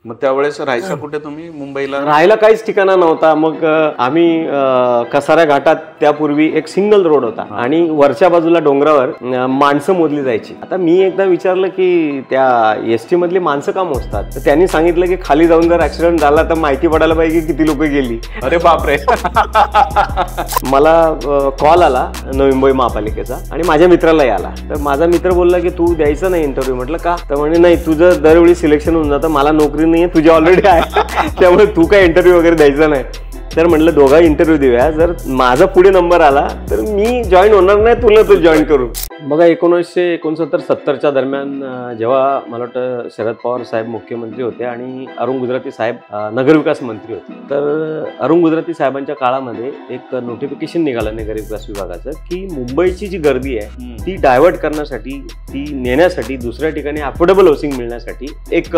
मग त्यावेळेस राहायचा कुठे तुम्ही? मुंबईला राहायला काहीच ठिकाणा नव्हता. मग आम्ही कसारा घाटात त्यापूर्वी एक सिंगल रोड होता आणि वरच्या बाजूला डोंगरावर माणसं मोजली जायची. आता मी एकदा विचारलं की त्या एसटी मधली माणसं का मोजतात, तर त्यांनी सांगितलं की खाली जाऊन जर ऍक्सिडेंट झाला तर माहिती पडायला पाहिजे की किती लोक गेली. अरे बापरे. मला कॉल आला नवी मुंबई महापालिकेचा आणि माझ्या मित्रालाही आला. तर माझा मित्र बोलला की तू द्यायचा नाही इंटरव्ह्यू. म्हटलं का? तर म्हणे नाही, तुझं दरवेळी सिलेक्शन होऊन जातं, मला नोकरी नाही, तुझी ऑलरेडी आहे, त्यामुळे तू काय इंटरव्ह्यू वगैरे द्यायचा नाही. तर म्हटलं दोघा इंटरव्ह्यू देऊया, जर माझा पुढे नंबर आला तर मी जॉईन होणार नाही, तुला तू जॉईन करू. बघा 1969-70च्या दरम्यान जेव्हा मला वाटतं शरद पवार साहेब मुख्यमंत्री होते आणि अरुण गुजराती साहेब नगरविकास मंत्री होते, तर अरुण गुजराती साहेबांच्या काळामध्ये एक नोटिफिकेशन निघालं नगरविकास विभागाचं की मुंबईची जी गर्दी आहे ती डायव्हर्ट करण्यासाठी, ती नेण्यासाठी, दुसऱ्या ठिकाणी अफोर्डेबल हाऊसिंग मिळण्यासाठी एक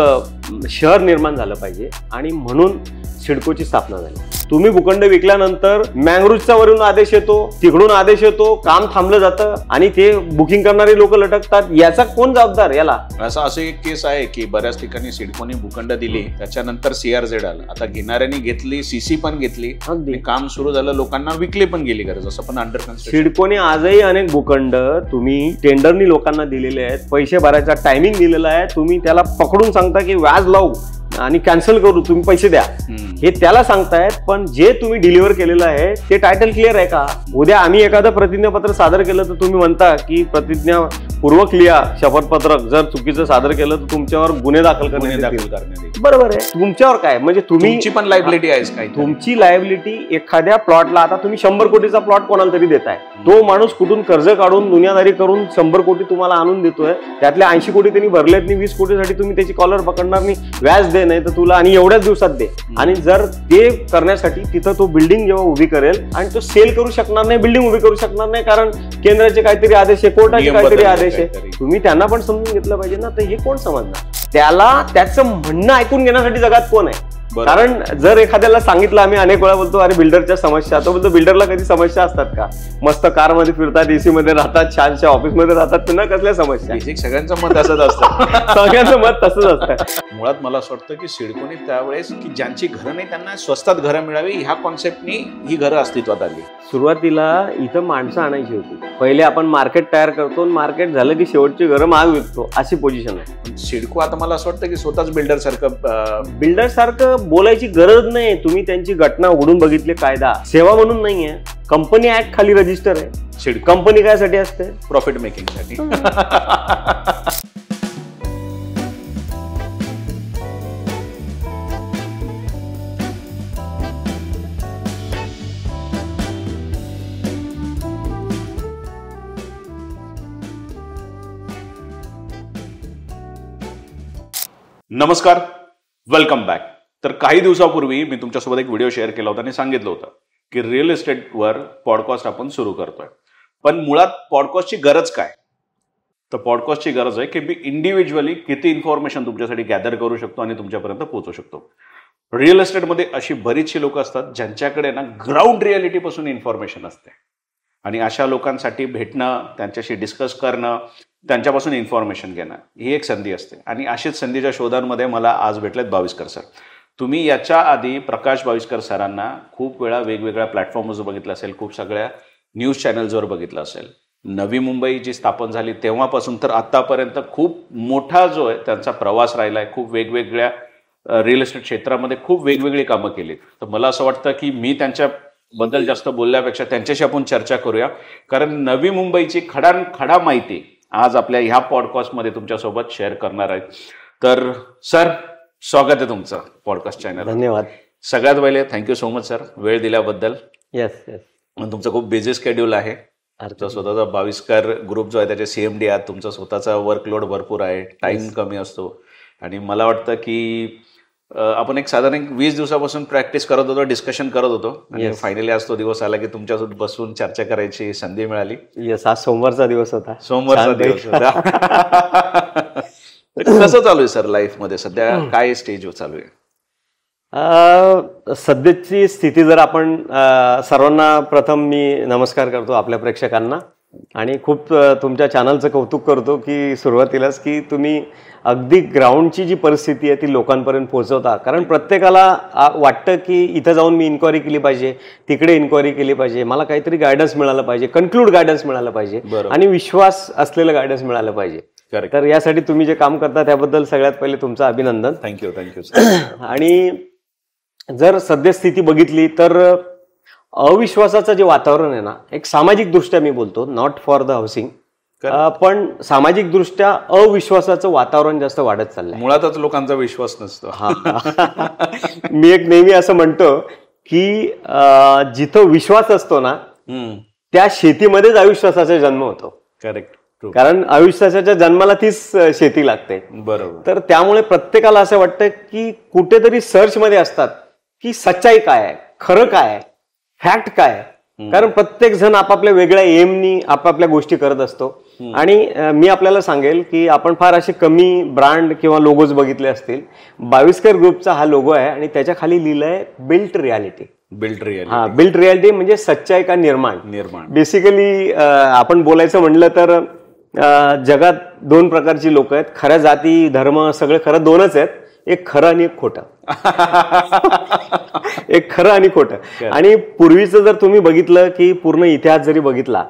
शहर निर्माण झालं पाहिजे आणि म्हणून सिडकोची स्थापना झाली. तुम्ही भूखंड विकल्यानंतर मँग्रोव्हचा वरून आदेश येतो, तिकडून आदेश येतो, काम थांबलं जातं आणि ते बुकिंग करणारे लोक लटकतात. याचा कोण जबाबदार? याला असं एक केस आहे की बऱ्याच ठिकाणी सिडकोने भूखंड दिली, त्याच्यानंतर CRZ आलं, आता घेणाऱ्यांनी घेतली, CC पण घेतली, काम सुरू झालं, लोकांना विकली पण गेली गरज, असं पण अंडर कन्स्ट्रक्शन. सिडकोने आजही अनेक भूखंड तुम्ही टेंडरनी लोकांना दिलेले आहेत, पैसे भरायचा टायमिंग दिलेला आहे, तुम्ही त्याला पकडून सांगता की व्याज लावू आणि कॅन्सल करू, तुम्ही पैसे द्या, हे त्याला सांगतायत. पण जे तुम्ही डिलिव्हर केलेलं आहे ते टायटल क्लिअर आहे का? उद्या आम्ही एखादं प्रतिज्ञापत्र सादर केलं तर तुम्ही म्हणता की प्रतिज्ञापूर्वक लिहा शपथपत्रक, जर चुकीचं सादर केलं तर तुमच्यावर गुन्हे दाखल करण्यात येईल. बरोबर आहे. तुमच्यावर काय म्हणजे तुमची पण लायबिलिटी आहे काय? तुमची लायबिलिटी एखाद्या प्लॉटला, आता तुम्ही 100 कोटीचा प्लॉट कोणाला तरी देताय, तो माणूस कुठून कर्ज काढून दुनियादारी करून 100 कोटी तुम्हाला आणून देतोय, त्यातले 80 कोटी त्यांनी भरलेत नाही, 20 कोटीसाठी तुम्ही त्याची कॉलर पकडणार नाही, व्याज दे नाही तर तुला आणि एवढ्याच दिवसात दे. आणि जर ते करण्यासाठी तिथं तो बिल्डिंग जेव्हा उभी करेल आणि तो सेल करू शकणार नाही, बिल्डिंग उभी करू शकणार नाही, कारण केंद्राचे काहीतरी आदेश आहे, कोर्टाचे काहीतरी आदेश आहे, तुम्ही त्यांना पण समजून घेतलं पाहिजे ना. तर हे कोण समजणार? त्याला त्याचं म्हणणं ऐकून घेण्यासाठी जगात कोण आहे? कारण जर एखाद्याला सांगितलं, आम्ही अनेक वेळा बोलतो अरे बिल्डरच्या समस्या, तो बोलतो बिल्डरला कधी समस्या असतात का? मस्त कार मध्ये फिरतात, AC मध्ये राहतात, छानशा ऑफिस मध्ये राहतात, त्यांना कसल्या समस्या? सगळ्यांचं मत असंच असतं. सगळ्यांचं मत तसंच असतं. मुळात मला असं वाटतं की सिडकोने त्यावेळेस की ज्यांची घरं नाही त्यांना स्वस्तात घरं मिळावी, ह्या कॉन्सेप्टनी ही घरं अस्तित्वात आली. सुरुवातीला इथं माणसं आणायची होती, पहिले आपण मार्केट तयार करतो, मार्केट झालं की शेवटची घरं महाग विकतो, अशी पोझिशन आहे. सिडको आता मला असं वाटतं की स्वतःच बिल्डर सारखं बोलायची गरज नाही. तुम्ही त्यांची घटना उघडून बघितली, कायदा सेवा म्हणून नाहीये, कंपनी ऍक्ट खाली रजिस्टर आहे. सिडको कंपनी काय साठी असते? प्रॉफिट मेकिंग साठी. नमस्कार, वेलकम बॅक. तर काही दिवसापूर्वी मी तुमच्यासोबत एक व्हिडिओ शेअर केला होता आणि सांगितलं होतं की रिअल इस्टेटवर पॉडकास्ट आपण सुरू करतोय. पण मुळात पॉडकास्टची गरज काय? तर पॉडकास्टची गरज आहे की मी इंडिव्हिज्युअली किती इन्फॉर्मेशन तुमच्यासाठी गॅदर करू शकतो आणि तुमच्यापर्यंत पोहोचू शकतो. रिअल इस्टेटमध्ये अशी बरीचशी लोक असतात ज्यांच्याकडे ना ग्राउंड रियालिटीपासून इन्फॉर्मेशन असते आणि अशा लोकांसाठी भेटणं, त्यांच्याशी डिस्कस करणं, त्यांच्यापासून इन्फॉर्मेशन घेणं ही एक संधी असते. आणि अशीच संधीच्या शोधांमध्ये मला आज भेटलेत बाविस्कर सर. तुम्ही याच्या आधी प्रकाश बाविस्कर सरांना खूप वेळा वेगवेगळ्या प्लॅटफॉर्मवर बघितलं असेल, खूप सगळ्या न्यूज चॅनल्सवर बघितलं असेल. नवी मुंबई जी स्थापन झाली तेव्हापासून तर आत्तापर्यंत खूप मोठा जो आहे त्यांचा प्रवास राहिला आहे. खूप वेगवेगळ्या रिअल इस्टेट क्षेत्रामध्ये खूप वेगवेगळी कामं केली. तर मला असं वाटतं की मी त्यांच्याबद्दल जास्त बोलण्यापेक्षा त्यांच्याशी आपण चर्चा करूया, कारण नवी मुंबईची खडा माहिती आज आपल्या ह्या पॉडकास्टमध्ये तुमच्यासोबत शेअर करणार आहे. तर सर, स्वागत आहे तुमचं पॉडकास्ट चॅनल. धन्यवाद. सगळ्यात पहिले थँक्यू सो मच सर वेळ दिल्याबद्दल. येस. तुमचं खूप बिझी शेड्यूल आहे. तुमचा स्वतःचा बाविस्कर ग्रुप जो आहे त्याचे CMD आहात, तुमचा स्वतःचा वर्कलोड भरपूर आहे, टाइम कमी असतो आणि मला वाटतं की आपण एक साधारण 20 दिवसापासून प्रॅक्टिस करत होतो, डिस्कशन करत होतो आणि फायनली आज तो दिवस आला की तुमच्यासोबत बसून चर्चा करायची संधी मिळाली. येस, आज सोमवारचा दिवस होता. कसं चालू आहे सर लाईफ मध्ये सध्या? काय स्टेज चालू आहे? सध्याची स्थिती जर आपण सर्वांना प्रथम मी नमस्कार करतो आपल्या प्रेक्षकांना. आणि खूप तुमच्या चॅनलचं कौतुक करतो की सुरुवातीलाच की तुम्ही अगदी ग्राउंडची जी परिस्थिती आहे ती लोकांपर्यंत पोहोचवता. कारण प्रत्येकाला वाटतं की इथं जाऊन मी इन्क्वायरी केली पाहिजे, तिकडे इन्क्वायरी केली पाहिजे, मला काहीतरी गायडन्स मिळालं पाहिजे, कन्क्लूड गायडन्स मिळालं पाहिजे आणि विश्वास असलेलं गायडन्स मिळालं पाहिजे. तर यासाठी तुम्ही जे काम करता त्याबद्दल सगळ्यात पहिले तुमचं अभिनंदन. थँक्यू. आणि जर सद्यस्थिती बघितली तर अविश्वासाचं जे वातावरण आहे ना, एक सामाजिक दृष्ट्या मी बोलतो, नॉट फॉर द हाऊसिंग, पण सामाजिक दृष्ट्या अविश्वासाचं वातावरण जास्त वाढत चाललंय. मुळातच लोकांचा विश्वास नसतो. मी एक नेहमी असं म्हणतो की जिथं विश्वास असतो ना त्या शेतीमध्येच अविश्वासाचा जन्म होतो. करेक्ट. कारण अविश्वासाच्या जन्माला तीच शेती लागते. बरोबर. तर त्यामुळे प्रत्येकाला असं वाटतं की कुठेतरी सर्च मध्ये असतात की सच्चाई काय आहे, खरं काय आहे, फॅक्ट काय आहे. कारण प्रत्येक जण आपापल्या वेगळ्या एमनी आपापल्या गोष्टी करत असतो. आणि मी आपल्याला सांगेल की आपण फार असे कमी ब्रँड किंवा लोगोज बघितले असतील. 22कर ग्रुपचा हा लोगो आहे आणि त्याच्या खाली लिहिलंय बिल्ट रियालिटी. बिल्ट रियालिटी म्हणजे सच्चाई का निर्माण. बेसिकली आपण बोलायचं म्हणलं तर जगात दोन प्रकारची लोक आहेत. खऱ्या जाती धर्म सगळे खरं दोनच आहेत, एक खरं आणि एक खोटं. एक खरं आणि खोटं. आणि पूर्वीचं जर तुम्ही बघितलं की पूर्ण इतिहास जरी बघितला,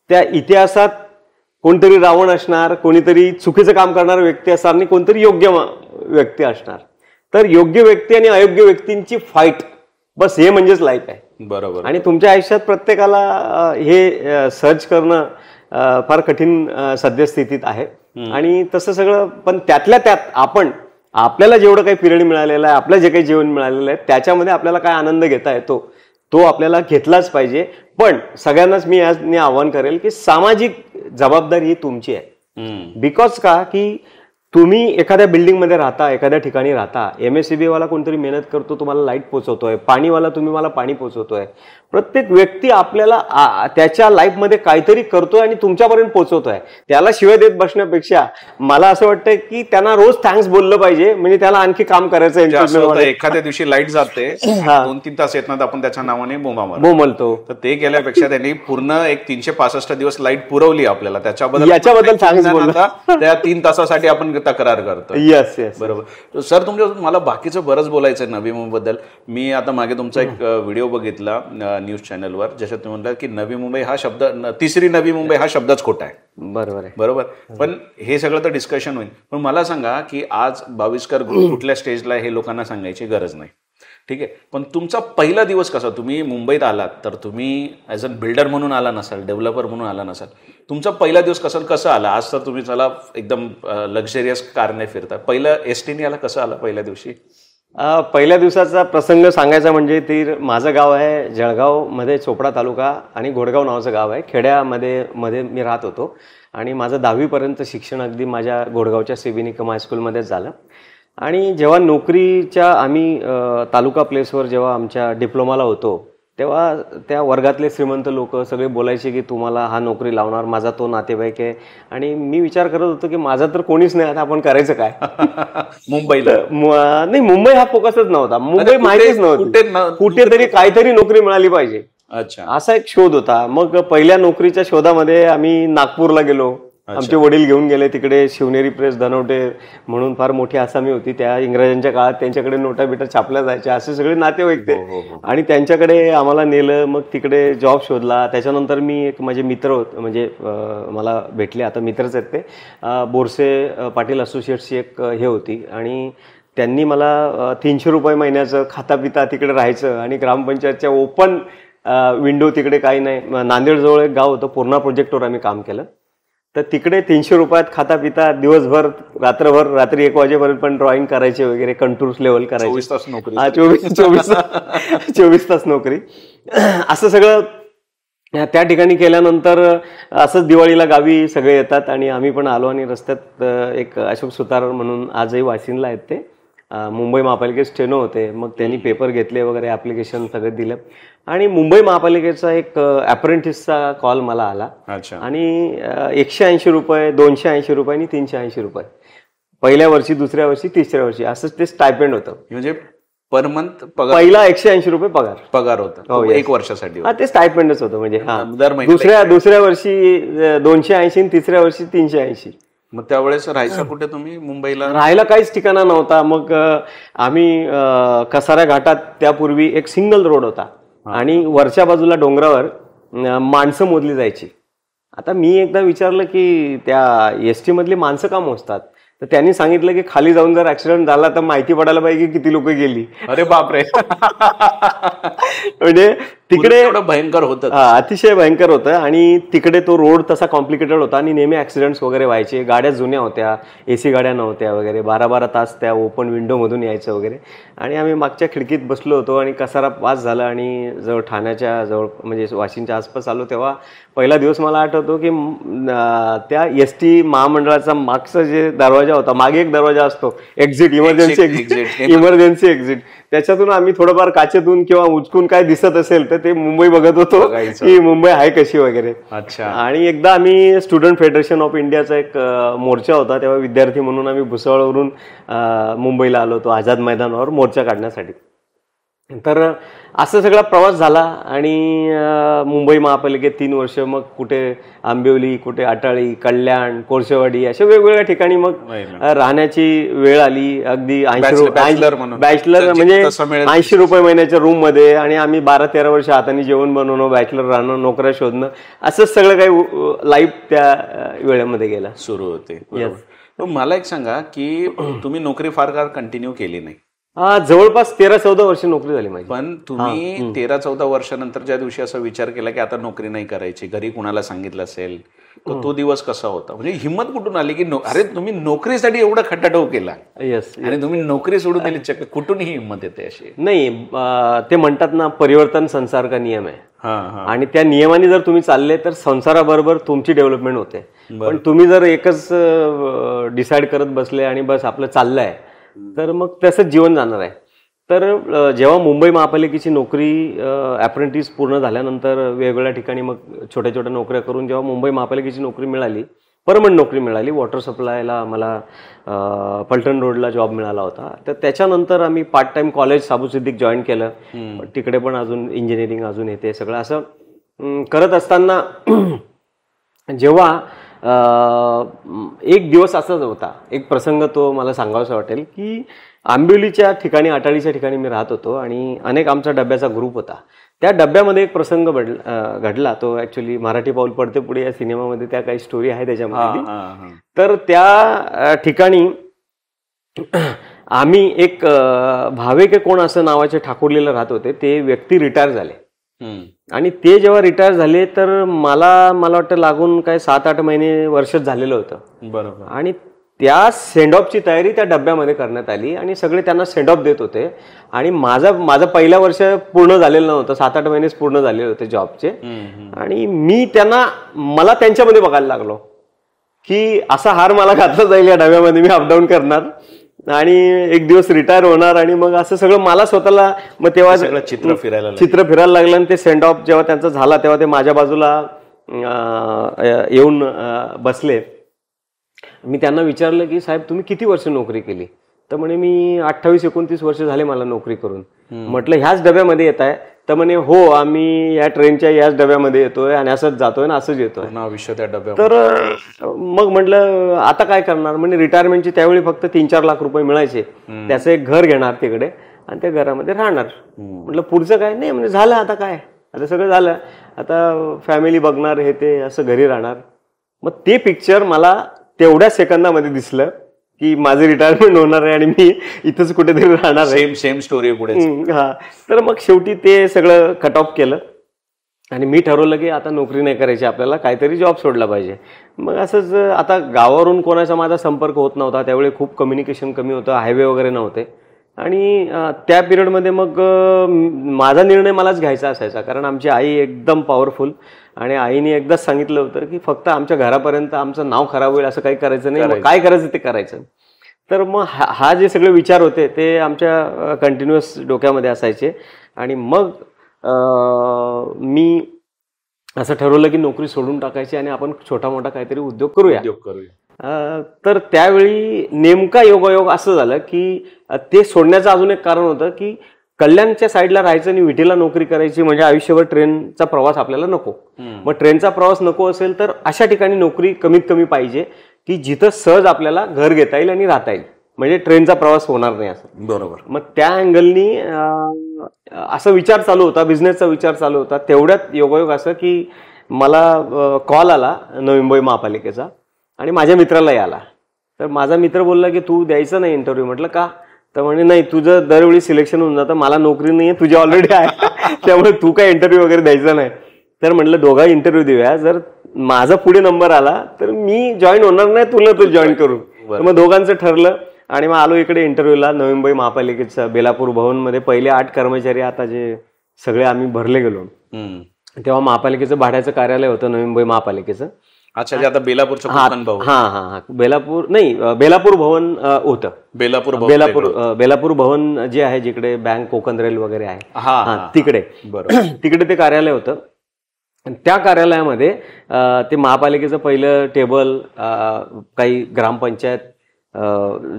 त्या इतिहासात कोणतरी रावण असणार, कोणीतरी चुकीचं काम करणारा व्यक्ती असणार आणि कोणतरी योग्य व्यक्ती असणार. तर योग्य व्यक्ती आणि अयोग्य व्यक्तींची फाईट, बस हे म्हणजेच लाईफ आहे. बरोबर. आणि तुमच्या आयुष्यात प्रत्येकाला हे सर्च करणं फार कठीण सद्यस्थितीत आहे. आणि तसं सगळं, पण त्यातल्या त्यात आपण आपल्याला जेवढं काही पिरियड मिळालेलं आहे, आपलं जे काही जीवन मिळालेलं आहे त्याच्यामध्ये आपल्याला काय आनंद घेता येतो तो आपल्याला घेतलाच पाहिजे. पण सगळ्यांनाच मी आज आवाहन करेल की सामाजिक जबाबदारी ही तुमची आहे. बिकॉज का की तुम्ही एखाद्या बिल्डिंगमध्ये राहता, एखाद्या ठिकाणी राहता, MSCB वाला कोणतरी मेहनत करतो, तुम्हाला लाईट पोहोचवतोय, पाणीवाला तुम्ही मला पाणी पोहोचवतोय. प्रत्येक व्यक्ती आपल्याला त्याच्या लाईफमध्ये काहीतरी करतोय आणि तुमच्यापर्यंत पोहोचवतोय. त्याला शिवाय देत बसण्यापेक्षा मला असं वाटतं की त्यांना रोज थँक्स बोललं पाहिजे, म्हणजे त्याला आणखी काम करायचं. एखाद्या दिवशी लाईट जाते, 2-3 तास येत नाही, आपण त्याच्या नावाने बोंबलतो. तर ते केल्यापेक्षा त्यांनी पूर्ण एक 365 दिवस लाईट पुरवली आपल्याला, याच्याबद्दल थँक्स बोलला. त्या 3 तासासाठी आपण तक्रार करतो. येस. बरोबर. सर, मला बाकीचं बरंच बोलायचं नवी मुंबईबद्दल. मी आता मागे तुमचा एक व्हिडिओ बघितला न्यूज चॅनलवर, ज्याच्यात तुम्ही म्हणला की नवी मुंबई हा शब्द, तिसरी नवी मुंबई हा शब्दच खोटा आहे. बरोबर. पण हे सगळं तर डिस्कशन होईल. पण मला सांगा की आज 22कर ग्रुप कुठल्या स्टेजला हे लोकांना सांगायची गरज नाही, ठीक आहे. पण तुमचा पहिला दिवस कसा, तुम्ही मुंबईत आलात तर तुम्ही ॲज अ बिल्डर म्हणून आला नसाल, डेव्हलपर म्हणून आला नसाल. तुमचा पहिला दिवस कसं आला? आज तर तुम्ही चला एकदम लक्झरियस कारने फिरता. पहिलं एसटीने आला, कसं आला पहिल्या दिवशी? पहिल्या दिवसाचा प्रसंग सांगायचा म्हणजे माझं गाव आहे जळगावमध्ये, चोपडा तालुका, आणि घोडगाव नावाचं गाव आहे. खेड्यामध्ये मी राहत होतो आणि माझं 10वीपर्यंत शिक्षण अगदी माझ्या घोडगावच्या CB निकम हायस्कूलमध्येच झालं. आणि जेव्हा नोकरीच्या आम्ही तालुका प्लेसवर जेव्हा आमच्या डिप्लोमाला होतो तेव्हा त्या वर्गातले श्रीमंत लोक सगळे बोलायचे की तुम्हाला हा नोकरी लावणार, माझा तो नातेवाईक आहे. आणि मी विचार करत होतो की माझा तर कोणीच नाही, आता आपण करायचं काय? मुंबईला नाही, मुंबई हा फोकसच नव्हता, मुंबई माहितीच नव्हती. कुठेतरी काहीतरी नोकरी मिळाली पाहिजे, असा एक शोध होता. मग पहिल्या नोकरीच्या शोधामध्ये आम्ही नागपूरला गेलो. आमचे वडील घेऊन गेले तिकडे. शिवनेरी प्रेस धनवटे म्हणून फार मोठी आसामी होती त्या इंग्रजांच्या काळात, त्यांच्याकडे नोटा बिटा छापल्या जायच्या, असे सगळे नातेवाईक ते. आणि त्यांच्याकडे आम्हाला नेलं. मग तिकडे जॉब शोधला. त्याच्यानंतर मी एक माझे मित्र होते, म्हणजे मला भेटले, आता मित्रच आहेत ते, बोरसे पाटील असोसिएट्सची एक हे होती. आणि त्यांनी मला 300 रुपये महिन्याचं खाता पिता तिकडे राहायचं आणि ग्रामपंचायतच्या ओपन विंडो तिकडे काही नाही. नांदेडजवळ एक गाव होतं, पूर्णा प्रोजेक्टवर आम्ही काम केलं. तर तिकडे 300 रुपयात खाता पिता, दिवसभर रात्रभर, रात्री 1 वाजेपर्यंत पण ड्रॉइंग करायचे वगैरे, कंटूर्स लेवल करायचे. 24 तास नोकरी. 24 तास नोकरी. असं सगळं त्या ठिकाणी केल्यानंतर असंच दिवाळीला गावी सगळे येतात आणि आम्ही पण आलो. आणि रस्त्यात एक अशोक सुतार म्हणून आजही वाशिंदला आहेत, ते मुंबई महापालिकेत स्टेनो होते. मग त्यांनी पेपर घेतले वगैरे, ॲप्लिकेशन सगळं दिलं. आणि मुंबई महापालिकेचा एक अप्रेंटिसचा कॉल मला आला. आणि 180 रुपये, 280 रुपये आणि 380 रुपये पहिल्या वर्षी, दुसऱ्या वर्षी, तिसऱ्या वर्षी असं ते स्टायपेंड होतं. म्हणजे पर मंथ पगार, पहिला 180 रुपये पगार होता. हो, yes. 1 वर्षासाठी हा, ते स्टायपेंडच होतं. म्हणजे दर महिन्याला दुसऱ्या वर्षी 280 आणि तिसऱ्या वर्षी 380. मग त्यावेळेस राहायचं कुठे तुम्ही? मुंबईला राहायला काहीच ठिकाणा नव्हता. मग आम्ही कसारा घाटात त्यापूर्वी एक सिंगल रोड होता आणि वरच्या बाजूला डोंगरावर माणसं मोजली जायची. आता मी एकदा विचारलं की त्या एसटी मधली माणसं का मोजतात, तर त्यांनी सांगितलं की खाली जाऊन जर ऍक्सिडेंट झाला तर माहिती पडायला पाहिजे की किती लोक गेली. अरे बापरे. म्हणजे तिकडे भयंकर होतं, अतिशय भयंकर होतं. आणि तिकडे तो रोड तसा कॉम्प्लिकेटेड होता आणि नेहमी ऍक्सिडेंट्स वगैरे व्हायचे. गाड्या जुन्या होत्या, एसी गाड्या नव्हत्या वगैरे, 12-12 तास त्या ओपन विंडो मधून यायचं वगैरे. आणि आम्ही मागच्या खिडकीत बसलो होतो आणि कसारा पास झाला आणि जवळ ठाण्याच्या जवळ म्हणजे वाशिमच्या आसपास आलो, तेव्हा पहिला दिवस मला आठवतो की त्या एसटी महामंडळाचा मागचा जे दरवाजा होता, मागे एक दरवाजा असतो एक्झिट, इमर्जन्सी एक्झिट, त्याच्यातून आम्ही थोडंफार काचेतून किंवा उचकून काय दिसत असेल तर ते मुंबई बघत होतो की मुंबई आहे कशी वगैरे. अच्छा. आणि एकदा आम्ही स्टुडंट फेडरेशन ऑफ इंडियाचा एक मोर्चा होता, तेव्हा विद्यार्थी म्हणून आम्ही भुसावळवरून मुंबईला आलो होतो आझाद मैदानावर मोर्चा काढण्यासाठी. तर असं सगळा प्रवास झाला आणि मुंबई महापालिकेत 3 वर्ष, मग कुठे आंबिवली, कुठे अटाळी, कल्याण, कोळसेवाडी, अशा वेगवेगळ्या ठिकाणी मग राहण्याची वेळ आली. अगदी 80 बॅचलर म्हणजे 80 रुपये महिन्याच्या रूम मध्ये, आणि आम्ही 12-13 वर्ष हाताने जेवण बनवणं, बॅचलर राहणं, नोकऱ्या शोधणं, असं सगळं काही लाईफ त्या वेळेमध्ये गेला सुरू होते. मला एक सांगा की तुम्ही नोकरी फार काळ कंटिन्यू केली नाही. जवळपास 13-14 वर्ष नोकरी झाली माझी. पण तुम्ही 13-14 वर्षानंतर ज्या दिवशी असा विचार केला की आता नोकरी नाही करायची, घरी कुणाला सांगितलं असेल, तर तो दिवस कसा होता? म्हणजे हिंमत कुठून आली की अरे तुम्ही नोकरीसाठी एवढा खटाटोप केला, येस, आणि तुम्ही नोकरी सोडून दिली, कुठून ही हिंमत येते अशी? नाही, ते म्हणतात ना, परिवर्तन संसार का नियम आहे. आणि त्या नियमाने जर तुम्ही चालले तर संसाराबरोबर तुमची डेव्हलपमेंट होते. पण तुम्ही जर एकच डिसाईड करत बसले आणि बस आपलं चाललंय, तर मग तसंच जीवन जाणार आहे. तर जेव्हा मुंबई महापालिकेची नोकरी अप्रेंटिस पूर्ण झाल्यानंतर वेगवेगळ्या ठिकाणी मग छोट्या छोट्या नोकऱ्या करून जेव्हा मुंबई महापालिकेची नोकरी मिळाली, परमनंट नोकरी मिळाली, वॉटर सप्लायला मला पलटण रोडला जॉब मिळाला होता. तर त्याच्यानंतर आम्ही पार्ट टाइम कॉलेज साबू सिद्दीक जॉईन केलं. तिकडे पण अजून इंजिनिअरिंग अजून येते सगळं. असं करत असताना जेव्हा एक दिवस असाच होता, एक प्रसंग तो मला सांगावासा वाटेल की आंबिवलीच्या ठिकाणी, अटाळीच्या ठिकाणी मी राहत होतो आणि अनेक आमचा डब्याचा ग्रुप होता. त्या डब्यामध्ये एक प्रसंग घडला. तो ऍक्च्युली मराठी पाऊल पडते पुढे या सिनेमामध्ये त्या काही स्टोरी आहे त्याच्यामध्ये. तर त्या ठिकाणी आम्ही एक भावे के कोण असं नावाचे ठाकुर्लीला राहत होते. ते व्यक्ती रिटायर झाले आणि ते जेव्हा रिटायर झाले तर मला वाटतं लागून काय 7-8 महिने वर्षच झालेलं होतं. बरोबर. आणि त्या सेंड ऑफची तयारी त्या डब्यामध्ये करण्यात आली आणि सगळे त्यांना सेंड ऑफ देत होते. आणि माझं पहिलं वर्ष पूर्ण झालेलं नव्हतं, 7-8 महिनेच पूर्ण झालेले होते जॉबचे. आणि मी मला त्यांच्यामध्ये बघायला लागलो की असा हार मला घातला जाईल या डब्यामध्ये, मी अपडाऊन करणार आणि एक दिवस रिटायर होणार. आणि मग असं सगळं मला स्वतःला, मग तेव्हा सगळं चित्र फिरायला लागलं. आणि ते सेंड ऑफ जेव्हा त्यांचा झाला तेव्हा ते माझ्या बाजूला येऊन बसले. मी त्यांना विचारलं की साहेब तुम्ही किती वर्ष नोकरी केली? तर म्हणे मी 28-29 वर्ष झाले मला नोकरी करून. म्हटलं ह्याच डब्यामध्ये येत आहे? तर म्हणे हो, आम्ही या ट्रेनच्या याच डब्यामध्ये येतोय आणि असंच जातोय ना असंच येतोय. तर मग म्हटलं आता काय करणार? म्हणजे रिटायरमेंटची त्यावेळी फक्त 3-4 लाख रुपये मिळायचे, त्याचं एक घर घेणार तिकडे आणि त्या घरामध्ये राहणार. म्हटलं पुढचं काय? नाही म्हणजे झालं, आता काय, आता सगळं झालं, आता फॅमिली बघणार, हे ते, असं घरी राहणार. मग ते पिक्चर मला तेवढ्या सेकंदामध्ये दिसलं की माझं रिटायरमेंट होणार आहे आणि मी इथंच कुठेतरी राहणार आहे. सेम स्टोरी पुढे. हा. तर मग शेवटी ते सगळं कट ऑफ केलं आणि मी ठरवलं की आता नोकरी नाही करायची, आपल्याला काहीतरी जॉब सोडला पाहिजे. मग असंच आता गावावरून कोणाचा माझा संपर्क होत नव्हता, त्यावेळी खूप कम्युनिकेशन कमी होतं, हायवे वगैरे नव्हते. आणि त्या पिरियडमध्ये मग माझा निर्णय मलाच घ्यायचा असायचा, कारण आमची आई एकदम पॉवरफुल आणि आईने एकदाच सांगितलं होतं की फक्त आमच्या घरापर्यंत आमचं नाव खराब होईल असं काही करायचं नाही, मग काय करायचं ते करायचं. तर मग हा जे सगळे विचार होते ते आमच्या कंटिन्युअस डोक्यामध्ये असायचे. आणि मग मी असं ठरवलं की नोकरी सोडून टाकायची आणि आपण छोटा मोठा काहीतरी उद्योग करूया. तर त्यावेळी नेमका योगायोग असं झालं की ते सोडण्याचं अजून एक कारण होतं की कल्याणच्या साईडला राहायचं आणि विटीला नोकरी करायची म्हणजे आयुष्यभर ट्रेनचा प्रवास आपल्याला नको. मग ट्रेनचा प्रवास नको असेल तर अशा ठिकाणी नोकरी कमीत कमी पाहिजे की जिथं सहज आपल्याला घर घेता येईल आणि राहता येईल, म्हणजे ट्रेनचा प्रवास होणार नाही असं. बरोबर. मग त्या अँगलनी असा विचार चालू होता, बिझनेसचा विचार चालू होता. तेवढ्यात योगायोग असं की मला कॉल आला नवी मुंबई महापालिकेचा आणि माझ्या मित्रालाही आला. तर माझा मित्र बोलला की तू द्यायचं नाही इंटरव्ह्यू. म्हटलं का? तर म्हणे नाही, तुझं दरवेळी सिलेक्शन होऊन जातं, मला नोकरी नाही आहे, तुझी ऑलरेडी आहे, त्यामुळे तू काय इंटरव्ह्यू वगैरे द्यायचा नाही. तर म्हटलं दोघा इंटरव्ह्यू देऊया, जर माझा पुढे नंबर आला तर मी जॉईन होणार नाही, तुला तू जॉईन करू. मग दोघांचं ठरलं आणि मग आलो इकडे इंटरव्ह्यूला. नवी मुंबई महापालिकेचा बेलापूर भवनमध्ये पहिले 8 कर्मचारी, आता जे सगळे आम्ही भरले गेलो. तेव्हा महापालिकेचं भाड्याचं कार्यालय होतं नवी मुंबई महापालिकेचं. अच्छा, आता बेलापूरचं बेलापूर नाही, बेलापूर भवन होतं. बेलापूर भवन जे आहे जिकडे बँक, कोकण रेल वगैरे आहे तिकडे ते कार्यालय होतं. त्या कार्यालयामध्ये ते महापालिकेचं पहिलं टेबल, काही ग्रामपंचायत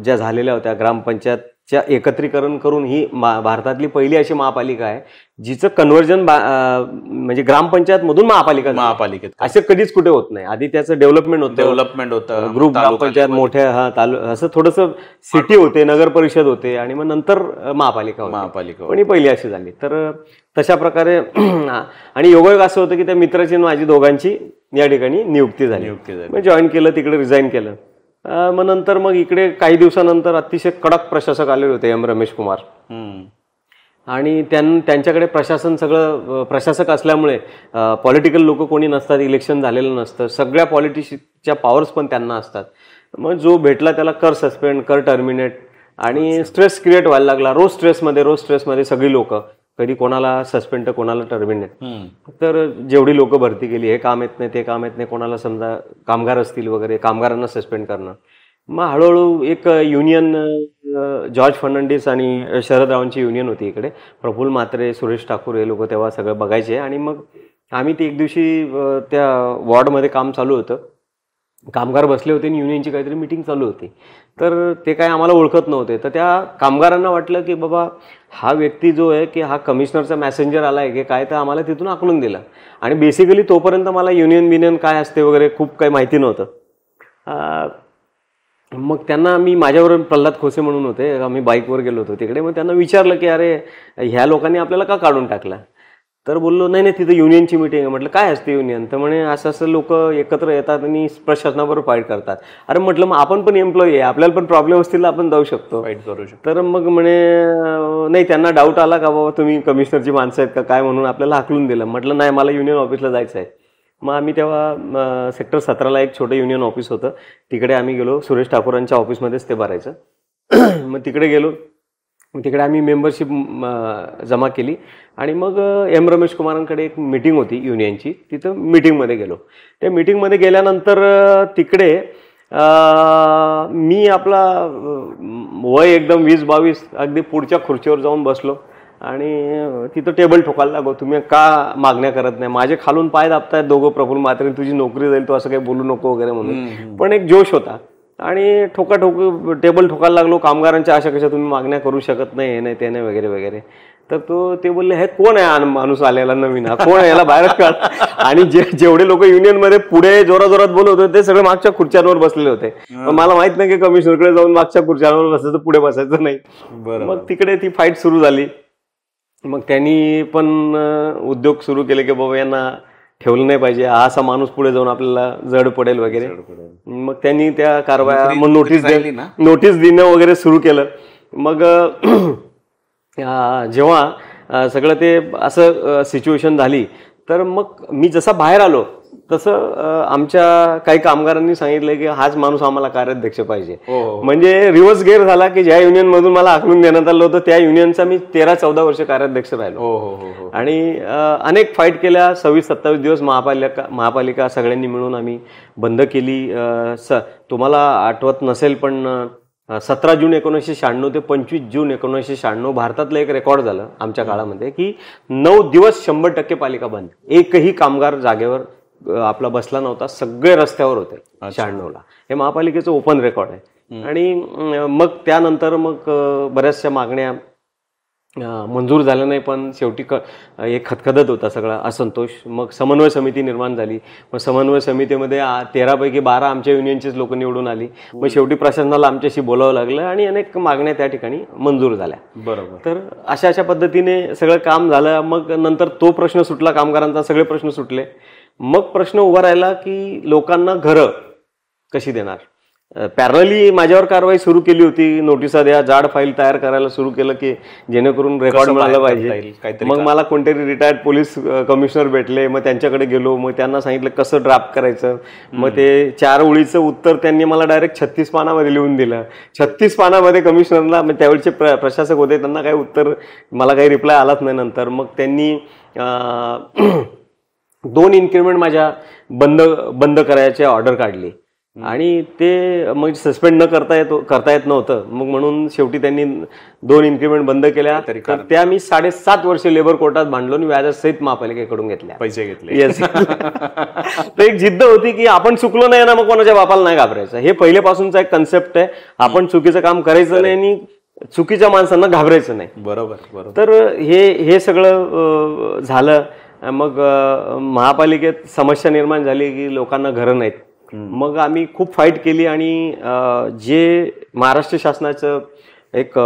ज्या झालेल्या होत्या, ग्रामपंचायतच्या एकत्रीकरण करून ही भारतातली पहिली अशी महापालिका आहे जिचं कन्व्हर्जन म्हणजे ग्रामपंचायत मधून महापालिकेत असं कधीच कुठे होत नाही. आधी त्याचं डेव्हलपमेंट होतं, ग्रुप ग्रामपंचायत मोठ्या असं थोडंसं सिटी होते, नगर परिषद होते आणि मग नंतर महापालिका पण ही पहिली अशी झाली. तर तशा प्रकारे आणि योगायोग असं होतं की त्या मित्राची माझी दोघांची या ठिकाणी नियुक्ती झाली. मग जॉईन केलं, तिकडे रिझाईन केलं. मग नंतर मग इकडे काही दिवसानंतर अतिशय कडक प्रशासक आलेले होते, एम रमेश कुमार. आणि त्यांच्याकडे प्रशासन सगळं प्रशासक असल्यामुळे पॉलिटिकल लोक कोणी नसतात, इलेक्शन झालेलं नसतं, सगळ्या पॉलिटिशियनच्या पॉवर्स पण त्यांना असतात. मग जो भेटला त्याला कर सस्पेंड, कर टर्मिनेट आणि स्ट्रेस क्रिएट व्हायला लागला. रोज स्ट्रेसमध्ये सगळी लोक, कधी कोणाला सस्पेंड तर कोणाला टर्मिनेट. तर जेवढी लोक भरती केली, हे काम येत नाही, ते काम येत नाही, कोणाला समजा कामगार असतील वगैरे, कामगारांना सस्पेंड करणं. मग हळूहळू एक युनियन, जॉर्ज फर्नांडिस आणि शरदरावांची युनियन होती इकडे. प्रफुल्ल म्हात्रे, सुरेश ठाकूर हे लोक तेव्हा सगळं बघायचे. आणि मग आम्ही ते एक दिवशी त्या वॉर्डमध्ये काम चालू होतं, कामगार बसले होते आणि युनियनची काहीतरी मीटिंग चालू होती. तर ते काय आम्हाला ओळखत नव्हते. तर त्या कामगारांना वाटलं की बाबा हा व्यक्ती जो आहे की हा कमिशनरचा मॅसेंजर आला आहे की काय, तर आम्हाला तिथून हाकलून दिलं. आणि बेसिकली तोपर्यंत मला युनियन काय असते वगैरे खूप काही माहिती नव्हतं. मग त्यांना मी, माझ्यावर प्रल्हाद खोसे म्हणून होते, आम्ही बाईकवर गेलो होतो तिकडे. मग त्यांना विचारलं की अरे ह्या लोकांनी आपल्याला का काढून टाकलं? तर बोललो नाही तिथं युनियनची मीटिंग आहे. म्हटलं काय असते युनियन? तर म्हणे असं लोक एकत्र येतात आणि प्रशासनाबरोबर फाईट करतात. अरे म्हटलं मग आपण पण एम्प्लॉई आहे, आपल्याला पण प्रॉब्लेम असतील आपण जाऊ शकतो, फाईट करू शकतो. तर मग म्हणे नाही, त्यांना डाऊट आला का बाबा तुम्ही कमिशनरची माणसं आहेत का काय, म्हणून आपल्याला हाकलून दिलं. म्हटलं नाही, मला युनियन ऑफिसला जायचं आहे. मग आम्ही तेव्हा सेक्टर 17ला एक छोटं युनियन ऑफिस होतं, तिकडे आम्ही गेलो. सुरेश ठाकूरांच्या ऑफिसमध्येच ते भरायचं. मग तिकडे गेलो, तिकडे आम्ही मेंबरशिप जमा केली आणि मग एम रमेश कुमारांकडे एक मीटिंग होती युनियनची, तिथं मीटिंगमध्ये गेलो. त्या मीटिंगमध्ये गेल्यानंतर तिकडे मी आपला वय एकदम 20-22 अगदी पुढच्या खुर्चीवर जाऊन बसलो आणि तिथं टेबल ठोकायला लागलो, तुम्ही का मागण्या करत नाही? माझे खालून पाय दाबतायत दोघं, प्रफुल्ल म्हात्रे, तुझी नोकरी जाईल, तू असं काही बोलू नको वगैरे म्हणून. पण एक जोश होता आणि टेबल ठोकायला लागलो. कामगारांच्या अशा कशा तुम्ही मागण्या करू शकत नाही, हे नाही ते नाही वगैरे वगैरे. तर ते बोलले हे कोण आहे माणूस आलेला नवीन, हा कोण आहे, याला बाहेर काढ. आणि जेवढे लोक युनियन मध्ये पुढे जोरात बोलत होते ते सगळे मागच्या खुर्च्यांवर बसलेले होते. मला माहित नाही की कमिशनरकडे जाऊन मागच्या खुर्च्यांवर बसायचं, पुढे बसायचं नाही. मग तिकडे ती फाईट सुरू झाली. मग त्यांनी पण उद्योग सुरू केले की बाबा यांना ठेवलं नाही पाहिजे, हा असा माणूस पुढे जाऊन आपल्याला जड पडेल वगैरे. मग त्यांनी त्या कारवाया, मग नोटीस देणं वगैरे सुरू केलं. मग जेव्हा सगळं ते असं सिच्युएशन झाली, तर मग मी जसा बाहेर आलो तसं आमच्या काही कामगारांनी सांगितलं की हाच माणूस आम्हाला कार्याध्यक्ष पाहिजे. म्हणजे रिव्हर्स गेअर झाला की ज्या युनियन मधून मला हाकलून देण्यात आलं होतं त्या युनियनचा मी 13-14 वर्ष कार्याध्यक्ष राहिलो. आणि अनेक फाईट केल्या. 26-27 दिवस महापालिका सगळ्यांनी मिळून आम्ही बंद केली. तुम्हाला आठवत नसेल पण 17 जून 1996 ते 25 जून 1996 भारतातलं एक रेकॉर्ड झालं आमच्या काळामध्ये की 9 दिवस 100% पालिका बंद, एकही कामगार जागेवर आपला बसला नव्हता, सगळे रस्त्यावर होते 96ला. हे महापालिकेचं ओपन रेकॉर्ड आहे. आणि मग त्यानंतर मग बऱ्याचशा मागण्या मंजूर झाल्या नाही, पण शेवटी एक खतखदत होता सगळा असंतोष. मग समन्वय समिती निर्माण झाली. मग समन्वय समितीमध्ये 13 पैकी 12 आमच्या युनियनचीच लोक निवडून आली. मग शेवटी प्रशासनाला आमच्याशी बोलावं लागलं आणि अनेक मागण्या त्या ठिकाणी मंजूर झाल्या. बरोबर. तर अशा पद्धतीने सगळं काम झालं. मग नंतर तो प्रश्न सुटला, कामगारांचा सगळे प्रश्न सुटले. मग प्रश्न उभा राहिला की लोकांना घरं कशी देणार. पॅरलली माझ्यावर कारवाई सुरू केली होती, नोटिसा द्या, जाड फाईल तयार करायला सुरू केलं की जेणेकरून रेकॉर्ड मिळालं पाहिजे. मग मला कोणतरी रिटायर्ड पोलीस कमिशनर भेटले. मग त्यांच्याकडे गेलो. मग त्यांना सांगितलं कसं ड्राफ्ट करायचं. मग ते 4 ओळीचं उत्तर त्यांनी मला डायरेक्ट 36 पानामध्ये लिहून दिलं. 36 पानामध्ये कमिशनरला, त्यावेळचे प्रशासक होते, त्यांना काही उत्तर, मला काही रिप्लाय आलाच नाही नंतर. मग त्यांनी 2 इन्क्रिमेंट माझ्या बंद करायची ऑर्डर काढली आणि ते मग सस्पेंड न करता येत नव्हतं. मग म्हणून शेवटी त्यांनी 2 इन्क्रिमेंट बंद केल्या. तर त्या मी 7.5 वर्ष लेबर कोर्टात भांडलो आणि व्याजासहित महापालिकेकडून घेतल्या, पैसे घेतले. येस. तर एक जिद्द होती की आपण चुकलो नाही ना, मग कोणाच्या बापाला नाही घाबरायचं. हे पहिल्यापासूनचा एक कन्सेप्ट आहे. आपण चुकीचं काम करायचं नाही आणि चुकीच्या माणसांना घाबरायचं नाही. बरोबर. तर हे सगळं झालं. मग महापालिकेत समस्या निर्माण झाली की लोकांना घरं नाहीत. मग आम्ही खूप फाईट केली आणि जे महाराष्ट्र शासनाचं एक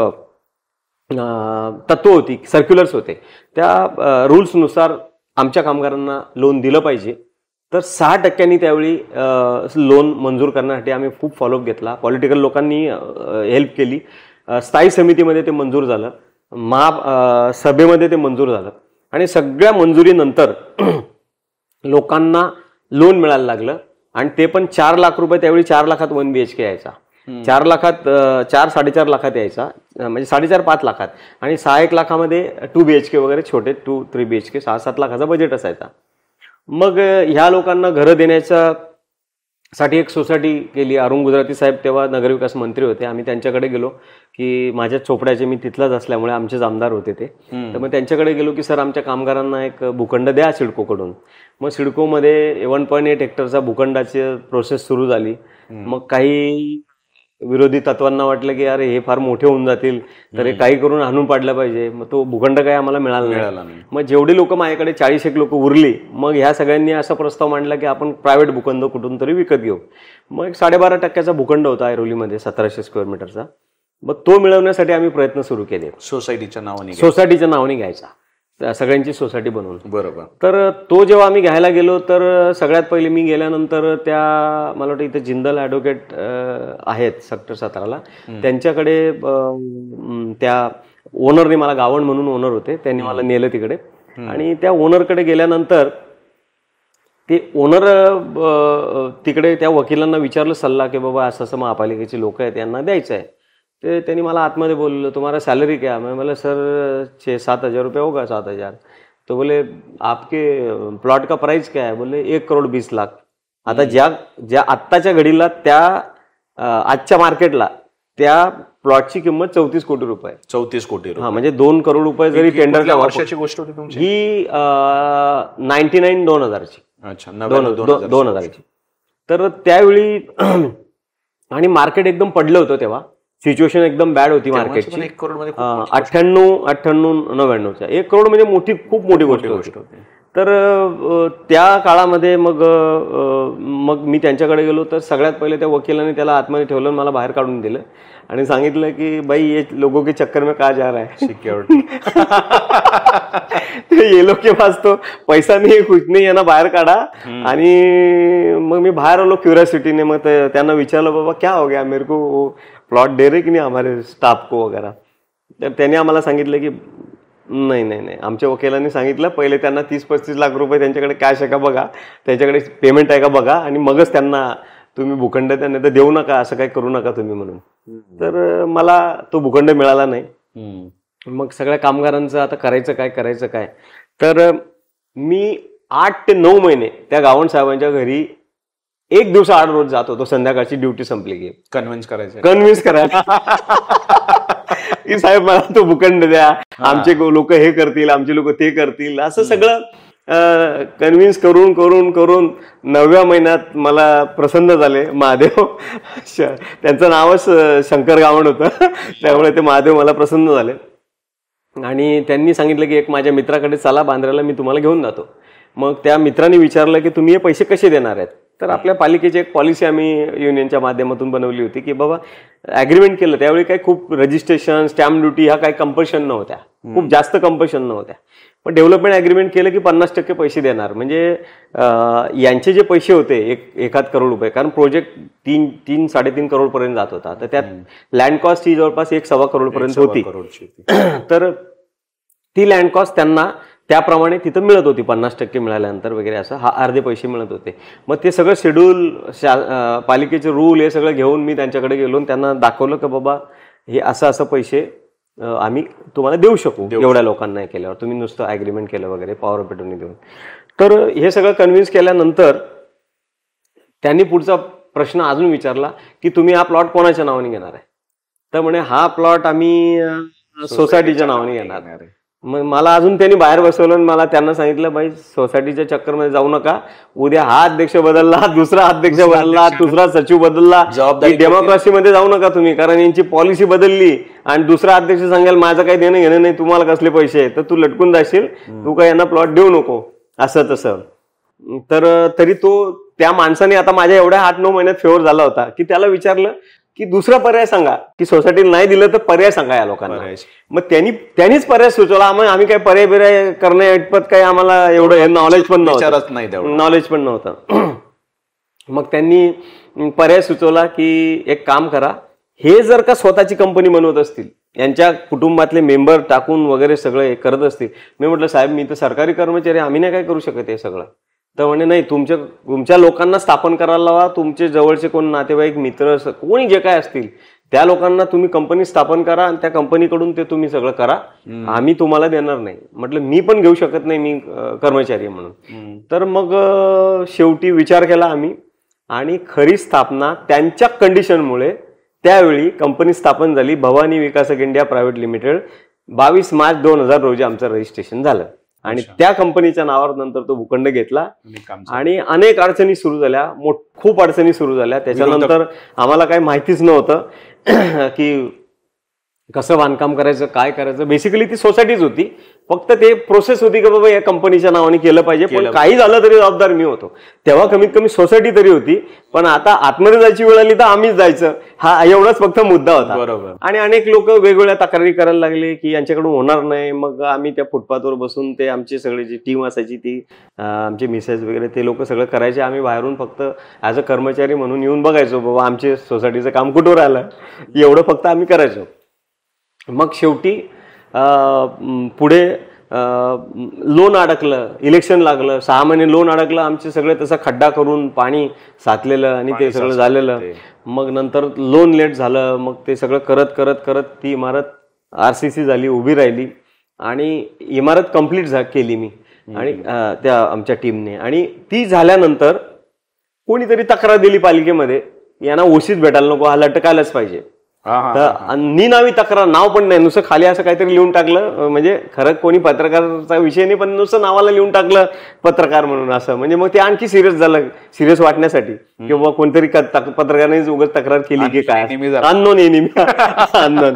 तत्व होती, सर्क्युलर्स होते, त्या रूल्सनुसार आमच्या कामगारांना लोन दिलं पाहिजे. तर 6% त्यावेळी लोन मंजूर करण्यासाठी आम्ही खूप फॉलोअप घेतला. पॉलिटिकल लोकांनी हेल्प केली. स्थायी समितीमध्ये ते मंजूर झालं, सभेमध्ये ते मंजूर झालं आणि सगळ्या मंजुरीनंतर लोकांना लोन मिळायला लागलं. आणि ते पण 4 लाख रुपये. त्यावेळी 4 लाखात 1 BHK यायचा, 4 लाखात 4-4.5 लाखात यायचा, म्हणजे 4.5-5 लाखात. आणि 6-1 लाखामध्ये 2 BHK वगैरे छोटे 2-3 BHK 6-7 लाखाचा बजेट असायचा. मग ह्या लोकांना घरं देण्याचा साठी एक सोसायटी केली. अरुण गुजराती साहेब तेव्हा नगरविकास मंत्री होते. आम्ही त्यांच्याकडे गेलो की माझ्या चोपड्याचे, मी तिथलाच असल्यामुळे आमचेच आमदार होते ते. तर मग त्यांच्याकडे गेलो की सर आमच्या कामगारांना एक भूखंड द्या सिडकोकडून. मग सिडकोमध्ये 1.8 हेक्टरचा भूखंडाची प्रोसेस सुरू झाली. मग काही विरोधी तत्वांना वाटलं की अरे हे फार मोठे होऊन जातील, तर हे काही करून आणून पाडलं पाहिजे. मग तो भूखंड काही आम्हाला मिळाला नाही. मग जेवढी लोक माझ्याकडे 40 लोक उरली, मग ह्या सगळ्यांनी असा प्रस्ताव मांडला की आपण प्रायव्हेट भूखंड कुठून तरी विकत घेऊ. मग 12.5% भूखंड होता ऐरोलीमध्ये 1700 स्क्वेअर मीटरचा. मग तो मिळवण्यासाठी आम्ही प्रयत्न सुरू केले. सोसायटीच्या नावाने घ्यायचा, सगळ्यांची सोसायटी बनवून. बरोबर. तर तो जेव्हा आम्ही घ्यायला गेलो तर सगळ्यात पहिले मी गेल्यानंतर त्या, मला वाटतं इथे जिंदल ॲडव्होकेट आहेत सेक्टर 17ला, त्यांच्याकडे त्या ओनरने मला, गावण म्हणून ओनर होते, त्यांनी मला नेलं तिकडे. आणि त्या ओनरकडे गेल्यानंतर ते ओनर तिकडे त्या वकिलांना विचारलं सल्ला की बाबा असं असं महापालिकेची लोक आहेत, यांना द्यायचं आहे. ते त्यांनी मला आतमध्ये बोललं, तुम्हारा सैलरी क्या? मैं बोला सर 6-7 हज़ार रुपये होगा, 7 हज़ार. तो बोले आपके प्लॉट का प्राइस क्या है? बोले 1,20 लाख. आता ज्या आत्ताच्या घडीला त्या आजच्या मार्केटला त्या प्लॉटची किंमत 34 कोटी रुपये. 34 कोटी. हा, म्हणजे 2 करोड रुपये जरी टेंडरच्या वर्षाची गोष्ट होती तुमची ही 99 2000ची. अच्छा, 2000ची. तर त्यावेळी आणि मार्केट एकदम पडलं होतं तेव्हा, सिच्युएशन एकदम बॅड होती मार्केटची. 1 करोड म्हणजे 98-99च्या 1 करोड म्हणजे खूप मोठी गोष्ट होती. तर त्या काळामध्ये मग मी त्यांच्याकडे गेलो. तर सगळ्यात पहिले त्या वकिलाने त्याला आतमध्ये ठेवलं, मला बाहेर काढून दिलं आणि सांगितलं की भाई ये लोगों के चक्कर में कहा जा रहा है, सिक्योरिटी. ये लोग के पास तो पैसा नाही है, कुछ नाही, यांना बाहेर काढा. आणि मग मी बाहेर आलो क्युरियोसिटीने. मग त्यांना विचारलं बाबा क्या हो गया, मेरे को प्लॉट दे रहे की नाही हमारे स्टाफ को वगैरे. तर त्यांनी आम्हाला सांगितलं की नाही, आमच्या वकिलांनी सांगितलं पहिले त्यांना 30-35 लाख रुपये त्यांच्याकडे कॅश आहे का बघा, त्यांच्याकडे पेमेंट आहे का बघा, आणि मगच त्यांना तुम्ही भूखंड द्या, नाही तर देऊ नका, असं काही करू नका तुम्ही म्हणून. तर मला तो भूखंड मिळाला नाही. मग सगळ्या कामगारांचं आता करायचं काय. तर मी 8 ते 9 महिने त्या गावण साहेबांच्या घरी 1 दिवस 8 रोज जात होतो. संध्याकाळची ड्युटी संपली की कन्व्हिन्स करायला की साहेब मला तो भूखंड द्या, आमचे लोक हे करतील, आमचे लोक ते करतील, असं सगळं कन्व्हिन्स करून करून करून 9व्या महिन्यात मला प्रसन्न झाले महादेव. त्यांचं नावच शंकर गावण होतं, त्यामुळे ते महादेव मला प्रसन्न झाले. आणि त्यांनी सांगितलं की एक माझ्या मित्राकडे चला बांद्र्याला, मी तुम्हाला घेऊन जातो. मग त्या मित्राने विचारलं की तुम्ही हे पैसे कसे देणार आहेत. तर आपल्या पालिकेची एक पॉलिसी आम्ही युनियनच्या माध्यमातून बनवली होती की बाबा ॲग्रीमेंट केलं त्यावेळी काही खूप रजिस्ट्रेशन, स्टॅम्प ड्युटी ह्या काही कंपल्शन नव्हत्या, खूप जास्त कंपल्शन नव्हत्या. पण डेव्हलपमेंट ॲग्रीमेंट केलं की 50% पैसे देणार. म्हणजे यांचे जे पैसे होते 1 करोड रुपये, कारण प्रोजेक्ट 3-3.5 करोडपर्यंत जात होता, तर त्यात लँड कॉस्ट ही जवळपास 1.25 करोडपर्यंत होती. तर ती लँड कॉस्ट त्यांना त्याप्रमाणे तिथं मिळत होती, 50% मिळाल्यानंतर वगैरे असं अर्धे पैसे मिळत होते. मग ते सगळं शेड्यूल, पालिकेचे रूल हे सगळं घेऊन मी त्यांच्याकडे गेलो आणि त्यांना दाखवलं की बाबा हे असं पैसे आम्ही तुम्हाला देऊ शकू एवढ्या लोकांना हे केल्यावर, तुम्ही नुसतं ॲग्रीमेंट केलं वगैरे पॉवर ऑफ अटर्नी देऊन. तर हे सगळं कन्व्हिन्स केल्यानंतर त्यांनी पुढचा प्रश्न अजून विचारला की तुम्ही हा प्लॉट कोणाच्या नावाने घेणार आहे. तर म्हणे हा प्लॉट आम्ही सोसायटीच्या नावाने घेणार. मग मला अजून त्यांनी बाहेर बसवलं आणि मला त्यांना सांगितलं बाई सोसायटीच्या चक्करमध्ये जाऊ नका, उद्या हा अध्यक्ष बदलला, दुसरा अध्यक्ष बदलला, दुसरा सचिव बदलला, डेमोक्रेसीमध्ये जाऊ नका तुम्ही, कारण यांची पॉलिसी बदलली आणि दुसरा अध्यक्ष सांगेल माझं काही देणं घेणं नाही, तुम्हाला कसले पैसे, तर तू लटकून जाशील, तू काही यांना प्लॉट देऊ नको, असं तसं. तर तरी त्या माणसाने आता माझ्या एवढ्या 8-9 महिन्यात फेवर झाला होता की त्याला विचारलं की दुसरा पर्याय सांगा, की सोसायटीला नाही दिलं तर पर्याय सांगा या लोकांना. मग त्यांनीच पर्याय सुचवला. आम्ही काही पर्याय करण्या इतपत काही आम्हाला एवढं नॉलेज पण नव्हतं. मग त्यांनी पर्याय सुचवला की एक काम करा, हे जर का स्वतःची कंपनी बनवत असतील, यांच्या कुटुंबातले मेंबर टाकून वगैरे सगळं हे करत असतील. मी म्हटलं साहेब मी तर सरकारी कर्मचारी, आम्ही नाही काय करू शकत हे सगळं. तर म्हणे नाही, तुमच्या लोकांना स्थापन करायला लावा, तुमचे जवळचे कोण नातेवाईक, मित्र, कोणी जे काय असतील त्या लोकांना तुम्ही कंपनी स्थापन करा आणि त्या कंपनीकडून ते तुम्ही सगळं करा, आम्ही तुम्हाला देणार नाही. म्हटलं मी पण घेऊ शकत नाही, मी कर्मचारी म्हणून. तर मग शेवटी विचार केला आम्ही आणि खरी स्थापना त्यांच्या कंडिशनमुळे त्यावेळी कंपनी स्थापन झाली, भवानी विकासक इंडिया प्रायव्हेट लिमिटेड. 22 मार्च 2000 रोजी आमचं रजिस्ट्रेशन झालं आणि त्या कंपनीच्या नावावर नंतर तो भूखंड घेतला आणि अनेक अडचणी सुरू झाल्या, खूप अडचणी सुरू झाल्या. त्याच्यानंतर आम्हाला काही माहितीच नव्हतं की कसं बांधकाम करायचं, काय करायचं. बेसिकली ती सोसायटीच होती, फक्त ते प्रोसेस होती की बाबा या कंपनीच्या नावाने केलं पाहिजे. पण काही झालं तरी जबाबदार मी होतो. तेव्हा कमीत कमी सोसायटी तरी होती, पण आता आतमध्ये जायची वेळ आली तर आम्हीच जायचं, हा एवढाच फक्त मुद्दा होता. बरोबर. आणि अनेक लोक वेगवेगळ्या तक्रारी करायला लागले की यांच्याकडून होणार नाही. मग आम्ही त्या फुटपाथवर बसून ते आमची सगळी जी टीम असायची ती आमचे मिसेस वगैरे ते लोक सगळं करायचे. आम्ही बाहेरून फक्त ॲज अ कर्मचारी म्हणून येऊन बघायचो बाबा आमचे सोसायटीचं काम कुठं राहिलं, एवढं फक्त आम्ही करायचो. मग शेवटी पुढे लोन अडकलं, इलेक्शन लागलं, 6 महिने लोन अडकलं. आमचे सगळे तसा खड्डा करून पाणी साचलेलं आणि ते सगळं झालेलं. मग नंतर लोन लेट झालं. मग ते सगळं करत करत करत ती इमारत RCC झाली, उभी राहिली आणि इमारत कम्प्लीट केली मी आणि त्या आमच्या टीमने. आणि ती झाल्यानंतर कोणीतरी तक्रार दिली पालिकेमध्ये, यांना ओशीच भेटायला नको, हा लटकायलाच पाहिजे. तर निनावी तक्रार, नाव पण नाही, नुसतं खाली असं काहीतरी लिहून टाकलं. म्हणजे खरं कोणी पत्रकाराचा विषय नाही, पण नुसतं नावाला लिहून टाकलं पत्रकार म्हणून असं. म्हणजे मग ते आणखी सिरियस झालं, सिरियस वाटण्यासाठी किंवा कोणतरी पत्रकाराने उगाच तक्रार केली की काय, अननोन अननोन.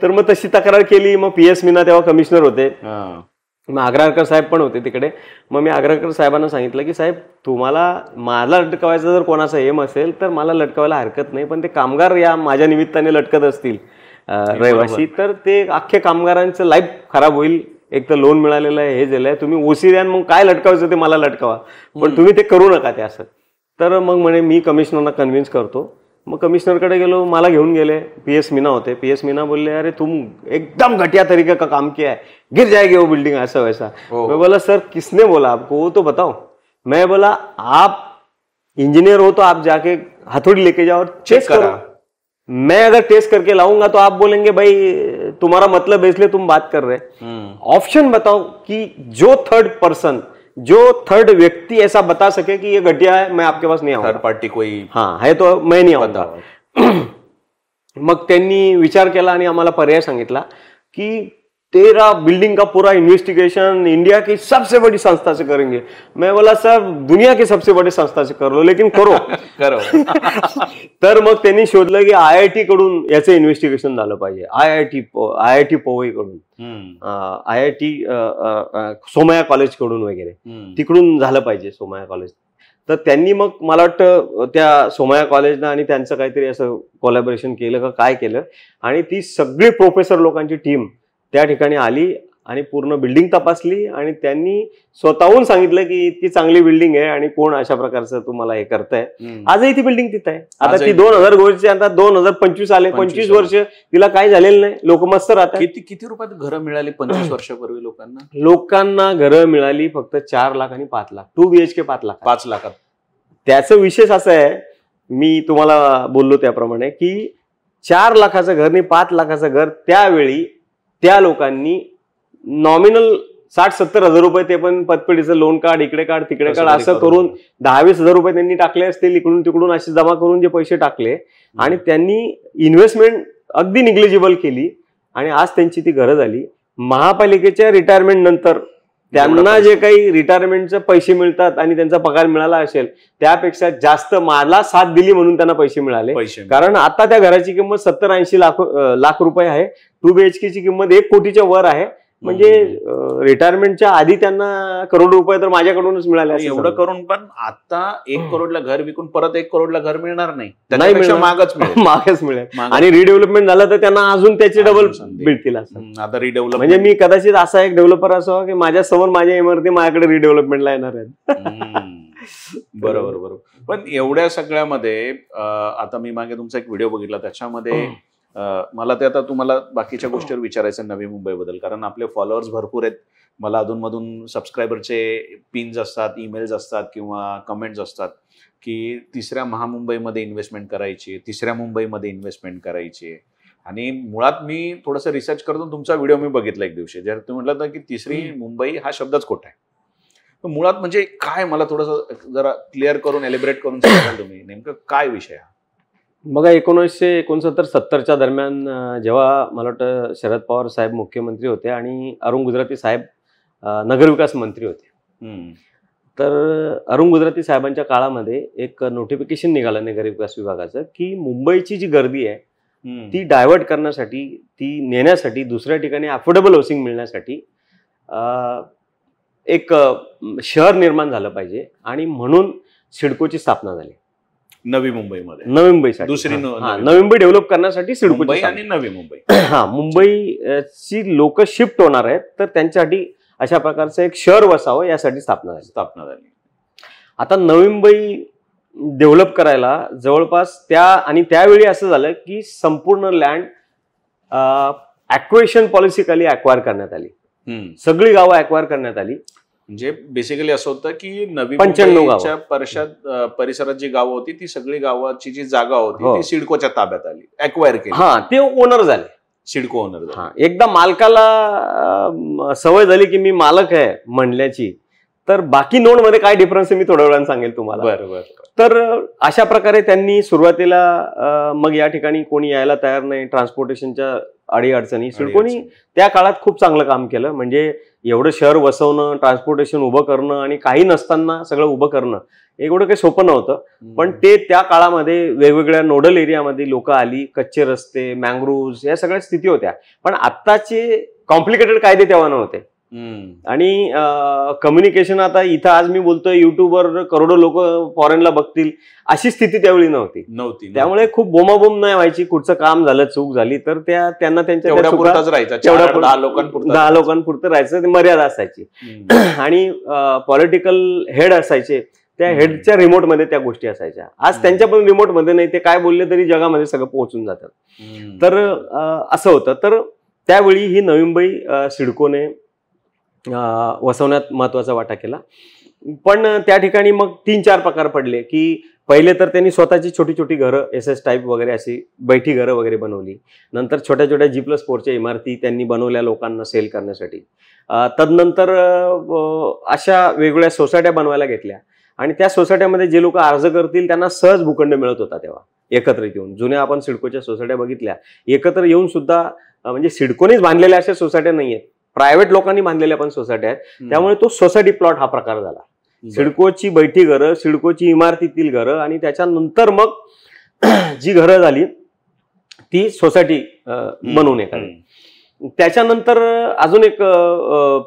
तर मग तशी तक्रार केली. मग PS मीना तेव्हा कमिशनर होते, मग आग्राकर साहेब पण होते तिकडे. मग मी आग्राकर साहेबांना सांगितलं की साहेब तुम्हाला मला लटकवायचं जर कोणाचा एम असेल तर मला लटकवायला हरकत नाही, पण ते कामगार या माझ्या निमित्ताने लटकत असतील रहिवासी, तर ते अख्ख्या कामगारांचं लाईफ खराब होईल. एक तर लोन मिळालेलं आहे, हे झालंय, तुम्ही ओसी द्या, मग काय लटकावायचं ते मला लटकावा, पण तुम्ही ते करू नका ते असं. तर मग म्हणे मी कमिशनरना कन्व्हिन्स करतो. मग कमिशनरकडे गेलो, मला घेऊन गेले. PS मीना होते. PS मीना बोलले अरे तुम एकदम घटिया तरीके का काम किया है, गिर जाएगी वो बिल्डिंग, ऐसा वैसा. मैं बोला सर किसने बोला आपको, वो तो बताओ. मैं बोला आप इंजीनियर हो तो आप जाके हथौड़ी लेके जाओ और चेक करो. मैं अगर टेस्ट करके लाऊंगा तो आप बोलेंगे भाई तुम्हारा मतलब है इसलिए तुम बात कर रहे. ऑप्शन बताओ कि जो थर्ड व्यक्ति ऐसा बता सके कि ये घटिया है, मैं आपके पास नहीं आऊंगा. थर्ड पार्टी कोई है तो मैं नहीं आऊंगा. मग त्यांनी विचार केला आणि आम्हाला पर्याय सांगितला की तेरा बिल्डिंग का पूरा इन्वेस्टिगेशन इंडिया की सबसे बड़ी संस्था से करेंगे। मैं बोला सर दुनिया की सबसे बड़ी संस्था से कर लो, लेकिन करो करो तर मग त्यांनी शोधलं की IIT कडून याचं इन्व्हेस्टिगेशन झालं पाहिजे, IIT पवई कडून, IIT सोमया कॉलेज कडून वगैरे तिकडून झालं पाहिजे, सोमया कॉलेज. तर त्यांनी मग मला वाटतं त्या सोमया कॉलेजनं आणि त्यांचं काहीतरी असं कोलॅबोरेशन केलं का काय केलं, आणि ती सगळी प्रोफेसर लोकांची टीम त्या ठिकाणी आली आणि पूर्ण बिल्डिंग तपासली आणि त्यांनी स्वतःहून सांगितलं की इतकी चांगली बिल्डिंग आहे आणि कोण अशा प्रकारचं तुम्हाला हे करताय. आजही ती बिल्डिंग तिथं आहे. आता ती 2000 वर्षी, आता 2025 आले, 25 वर्ष तिला काय झालेलं नाही, लोक मस्त राहतात. किती रुपयात घरं मिळाली 25 वर्षापूर्वी लोकांना? लोकांना घरं मिळाली फक्त 4 लाख आणि 5 लाख, 2 BHK 5 लाखात. त्याचं विशेष असं आहे, मी तुम्हाला बोललो त्याप्रमाणे की 4 लाखाचं घर आणि 5 लाखाचं घर त्यावेळी त्या लोकांनी नॉमिनल 60-70 हजार रुपये, ते पण पतपेढीचं लोन काढ, इकडे काढ तिकडे काढ, असं करून 10-20 हजार रुपये त्यांनी टाकले असतील इकडून तिकडून, असे जमा करून जे पैसे टाकले आणि त्यांनी इन्व्हेस्टमेंट अगदी निग्लिजिबल केली आणि आज त्यांची ती घरं झाली. महापालिकेच्या रिटायरमेंट नंतर त्यांना जे काही रिटायरमेंटचे पैसे मिळतात आणि त्यांचा पगार मिळाला असेल त्यापेक्षा जास्त मला साथ दिली म्हणून त्यांना पैसे मिळाले. कारण आता त्या घराची किंमत 70-80 लाख रुपये आहे. 2 BHK ची किंमत 1 कोटीच्या वर आहे. म्हणजे रिटायरमेंटच्या आधी त्यांना करोड रुपये तर माझ्याकडूनच मिळाले. एवढं करून पण आता 1 करोडला घर विकून परत 1 करोडला घर मिळणार नाही, त्यापेक्षा मागच मिळेल. आणि रिडेव्हलपमेंट झालं तर त्यांना अजून त्याचे डबल मिळतील असं. आता रिडेव्हलप म्हणजे मी कदाचित असा एक डेव्हलपर असावा की माझ्या समोर माझ्या इमारती माझ्याकडे रिडेव्हलपमेंटला येणार आहेत. बरोबर. पण एवढ्या सगळ्यामध्ये आता मी मागे तुमचा एक व्हिडिओ बघितला, त्याच्यामध्ये मला ते आता तुम्हाला बाकीच्या गोष्टीवर विचारायचं नवी मुंबईबद्दल, कारण आपले फॉलोअर्स भरपूर आहेत. मला अधूनमधून सबस्क्रायबरचे पिन्स असतात, ईमेल्स असतात किंवा कमेंट्स असतात की 3ऱ्या महामुंबईमध्ये इन्व्हेस्टमेंट करायची, 3ऱ्या मुंबईमध्ये इन्व्हेस्टमेंट करायची. आणि मुळात मी थोडंसं रिसर्च करतो तुमचा व्हिडिओ मी बघितला एक दिवशी, जर तुम्ही म्हटलं तर की 3री मुंबई हा शब्दच खोटा आहे. मुळात म्हणजे काय, मला थोडंसं जरा क्लिअर करून एलिब्रेट करून सांगाल तुम्ही नेमकं काय विषय हा? बघा 1969-70च्या दरम्यान जेव्हा मला वाटतं शरद पवार साहेब मुख्यमंत्री होते आणि अरुण गुजराती साहेब नगरविकास मंत्री होते, तर अरुण गुजराती साहेबांच्या काळामध्ये एक नोटिफिकेशन निघालं नगरविकास विभागाचं की मुंबईची जी गर्दी आहे ती डायव्हर्ट करण्यासाठी, ती नेण्यासाठी, दुसऱ्या ठिकाणी अफोर्डेबल हाऊसिंग मिळण्यासाठी एक शहर निर्माण झालं पाहिजे आणि म्हणून सिडकोची स्थापना झाली नवी मुंबईमध्ये. नवी मुंबईसाठी नवी मुंबई डेव्हलप करण्यासाठी सिडको आणि नवी मुंबई, मुंबईची लोक शिफ्ट होणार आहेत तर त्यांच्यासाठी अशा प्रकारचं एक शहर वसावं यासाठी स्थापना झाली. आता नवी मुंबई डेव्हलप करायला जवळपास त्यावेळी असं झालं की संपूर्ण लँड ॲक्वेशन पॉलिसी खाली ॲक्वायर करण्यात आली, सगळी गावं ॲक्वायर करण्यात आली. म्हणजे बेसिकली असं होतं की नवी मुंबईच्या परिसरात जी गावं होती ती सगळी गावाची जी जागा होती ती सिडकोच्या ताब्यात आली, ॲक्वायर केली. ते ओनर झाले, सिडको ओनर झाले. एकदा मालकाला सवय झाली की मी मालक आहे म्हणल्याची, तर बाकी नोड मध्ये काय डिफरन्स आहे मी थोड्या वेळाने सांगेल तुम्हाला. बरोबर. तर अशा प्रकारे त्यांनी सुरुवातीला मग या ठिकाणी कोणी यायला तयार नाही, ट्रान्सपोर्टेशनच्या अडीअडचणी. सिडकोनी त्या काळात खूप चांगलं काम केलं. म्हणजे एवढं शहर वसवणं, ट्रान्सपोर्टेशन उभं करणं आणि काही नसताना सगळं उभं करणं एवढं काही सोपं नव्हतं. पण ते त्या काळामध्ये वेगवेगळ्या नोडल एरियामध्ये लोक आली, कच्चे रस्ते, मँग्रोव्ज या सगळ्या स्थिती होत्या. पण आत्ताचे कॉम्प्लिकेटेड कायदे तेव्हा नव्हते. आणि कम्युनिकेशन आता इथं आज मी बोलतोय युट्यूबवर करोडो लोक फॉरेनला बघतील अशी स्थिती त्यावेळी नव्हती. त्यामुळे खूप बोमाबोम नाही व्हायची. कुठचं काम झालं, चूक झाली तर त्यांना त्यांच्या 10 लोकांपुरतं राहायचं, मर्यादा असायची. आणि पॉलिटिकल हेड असायचे, त्या हेडच्या रिमोटमध्ये त्या गोष्टी असायच्या. आज त्यांच्या पण रिमोटमध्ये नाही, ते काय बोलले तरी जगामध्ये सगळं पोहोचून जातात. तर असं होतं. तर त्यावेळी ही नवी मुंबई सिडकोने वसवण्यात महत्वाचा वाटा केला. पण त्या ठिकाणी मग 3-4 प्रकार पडले की पहिले तर त्यांनी स्वतःची छोटी छोटी घरं, SS टाईप वगैरे अशी बैठी घरं वगैरे बनवली. नंतर छोट्या छोट्या G+4च्या इमारती त्यांनी बनवल्या लोकांना सेल करण्यासाठी. तदनंतर अशा वेगवेगळ्या सोसायट्या बनवायला घेतल्या आणि त्या सोसायट्यामध्ये जे लोक अर्ज करतील त्यांना सहज भूखंड मिळत होता. तेव्हा एकत्र येऊन जुन्या आपण सिडकोच्या सोसायट्या बघितल्या, एकत्र येऊन सुद्धा म्हणजे सिडकोनेच बांधलेल्या अशा सोसायट्या नाही आहेत, प्रायव्हेट लोकांनी बांधलेल्या पण सोसायट्या आहेत. त्यामुळे तो सोसायटी प्लॉट हा प्रकार झाला. सिडकोची बैठी घरं, सिडकोची इमारतीतील घरं आणि त्याच्यानंतर मग जी घरं झाली ती सोसायटी बनवून एखादी. त्याच्यानंतर अजून एक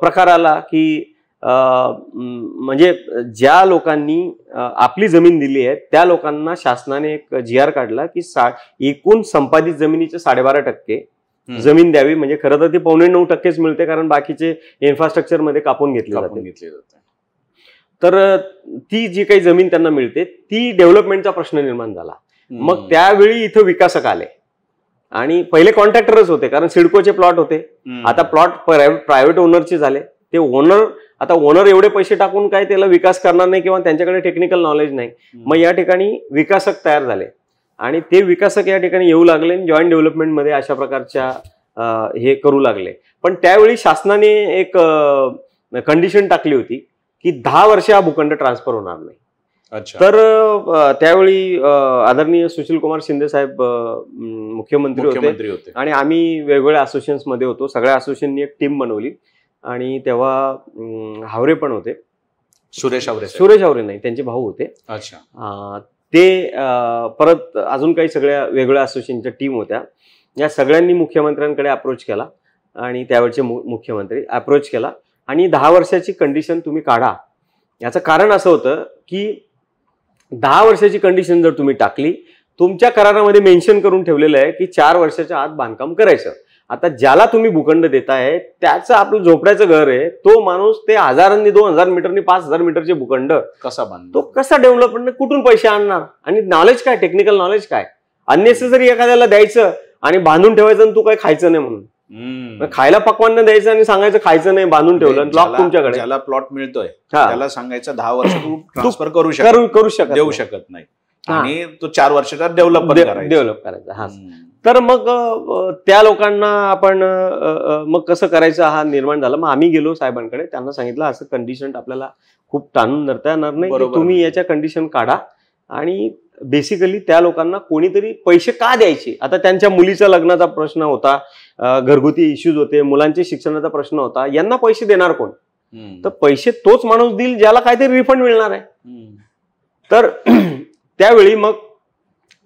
प्रकार आला की म्हणजे ज्या लोकांनी आपली जमीन दिली आहे त्या लोकांना शासनाने एक GR काढला की एकूण संपादित जमिनीचे 12.5% जमीन द्यावी. म्हणजे खरं तर ती 9.25% मिळते, कारण बाकीचे इन्फ्रास्ट्रक्चर मध्ये कापून घेतले जाते. तर ती जी काही जमीन त्यांना मिळते ती डेव्हलपमेंटचा प्रश्न निर्माण झाला. मग त्यावेळी इथं विकासक आले आणि पहिले कॉन्ट्रॅक्टरच होते, कारण सिडकोचे प्लॉट होते. आता प्लॉट प्रायव्हेट ओनरचे झाले. ते ओनर एवढे पैसे टाकून काय त्याला विकास करणार नाही किंवा त्यांच्याकडे टेक्निकल नॉलेज नाही. मग या ठिकाणी विकासक तयार झाले आणि ते विकासक या ठिकाणी येऊ लागले, जॉईंट डेव्हलपमेंटमध्ये अशा प्रकारच्या हे करू लागले. पण त्यावेळी शासनाने एक कंडिशन टाकली होती की 10 वर्ष हा भूखंड ट्रान्सफर होणार नाही. तर त्यावेळी आदरणीय सुशील कुमार शिंदे साहेब मुख्यमंत्री होते आणि आम्ही वेगवेगळ्या असोसिएशन्स मध्ये होतो. सगळ्या असोसिएशननी एक टीम बनवली आणि तेव्हा हावरे पण होते. सुरेश हावरे नाही, त्यांचे भाऊ होते. ते परत अजून काही सगळ्या वेगवेगळ्या असोसिएशनच्या टीम होत्या. या सगळ्यांनी मुख्यमंत्र्यांकडे अप्रोच केला आणि त्यावेळचे मुख्यमंत्री अप्रोच केला आणि 10 वर्षाची कंडिशन तुम्ही काढा. याचं कारण असं होतं की 10 वर्षाची कंडिशन जर तुम्ही टाकली, तुमच्या करारामध्ये मेन्शन करून ठेवलेलं आहे की 4 वर्षाच्या आत बांधकाम करायचं. आता ज्याला तुम्ही भूखंड देताय त्याचं आपलं झोपड्याचं घर आहे, तो माणूस ते 1000 2000 मीटरनी 5000 मीटरचे भूखंड कसा बांधतो, तो कसा डेव्हलपमेंट, कुठून पैसे आणणार आणि नॉलेज काय, टेक्निकल नॉलेज काय. अननेसेसरी एखाद्याला द्यायचं आणि बांधून ठेवायचं आणि तू काय खायचं नाही म्हणून, खायला पक्वांना द्यायचं आणि सांगायचं खायचं नाही, बांधून ठेवलं. प्लॉट तुमच्याकडे ज्याला प्लॉट मिळतोय त्याला सांगायचं 10 वर्ष तू ट्रान्सफर करू शकत नाही आणि तो 4 वर्षाचा डेव्हलप करायचा. हा, तर मग त्या लोकांना आपण मग कसं करायचं हा निर्माण झाला. मग आम्ही गेलो साहेबांकडे, त्यांना सांगितलं असं कंडिशन आपल्याला खूप ताणून धरता येणार नाही, तुम्ही याच्या कंडिशन काढा. आणि बेसिकली त्या लोकांना कोणीतरी पैसे का द्यायचे. आता त्यांच्या मुलीच्या लग्नाचा प्रश्न होता, घरगुती इश्यूज होते, मुलांच्या शिक्षणाचा प्रश्न होता, यांना पैसे देणार कोण. तर पैसे तोच माणूस देईल ज्याला काहीतरी रिफंड मिळणार आहे. तर त्यावेळी मग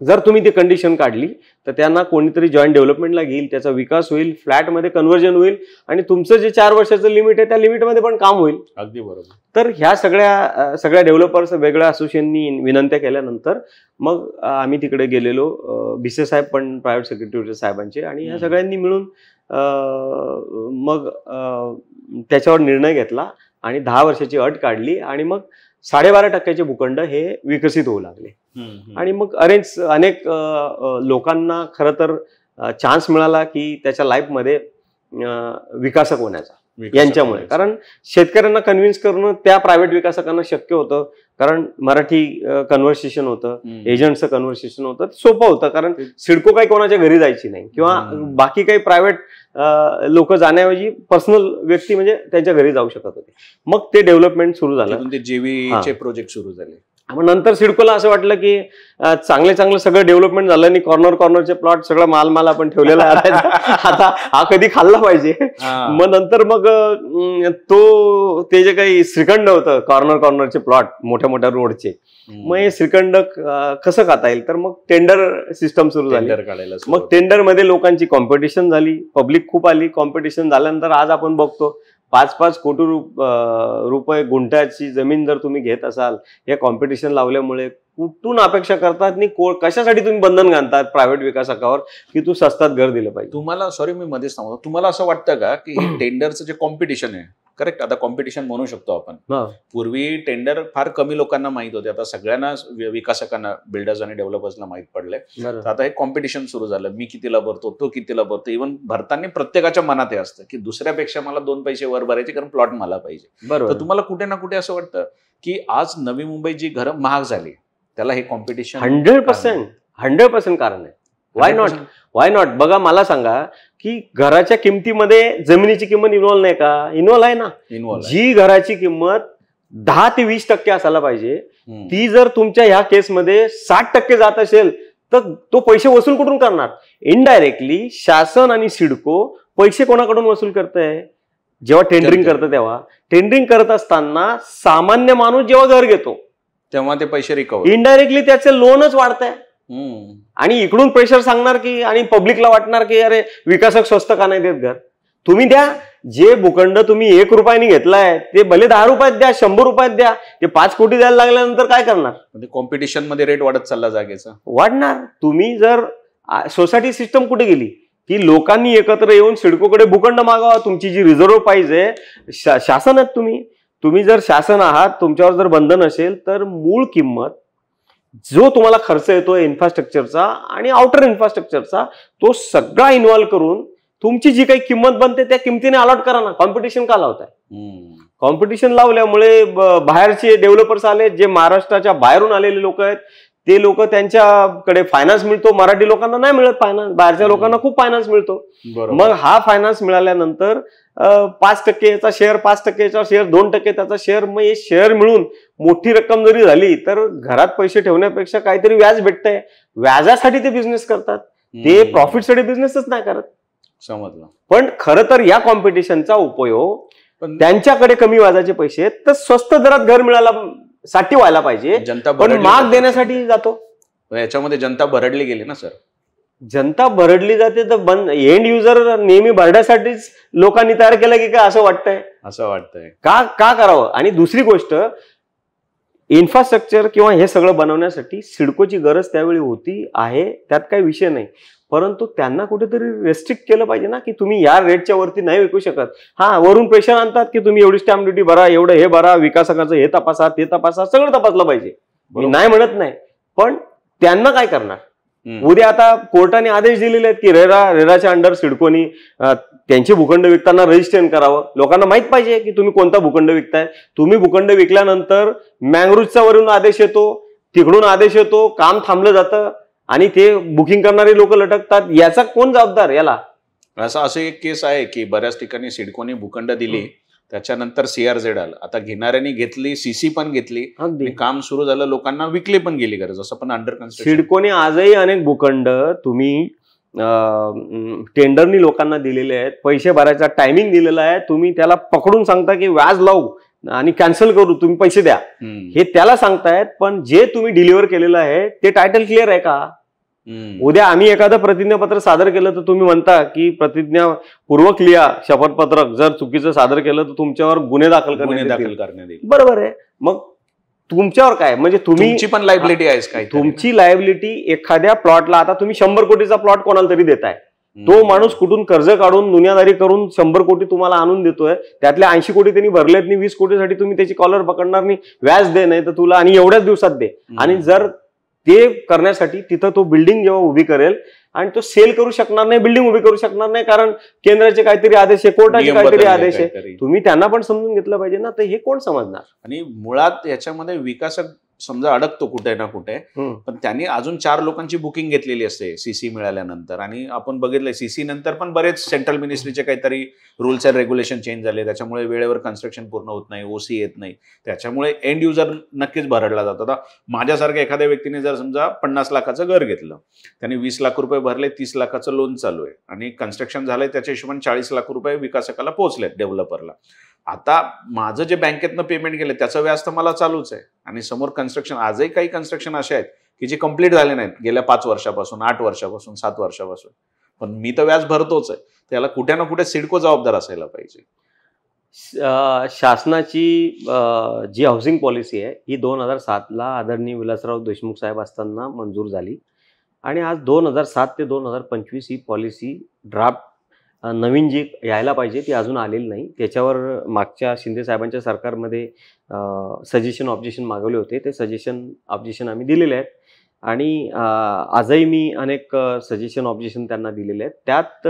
जर तुम्ही ती कंडिशन काढली तर त्यांना कोणीतरी जॉईंट डेव्हलपमेंटला घेईल, त्याचा विकास होईल, फ्लॅटमध्ये कन्व्हर्जन होईल आणि तुमचं जे 4 वर्षाचं लिमिट आहे त्या लिमिटमध्ये पण काम होईल. अगदी बरोबर. तर ह्या सगळ्या डेव्हलपर्स वेगळ्या असोसिएशननी विनंत्या केल्यानंतर मग आम्ही तिकडे गेलेलो, BC साहेब पण प्रायव्हेट सेक्रेटरी होते साहेबांचे, आणि ह्या सगळ्यांनी मिळून मग त्याच्यावर निर्णय घेतला आणि 10 वर्षाची अट काढली आणि मग 12.5% भूखंड हे विकसित होऊ लागले. आणि मग अनेक लोकांना खरं तर चान्स मिळाला की त्याच्या लाईफमध्ये विकासक होण्याचा यांच्यामुळे. कारण शेतकऱ्यांना कन्व्हिन्स करणं त्या प्रायव्हेट विकासकांना शक्य होतं, कारण मराठी कन्व्हर्सेशन होतं, एजंटचं कन्व्हर्सेशन होतं, सोपं होतं. कारण सिडको काही कोणाच्या घरी जायची नाही किंवा बाकी काही प्रायव्हेट लोक जाण्याऐवजी पर्सनल व्यक्ती म्हणजे त्यांच्या घरी जाऊ शकत होते. मग ते डेव्हलपमेंट सुरू झालं, जेवीचे प्रोजेक्ट सुरू झाले. मग नंतर सिडकोला असं वाटलं की चांगलं सगळं डेव्हलपमेंट झालं आणि कॉर्नरचे प्लॉट सगळं माल आपण ठेवलेला आहे, आता हा कधी खाल्ला पाहिजे. मग नंतर मग ते जे काही श्रीखंड होतं कॉर्नरचे प्लॉट मोठ्या रोडचे, मग हे श्रीखंड कसं खाता येईल, तर मग टेंडर सिस्टम सुरू झाली. मग टेंडर मध्ये लोकांची कॉम्पिटिशन झाली, पब्लिक खूप आली. कॉम्पिटिशन झाल्यानंतर आज आपण बघतो 5-5 कोटी रुपये गुंठ्याची जमीन जर तुम्ही घेत असाल, हे कॉम्पिटिशन लावल्यामुळे कुठून अपेक्षा करतात आणि कशासाठी तुम्ही बंधन घालतात प्रायव्हेट विकासकावर की तू स्वस्तात घर दिलं पाहिजे. तुम्हाला सॉरी मी मध्येच सांगतो, तुम्हाला असं वाटतं का की टेंडरचं जे कॉम्पिटिशन आहे, करेक्ट, आता कॉम्पिटिशन म्हणू शकतो आपण, पूर्वी टेंडर फार कमी लोकांना माहित होते, आता सगळ्यांना विकासकांना, बिल्डर्स आणि डेव्हलपर्सना माहित पडले. तर आता हे कॉम्पिटिशन सुरू झालं, मी कितीला भरतो, तो कितीला भरतो. इव्हन भरताना प्रत्येकाच्या मनात हे असतं की दुसऱ्यापेक्षा मला 2 पैसे वर भरायचे कारण प्लॉट मला पाहिजे. तर तुम्हाला कुठे ना कुठे असं वाटतं की आज नवी मुंबई जी घरं महाग झाली त्याला हे कॉम्पिटिशन 100% कारण आहे. Why not. बघा, मला सांगा की घराच्या किमतीमध्ये जमिनीची किंमत इन्व्हॉल्व नाही का? इन्व्हॉल्व आहे ना. जी घराची किंमत 10 ते 20% असायला पाहिजे, ती जर तुमच्या ह्या केसमध्ये 60% जात असेल तर तो पैसे वसूल कुठून करणार? इनडायरेक्टली शासन आणि सिडको पैसे कोणाकडून वसूल करत आहे? जेव्हा टेंडरिंग करतं तेव्हा. टेंडरिंग करत असताना सामान्य माणूस जेव्हा घर घेतो तेव्हा ते पैसे रिकव्हर, इनडायरेक्टली त्याचे लोनच वाढत आहे. आणि इकडून प्रेशर सांगणार की, आणि पब्लिकला वाटणार की अरे विकासक स्वस्त का नाही देत घर? तुम्ही द्या. जे भूखंड तुम्ही 1 रुपयाने घेतलाय ते भले 10 रुपयात द्या, 100 रुपयात द्या. ते 5 कोटी द्यायला लागल्यानंतर काय करणार? कॉम्पिटिशन मध्ये रेट वाढत चालला जागेचा, वाढणार. तुम्ही जर सोसायटी सिस्टम कुठे गेली की लोकांनी एकत्र येऊन सिडकोकडे भूखंड मागावा. तुमची जी रिझर्व्ह पाहिजे शासन आहेत तुम्ही जर शासन आहात, तुमच्यावर जर बंधन असेल तर मूळ किंमत जो तुम्हाला खर्च येतोय इन्फ्रास्ट्रक्चरचा आणि आउटर इन्फ्रास्ट्रक्चरचा तो सगळा इन्व्हॉल्व्ह करून तुमची जी काही किंमत बनते त्या किमतीने अलॉट करा ना. कॉम्पिटिशन का लावताय? कॉम्पिटिशन लावल्यामुळे बाहेरचे डेव्हलपर्स आले, जे महाराष्ट्राच्या बाहेरून आलेले लोक आहेत ते लोक, त्यांच्याकडे फायनान्स मिळतो. मराठी लोकांना नाही मिळत फायनान्स, बाहेरच्या लोकांना खूप फायनान्स मिळतो. मग हा फायनान्स मिळाल्यानंतर 5% याचा शेअर, 5% याचा शेअर, 2% त्याचा शेअर. मग हे शेअर मिळून मोठी रक्कम जरी झाली तर घरात पैसे ठेवण्यापेक्षा काहीतरी व्याज भेटतंय. व्याजासाठी ते बिझनेस करतात, ते प्रॉफिटसाठी बिझनेसच नाही करत. समजलं. पण खरं तर या कॉम्पिटिशनचा उपयोग त्यांच्याकडे कमी व्याजाचे पैसे आहेत तर स्वस्त दरात घर मिळायला साठी व्हायला पाहिजे, जनता पण माग देण्यासाठी जातो. याच्यामध्ये जनता भरडली गेली ना सर. जनता भरडली जाते तर एंड युजर नेहमी भरड्यासाठीच लोकांनी तयार केलं की काय, असं वाटतंय का करावं? आणि दुसरी गोष्ट, इन्फ्रास्ट्रक्चर किंवा हे सगळं बनवण्यासाठी सिडकोची गरज त्यावेळी होती आहे, त्यात काही विषय नाही. परंतु त्यांना कुठेतरी रेस्ट्रिक्ट केलं पाहिजे ना की तुम्ही या रेटच्या वरती नाही विकू शकत. हा, वरून प्रेशर आणतात की तुम्ही एवढी स्टॅम्प ड्युटी भरा, एवढं हे भरा, विकासकाचं हे तपासा, ते तपासा, सगळं तपासलं पाहिजे. मी नाही म्हणत नाही, पण त्यांना काय करणार? उद्या आता कोर्टाने आदेश दिलेले आहेत की रेराच्या अंडर सिडकोनी त्यांचे भूखंड विकताना रजिस्ट्रेशन करावं. लोकांना माहित पाहिजे की तुम्ही कोणता भूखंड विकताय. तुम्ही भूखंड विकल्यानंतर मँगरूजचा वरून आदेश येतो, तिकडून आदेश येतो, काम थांबलं जातं आणि ते बुकिंग करणारे लोक लटकतात. याचा कोण जबाबदार? याला असं एक केस आहे की बऱ्याच ठिकाणी सिडकोने भूखंड दिली, त्याच्यानंतर CRZ आलं. आता घेणाऱ्यांनी घेतली, CC पण घेतली, काम सुरू झालं, लोकांना विकली पण गेली गरज. असं पण अंडर कन्स्ट्रक्शन. सिडकोने आजही अनेक भूखंड तुम्ही टेंडरनी लोकांना दिलेले आहेत, पैसे भरायचा टायमिंग दिलेला आहे, तुम्ही त्याला पकडून सांगता की व्याज लावू आणि कॅन्सल करू, तुम्ही पैसे द्या, हे त्याला सांगतायत. पण जे तुम्ही डिलिव्हर केलेलं आहे ते टायटल क्लिअर आहे का? उद्या आम्ही एखादं प्रतिज्ञापत्र सादर केलं तर तुम्ही म्हणता की प्रतिज्ञापूर्वक लिहा शपथपत्रक, जर चुकीचं सादर केलं तर तुमच्यावर गुन्हे दाखल करण्यात येईल. बरोबर आहे. मग तुमच्यावर काय? म्हणजे तुमची पण लायबिलिटी आहे काय? तुमची लायबिलिटी एखाद्या प्लॉटला, आता तुम्ही 100 कोटीचा प्लॉट कोणाला तरी देताय, तो माणूस कुठून कर्ज काढून दुनियादारी करून 100 कोटी तुम्हाला आणून देतोय, त्यातले 80 कोटी त्यांनी भरलेत नाही, 20 कोटीसाठी तुम्ही त्याची कॉलर पकडणार नाही, व्याज दे नाही तर तुला आणि एवढ्याच दिवसात दे. आणि जर ते करण्यासाठी तिथं तो बिल्डिंग जेव्हा उभी करेल आणि तो सेल करू शकणार नाही, बिल्डिंग उभी करू शकणार नाही, कारण केंद्राचे काहीतरी आदेश आहे, कोर्टाचे काहीतरी आदेश आहे, तुम्ही त्यांना पण समजून घेतलं पाहिजे ना. तर हे कोण समजणार? आणि मुळात याच्यामध्ये विकासक समजा अडकतो कुठे ना कुठे, पण त्यांनी अजून 4 लोकांची बुकिंग घेतलेली असते CC मिळाल्यानंतर. आणि आपण बघितलंय CC नंतर पण बरेच सेंट्रल मिनिस्ट्रीचे काहीतरी रूल्स अँड रेग्युलेशन चेंज झाले, त्याच्यामुळे वेळेवर कन्स्ट्रक्शन पूर्ण होत नाही, OC येत नाही, त्याच्यामुळे एंड युजर नक्कीच भरडला जातो. आता माझ्यासारख्या एखाद्या व्यक्तीने जर समजा 50 लाखाचं घर घेतलं, त्यांनी 20 लाख रुपये भरले, 30 लाखाचं लोन चालू आहे आणि कन्स्ट्रक्शन झालंय, त्याच्या हिशोबाने 40 लाख रुपये विकासकाला पोहोचलेत, डेव्हलपरला. आता माझं जे बँकेतनं पेमेंट केलं त्याचं व्याज तर मला चालूच आहे, आणि समोर कन्स्ट्रक्शन, आजही काही कन्स्ट्रक्शन असे आहेत की जे कंप्लीट झाले नाहीत गेल्या 5 वर्षापासून, 8 वर्षापासून, 7 वर्षापासून, पण मी तर व्याज भरतोच आहे. त्याला कुठे ना कुठे सिडको जबाबदार असायला पाहिजे. शासनाची जी हाऊसिंग पॉलिसी आहे ही 2007ला आदरणीय विलासराव देशमुख साहेब असताना मंजूर झाली, आणि आज 2007 ते 2025 ही पॉलिसी ड्राफ्ट नवीन जी यायला पाहिजे ती अजून आलेली नाही. त्याच्यावर मागच्या शिंदे साहेबांच्या सरकारमध्ये सजेशन ऑब्जेक्शन मागवले होते, ते सजेशन ऑब्जेक्शन आम्ही दिलेले आहेत, आणि आजही मी अनेक सजेशन ऑब्जेक्शन त्यांना दिलेले आहेत. त्यात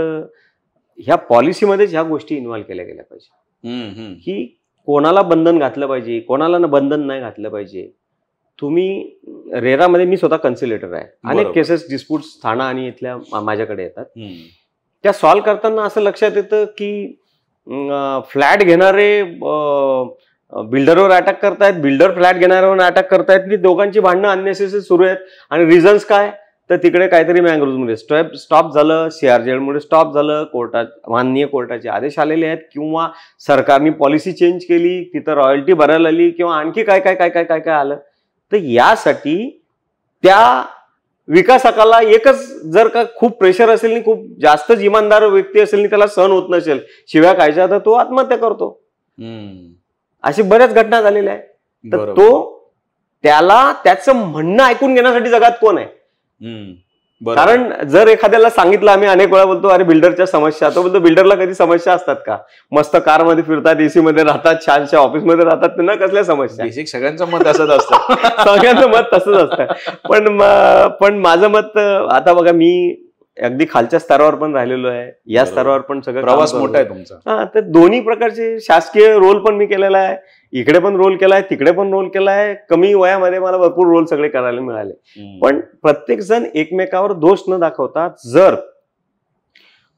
ह्या पॉलिसीमध्येच ह्या गोष्टी इन्व्हॉल्व्ह केल्या गेल्या पाहिजे की कोणाला बंधन घातलं पाहिजे, कोणाला बंधन नाही घातलं पाहिजे. तुम्ही रेरामध्ये, मी स्वतः कन्सिलेटर आहे, अनेक केसेस डिस्प्यूट्स ठाणा आणि इथल्या माझ्याकडे येतात. त्या सॉल्व्ह करताना असं लक्षात येतं की फ्लॅट घेणारे बिल्डरवर अटॅक करतायत, बिल्डर फ्लॅट घेणाऱ्यावर अटॅक करतायत, की दोघांची भांडणं अननेसेसरी सुरू आहेत. आणि रिझन्स काय? तर तिकडे काहीतरी मॅंग्रोव्हमध्ये स्टॉप झालं, सीआरझेडमुळे स्टॉप झालं, माननीय कोर्टाचे आदेश आलेले आहेत, किंवा सरकारने पॉलिसी चेंज केली, तिथं रॉयल्टी भरायला आली, किंवा आणखी काय काय काय काय काय काय आलं. तर यासाठी त्या विकासकाला एकच, जर का खूप प्रेशर असेल आणि खूप जास्तच इमानदार व्यक्ती असेल आणि त्याला सहन होत नसेल शिव्या खायच्या, तर तो आत्महत्या करतो. अशी बऱ्याच घटना झालेल्या आहेत. तर तो त्याला त्याचं म्हणणं ऐकून घेण्यासाठी जगात कोण आहे? कारण जर एखाद्याला सांगितलं, आम्ही अनेक वेळा बोलतो अरे बिल्डरच्या समस्या, तो बोलतो बिल्डरला कधी समस्या असतात का? मस्त कारमध्ये फिरतात, एसी मध्ये राहतात, छानशा ऑफिसमध्ये राहतात, त्यांना कसल्या समस्या? सगळ्यांचं मत असंच असतं. सगळ्यांचं मत तसंच असतं. पण माझं मत, आता बघा, मी अगदी खालच्या स्तरावर पण राहिलेलो आहे, या स्तरावर पण सगळं प्रवास मोठा आहे तुमचा. हा, तर दोन्ही प्रकारचे शासकीय रोल पण मी केलेला आहे, इकडे पण रोल केलाय, तिकडे पण रोल केलाय. कमी वयामध्ये मला भरपूर रोल सगळे करायला मिळाले. पण प्रत्येक जण एकमेकावर दोष न दाखवता, जर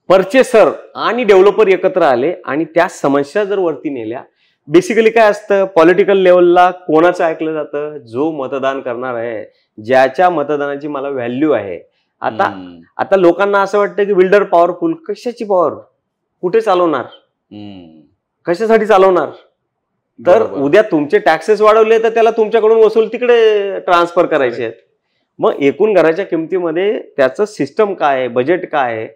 परचेसर आणि डेव्हलपर एकत्र आले आणि त्या समस्या जर वरती नेल्या, बेसिकली काय असतं, पॉलिटिकल लेवलला कोणाचं ऐकलं जातं? जो मतदान करणार आहे, ज्याच्या मतदानाची मला व्हॅल्यू आहे. आता लोकांना असं वाटतं की बिल्डर पॉवरफुल. कशाची पॉवर? कुठे चालवणार? कशासाठी चालवणार? तर उद्या तुमचे टॅक्सेस वाढवले तर त्याला तुमच्याकडून वसूल तिकडे ट्रान्सफर करायचे आहेत. मग एकूण घराच्या किमतीमध्ये त्याचं सिस्टम काय आहे, बजेट काय आहे,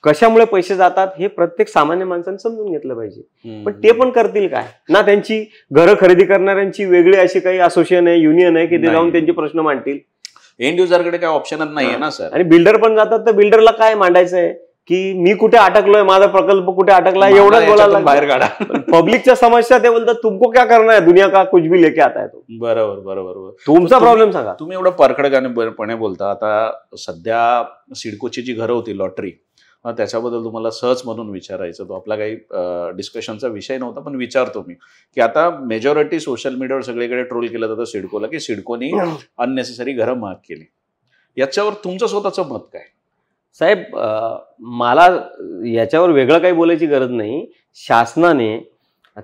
कशामुळे पैसे जातात, हे प्रत्येक सामान्य माणसाने समजून घेतलं पाहिजे. पण ते पण करतील काय? ना त्यांची घरं खरेदी करणाऱ्यांची वेगळी अशी काही असोसिएशन आहे, युनियन आहे की ते जाऊन त्यांचे प्रश्न मांडतील. एंड युजरकडे काय ऑप्शनच नाहीये ना सर. आणि बिल्डर पण जातात, तर बिल्डरला काय मांडायचं आहे की मी कुठे अटकलोय, माझा प्रकल्प कुठे अटकला, एवढंच बोलायला बाहेर काढा. पब्लिकच्या समस्या ते बोलतात तुमको क्या करना है, दुनिया का कुछ भी लेके आता है तो. बरोबर. तुमचा प्रॉब्लेम सांगा. तुम्ही एवढं परखडपणे बोलता. आता सध्या सिडकोची जी घरं होती लॉटरी, त्याच्याबद्दल तुम्हाला सहज म्हणून विचारायचं, तो आपला काही डिस्कशनचा विषय नव्हता, पण विचारतो मी की आता मेजॉरिटी सोशल मीडियावर सगळीकडे ट्रोल केलं जातं सिडकोला, की सिडकोनी अननेसेसरी घरं महाग केली. याच्यावर तुमचं स्वतःचं मत काय? साहेब, मला याच्यावर वेगळं काही बोलायची गरज नाही. शासनाने,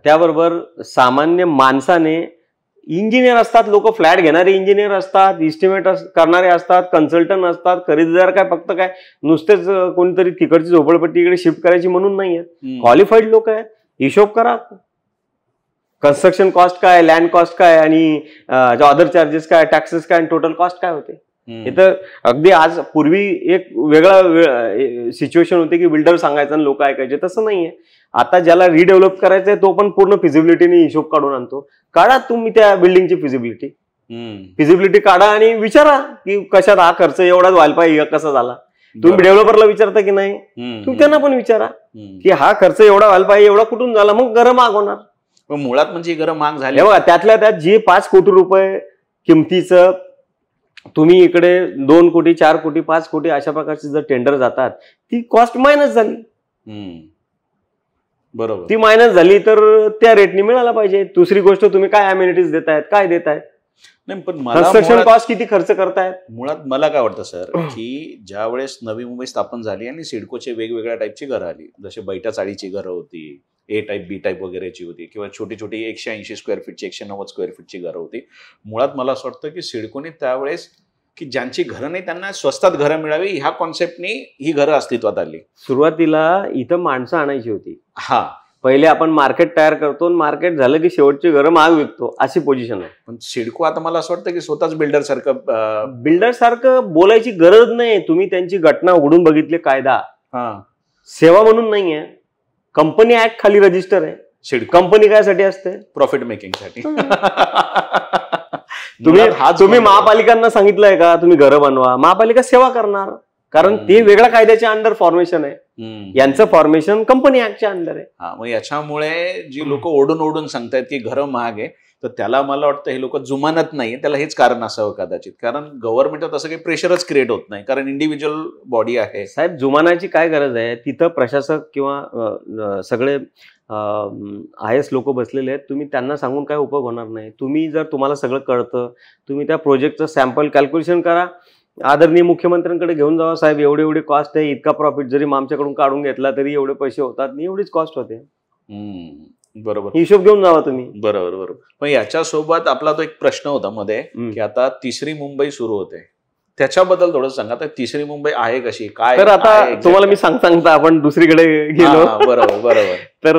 त्याबरोबर सामान्य माणसाने, इंजिनियर असतात लोक, फ्लॅट घेणारे इंजिनियर असतात, इस्टिमेट करणारे असतात, कन्सल्टंट असतात, खरेदीदार काय फक्त काय नुसतेच कोणीतरी तिकडची झोपडपट्टी इकडे शिफ्ट करायची म्हणून नाहीये. क्वालिफाईड लोक आहेत. हिशोब करा, कन्स्ट्रक्शन कॉस्ट काय, लँड कॉस्ट काय, आणि अदर चार्जेस काय, टॅक्सेस काय, आणि टोटल कॉस्ट काय होते. इथं अगदी आज पूर्वी एक वेगळा सिच्युएशन होते की बिल्डर सांगायचं आणि लोक ऐकायचे. तसं नाहीये. आता ज्याला रिडेव्हलप करायचंय तो पण पूर्ण फिजिबिलिटीने हिशोब काढून आणतो. काढा तुम्ही त्या बिल्डिंगची फिजिबिलिटी काढा आणि विचारा की कशात हा खर्च एवढाच व्हायला पाहिजे, कसा झाला. तुम्ही डेव्हलपरला विचारता की नाही? तुम्ही त्यांना पण विचारा की हा खर्च एवढा व्हायला पाहिजे, एवढा कुठून झाला, मग घरं महाग होणार. मुळात म्हणजे घरं महाग झाली. बघा, त्यातल्या त्यात जे 5 कोटी रुपये किमतीचं तुम्ही इकडे 2 कोटी, 4 कोटी, 5 कोटी अशा प्रकारची जर टेंडर जातात, ती कॉस्ट मायनस झाली. बरोबर, ती मायनस झाली तर त्या रेटने मिळायला पाहिजे. दुसरी गोष्ट, तुम्ही काय अम्युनिटीज देतायत, काय देतायत, नाही. पण कन्स्ट्रक्शन कॉस्ट किती खर्च करतायत. मुळात मला काय वाटतं सर, की ज्या वेळेस नवी मुंबई स्थापन झाली आणि सिडकोचे वेगवेगळ्या टाईपची घरं आली, जसे बैठा चाळीची घरं होती, ए टाईप, बी टाईप वगैरेची होती, किंवा छोटी छोटी 180 स्क्वेअर फीटची, 190 स्क्वेअर फीटची घरं होती. मुळात मला असं वाटतं की सिडकोने त्यावेळेस, की ज्यांची घरं नाही त्यांना स्वस्तात घरं मिळावी, ह्या कॉन्सेप्टनी ही घरं अस्तित्वात आली. सुरुवातीला इथं माणसं आणायची होती. पहिले आपण मार्केट तयार करतो, मार्केट झालं की शेवटची घरं महाग विकतो, अशी पोझिशन आहे. पण सिडको आता मला असं वाटतं की स्वतःच बिल्डर सारखं बोलायची गरज नाही. तुम्ही त्यांची घटना उघडून बघितली, कायदा सेवा म्हणून नाहीये, कंपनी ऍक्ट खाली रजिस्टर आहे. कंपनी कायसाठी असते? प्रॉफिट मेकिंगसाठी. तुम्ही महापालिकांना सांगितलंय का तुम्ही घरं बनवा? महापालिका सेवा करणार, कारण ते वेगळ्या कायद्याच्या अंडर फॉर्मेशन आहे. यांचं फॉर्मेशन कंपनी ऍक्टच्या अंडर आहे. मग याच्यामुळे जी लोक ओढून ओढून सांगतायत की घरं महाग आहे, तर त्याला मला वाटतं हे लोक जुमानत नाही. त्याला हेच कारण असावं कदाचित, कारण गव्हर्नमेंटला तसं काही प्रेशरच क्रिएट होत नाही, कारण इंडिव्हिज्युअल बॉडी आहे. साहेब, जुमानाची काय गरज आहे? तिथं प्रशासक किंवा सगळे IAS लोक बसलेले आहेत. तुम्ही त्यांना सांगून काय उपयोग होणार नाही. तुम्हाला सगळं कळतं, तुम्ही त्या प्रोजेक्टचं सॅम्पल कॅल्क्युलेशन करा, आदरणीय मुख्यमंत्र्यांकडे घेऊन जावा. साहेब, एवढे कॉस्ट आहे, इतका प्रॉफिट जरी आमच्याकडून काढून घेतला तरी एवढे पैसे होतात, एवढीच कॉस्ट होते. बरोबर, हिशोब घेऊन जावा तुम्ही. बरोबर. पण याच्यासोबत आपला तो एक प्रश्न होता मध्ये, की आता तिसरी मुंबई सुरू होते, त्याच्याबद्दल थोडं सांगा. तर तिसरी मुंबई आहे कशी, काय? तर आता तुम्हाला मी सांगता आपण दुसरीकडे गेलो. बरोबर बरोबर. तर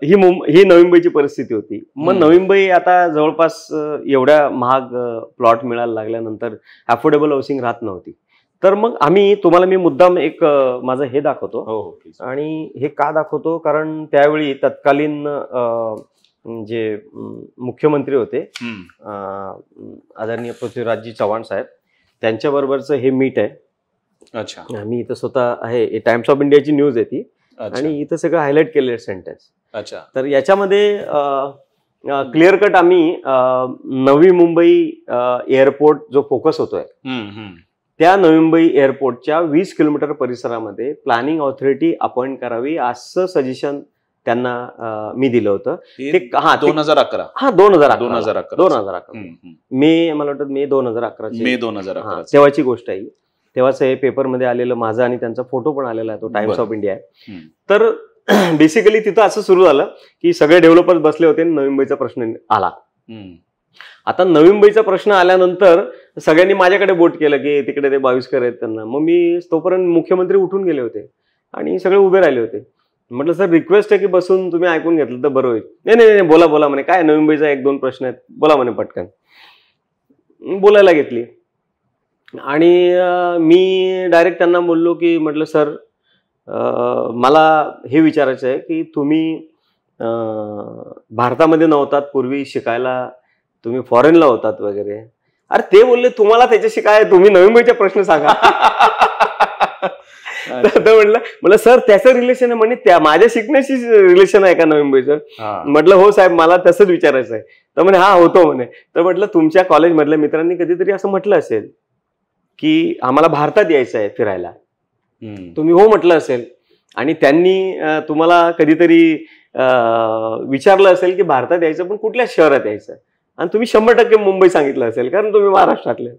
ही नवी मुंबईची परिस्थिती होती. मग नवी मुंबई आता जवळपास एवढ्या महाग प्लॉट मिळायला लागल्यानंतर अफोर्डेबल हाऊसिंग राहत नव्हती. तर मग तुम्हाला मी मुद्दाम एक माझं हे दाखवतो. हो. आणि हे का दाखवतो, कारण त्यावेळी तत्कालीन जे मुख्यमंत्री होते आदरणीय पृथ्वीराजजी चव्हाण साहेब, त्यांच्याबरोबरचं हे मीट आहे. अच्छा. मी इथं स्वतः आहे, टाइम्स ऑफ इंडियाची न्यूज आहे ती, आणि इथं सगळं हायलाइट केलेलं सेंटेन्स. अच्छा. तर याच्यामध्ये क्लिअर कट आम्ही नवी मुंबई एअरपोर्ट जो फोकस होतोय, त्या नवी मुंबई एअरपोर्टच्या 20 किलोमीटर परिसरामध्ये प्लॅनिंग ऑथॉरिटी अपॉइंट करावी असं सजेशन त्यांना मी दिलं होतं. 2011. हा 2011 मे, मला वाटतं मे 2011 तेव्हाची गोष्ट आहे. तेव्हाच हे पेपरमध्ये आलेलं माझं आणि त्यांचा फोटो पण आलेला आहे, तो टाइम्स ऑफ इंडिया आहे. तर बेसिकली तिथं असं सुरू झालं की सगळे डेव्हलपर्स बसले होते, नवी मुंबईचा प्रश्न आला. आता नवी मुंबईचा प्रश्न आल्यानंतर सगळ्यांनी माझ्याकडे बोट केलं की तिकडे ते 22 आहेत त्यांना. मग मी तोपर्यंत मुख्यमंत्री उठून गेले होते आणि सगळे उभे राहिले होते. म्हटलं सर रिक्वेस्ट आहे की बसून तुम्ही ऐकून घेतलं तर बरं होईल. नाही बोला म्हणे, काय नवी मुंबईचा 1-2 प्रश्न आहेत, बोला म्हणे पटकन. बोलायला घेतली आणि मी डायरेक्ट त्यांना बोललो की म्हटलं सर मला हे विचारायचं आहे की तुम्ही भारतामध्ये नव्हतात पूर्वी शिकायला, तुम्ही फॉरेनला होतात वगैरे. अरे ते बोलले तुम्हाला त्याच्याशी काय, तुम्ही नवी मुंबईचा प्रश्न सांगा. म्हटलं सर त्याचं रिलेशन आहे म्हणे, त्या माझ्या शिकण्याशी रिलेशन आहे का नवी मुंबईचं? म्हटलं हो साहेब मला तसंच विचारायचं आहे. तर म्हणे हा होतो म्हणे. तर म्हटलं तुमच्या कॉलेजमधल्या मित्रांनी कधीतरी असं म्हटलं असेल की आम्हाला भारतात यायचं आहे फिरायला, तुम्ही हो म्हटलं असेल, आणि त्यांनी तुम्हाला कधीतरी विचारलं असेल की भारतात यायचं पण कुठल्या शहरात यायचं, आणि तुम्ही 100% मुंबई सांगितलं असेल कारण तुम्ही महाराष्ट्रातले.